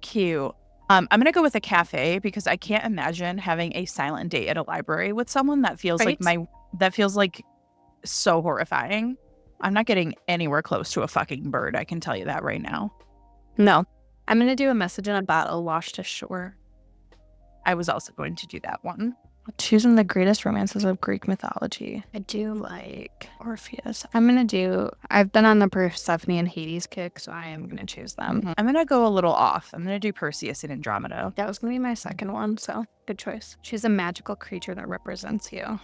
cute. I'm going to go with a cafe because I can't imagine having a silent date at a library with someone. That feels like so horrifying. I'm not getting anywhere close to a fucking bird. I can tell you that right now. No. I'm going to do a message in a bottle washed ashore. I was also going to do that one. Choosing the greatest romances of Greek mythology. I do like Orpheus. I've been on the Persephone and Hades kick, so I am going to choose them. I'm going to go a little off. I'm going to do Perseus and Andromeda. That was going to be my second one, so good choice. Choose a magical creature that represents you.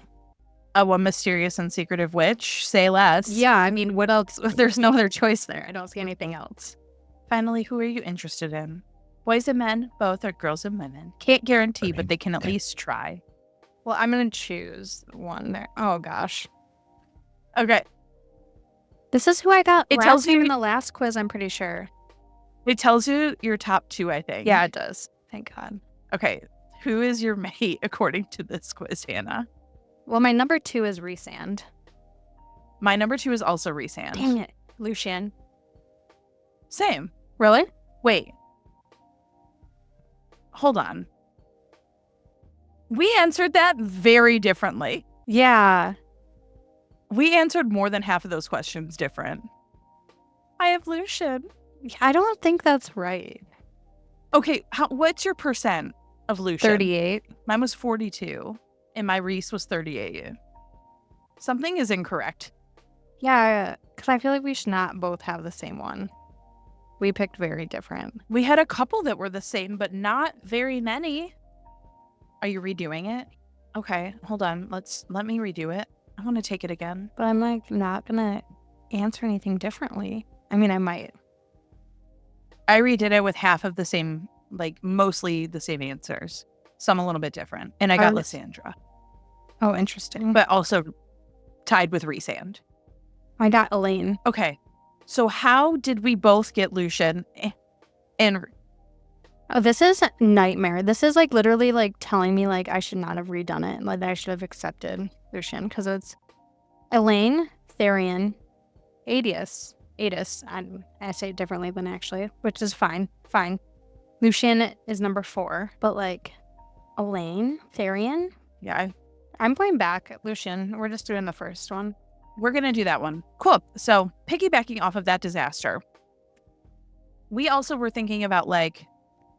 One mysterious and secretive witch. Say less. Yeah, I mean, what else? There's no other choice there. I don't see anything else. Finally, who are you interested in? Boys and men, both, or girls and women? Can't guarantee, but they can at least try. Well, I'm going to choose one there. Oh, gosh. Okay. This is who I got It last tells time you- in the last quiz, I'm pretty sure. It tells you your top 2, I think. Yeah, it does. Thank God. Okay. Who is your mate according to this quiz, Hannah? Well, my number 2 is Rhysand. My number 2 is also Rhysand. Dang it. Lucian. Same. Really? Wait. Hold on. We answered that very differently. Yeah. We answered more than half of those questions different. I have Lucian. I don't think that's right. Okay, what's your percent of Lucian? 38. Mine was 42, and my Rhys was 38. Something is incorrect. Yeah, because I feel like we should not both have the same one. We picked very different. We had a couple that were the same, but not very many. Are you redoing it? Okay, hold on. Let me redo it. I want to take it again. But I'm like not gonna answer anything differently. I mean, I might. I redid it with half of the same, like mostly the same answers. Some a little bit different. And I got Lysandra, Oh, interesting. but also tied with Rhysand. I got Elaine. Okay, so how did we both get Lucian and Oh, this is a nightmare. This is like literally like telling me like I should not have redone it. Like I should have accepted Lucian because it's Elaine, Therian, Adius. I say it differently than actually, which is fine. Fine. Lucian is number 4, but like Elaine, Therian. yeah, I'm going back. Lucian. We're just doing the first one. we're going to do that one. Cool. So piggybacking off of that disaster, we also were thinking about like,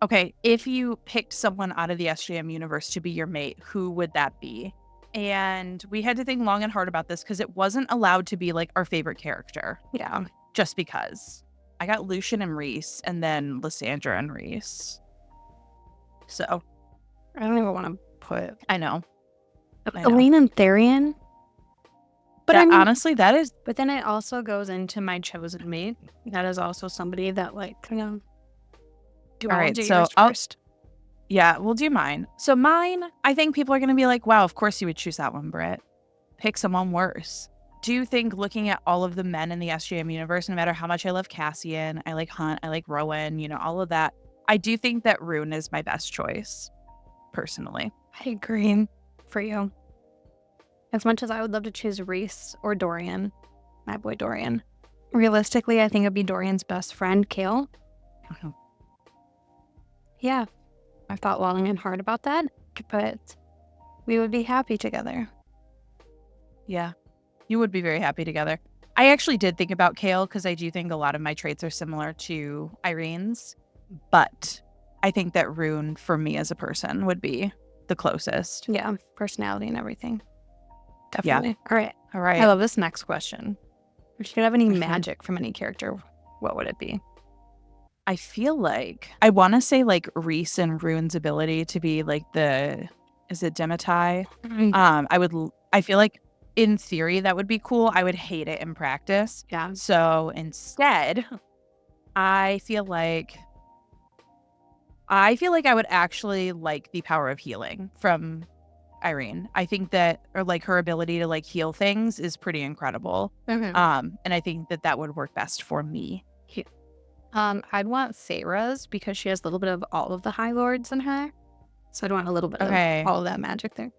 okay, if you picked someone out of the SJM universe to be your mate, who would that be? And we had to think long and hard about this because it wasn't allowed to be like our favorite character. Yeah. Just because. I got Lucian and Rhys and then Lysandra and Rhys. So, I don't even want to put I know. Elaine and Therian. But That, I mean, honestly, that is but then it also goes into my chosen mate. That is also somebody that like, you know. Do All I right, do so yours I'll- first? Yeah, we'll do mine. So mine, I think people are going to be like, wow, of course you would choose that one, Britt. Pick someone worse. Do you think looking at all of the men in the SJM universe, no matter how much I love Cassian, I like Hunt, I like Rowan, you know, all of that, I do think that Rune is my best choice, personally. I agree for you. As much as I would love to choose Rhys or Dorian, my boy Dorian. Realistically, I think it'd be Dorian's best friend, Kale. Yeah, I've thought long and hard about that, but we would be happy together. Yeah, you would be very happy together. I actually did think about Kale because I do think a lot of my traits are similar to Irene's, but I think that Rune, for me as a person, would be the closest. Yeah, personality and everything. Yeah. Definitely. All right. All right. I love this next question. If you could have any Mhm. magic from any character, what would it be? I feel like I want to say like Rhys and Rune's ability to be like is it Dematai? I feel like in theory that would be cool. I would hate it in practice. Yeah. So instead, I feel like I would actually like the power of healing from Irene. I think that, or like her ability to like heal things is pretty incredible. Okay. And I think that would work best for me. I'd want Sarah's because she has a little bit of all of the High Lords in her. So I'd want a little bit Okay. of all of that magic there.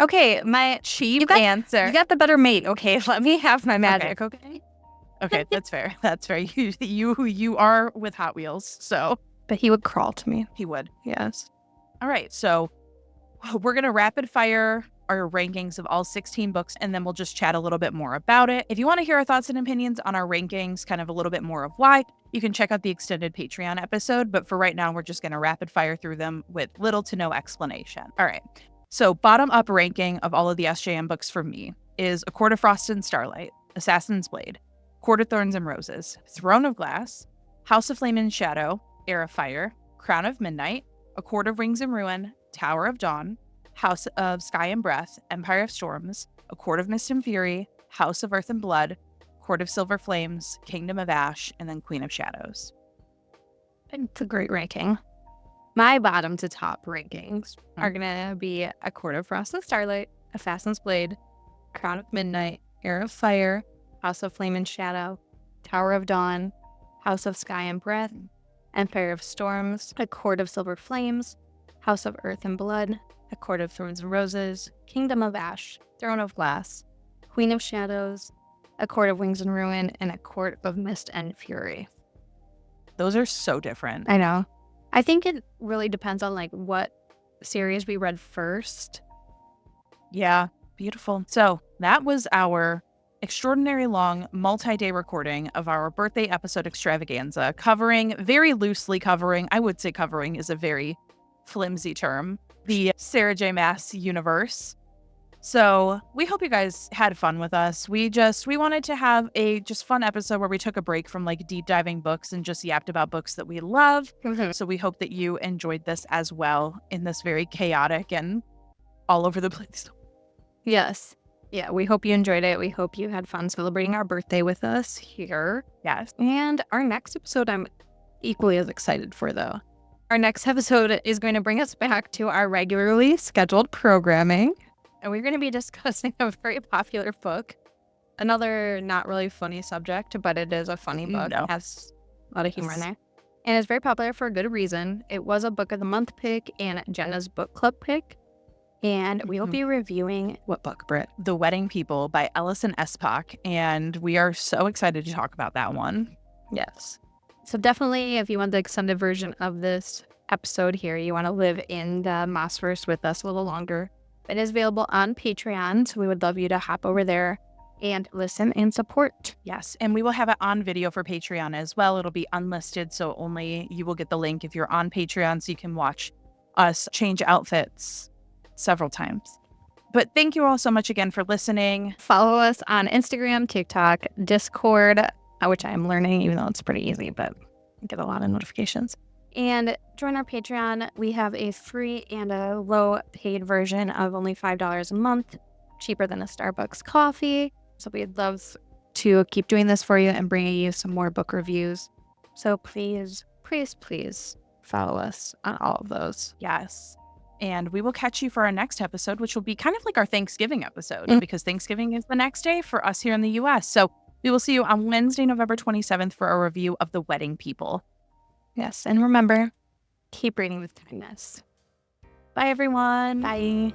Okay, my Cheap got- answer. you got the better mate. Okay, let me have my magic. Okay. Okay, that's fair. That's fair. You are with Hot Wheels, so But he would crawl to me. he would. Yes. All right, so we're gonna rapid fire our rankings of all 16 books, and then we'll just chat a little bit more about it. If you want to hear our thoughts and opinions on our rankings, kind of a little bit more of why, you can check out the extended Patreon episode. But for right now, we're just gonna rapid fire through them with little to no explanation. All right. So bottom up ranking of all of the SJM books for me is A Court of Frost and Starlight, Assassin's Blade, Court of Thorns and Roses, Throne of Glass, House of Flame and Shadow, Heir of Fire, Crown of Midnight, A Court of Rings and Ruin, Tower of Dawn, House of Sky and Breath, Empire of Storms, A Court of Mist and Fury, House of Earth and Blood, Court of Silver Flames, Kingdom of Ash, and then Queen of Shadows. It's a great ranking. My bottom to top rankings are going to be A Court of Frost and Starlight, Assassin's Blade, Crown of Midnight, Heir of Fire, House of Flame and Shadow, Tower of Dawn, House of Sky and Breath, Empire of Storms, A Court of Silver Flames, House of Earth and Blood, A Court of Thorns and Roses, Kingdom of Ash, Throne of Glass, Queen of Shadows, A Court of Wings and Ruin, and A Court of Mist and Fury. Those are so different. I know. I think it really depends on like what series we read first. Yeah, beautiful. So that was our extraordinary long multi-day recording of our birthday episode Extravaganza, very loosely covering, I would say covering is a very flimsy term, the Sarah J. Maas universe. So we hope you guys had fun with us. We wanted to have a just fun episode where we took a break from like deep diving books and just yapped about books that we love. So we hope that you enjoyed this as well in this very chaotic and all over the place. Yes. Yeah, we hope you enjoyed it. We hope you had fun celebrating our birthday with us here. Yes. And our next episode I'm equally as excited for, though. Our next episode is going to bring us back to our regularly scheduled programming. And we're going to be discussing a very popular book. Another not really funny subject, but it is a funny book. No. It has a lot of humor in there. And it's very popular for a good reason. It was a Book of the Month pick and Jenna's book club pick. And we will be reviewing What book, Britt? The Wedding People by Ellison Espak. And we are so excited to talk about that one. Yes. So definitely, if you want the extended version of this episode here, you want to live in the Maasiverse with us a little longer, it is available on Patreon. So we would love you to hop over there and listen and support. Yes. And we will have it on video for Patreon as well. It'll be unlisted. So only you will get the link if you're on Patreon, so you can watch us change outfits several times. But thank you all so much again for listening. Follow us on Instagram, TikTok, Discord, which I am learning, even though it's pretty easy, but I get a lot of notifications. And join our Patreon. We have a free and a low paid version of only $5 a month, cheaper than a Starbucks coffee. So we'd love to keep doing this for you and bringing you some more book reviews. So please, please, please follow us on all of those. Yes. And we will catch you for our next episode, which will be kind of like our Thanksgiving episode, because Thanksgiving is the next day for us here in the US. So we will see you on Wednesday, November 27th for a review of The Wedding People. Yes. And remember, keep reading with kindness. Bye, everyone. Bye.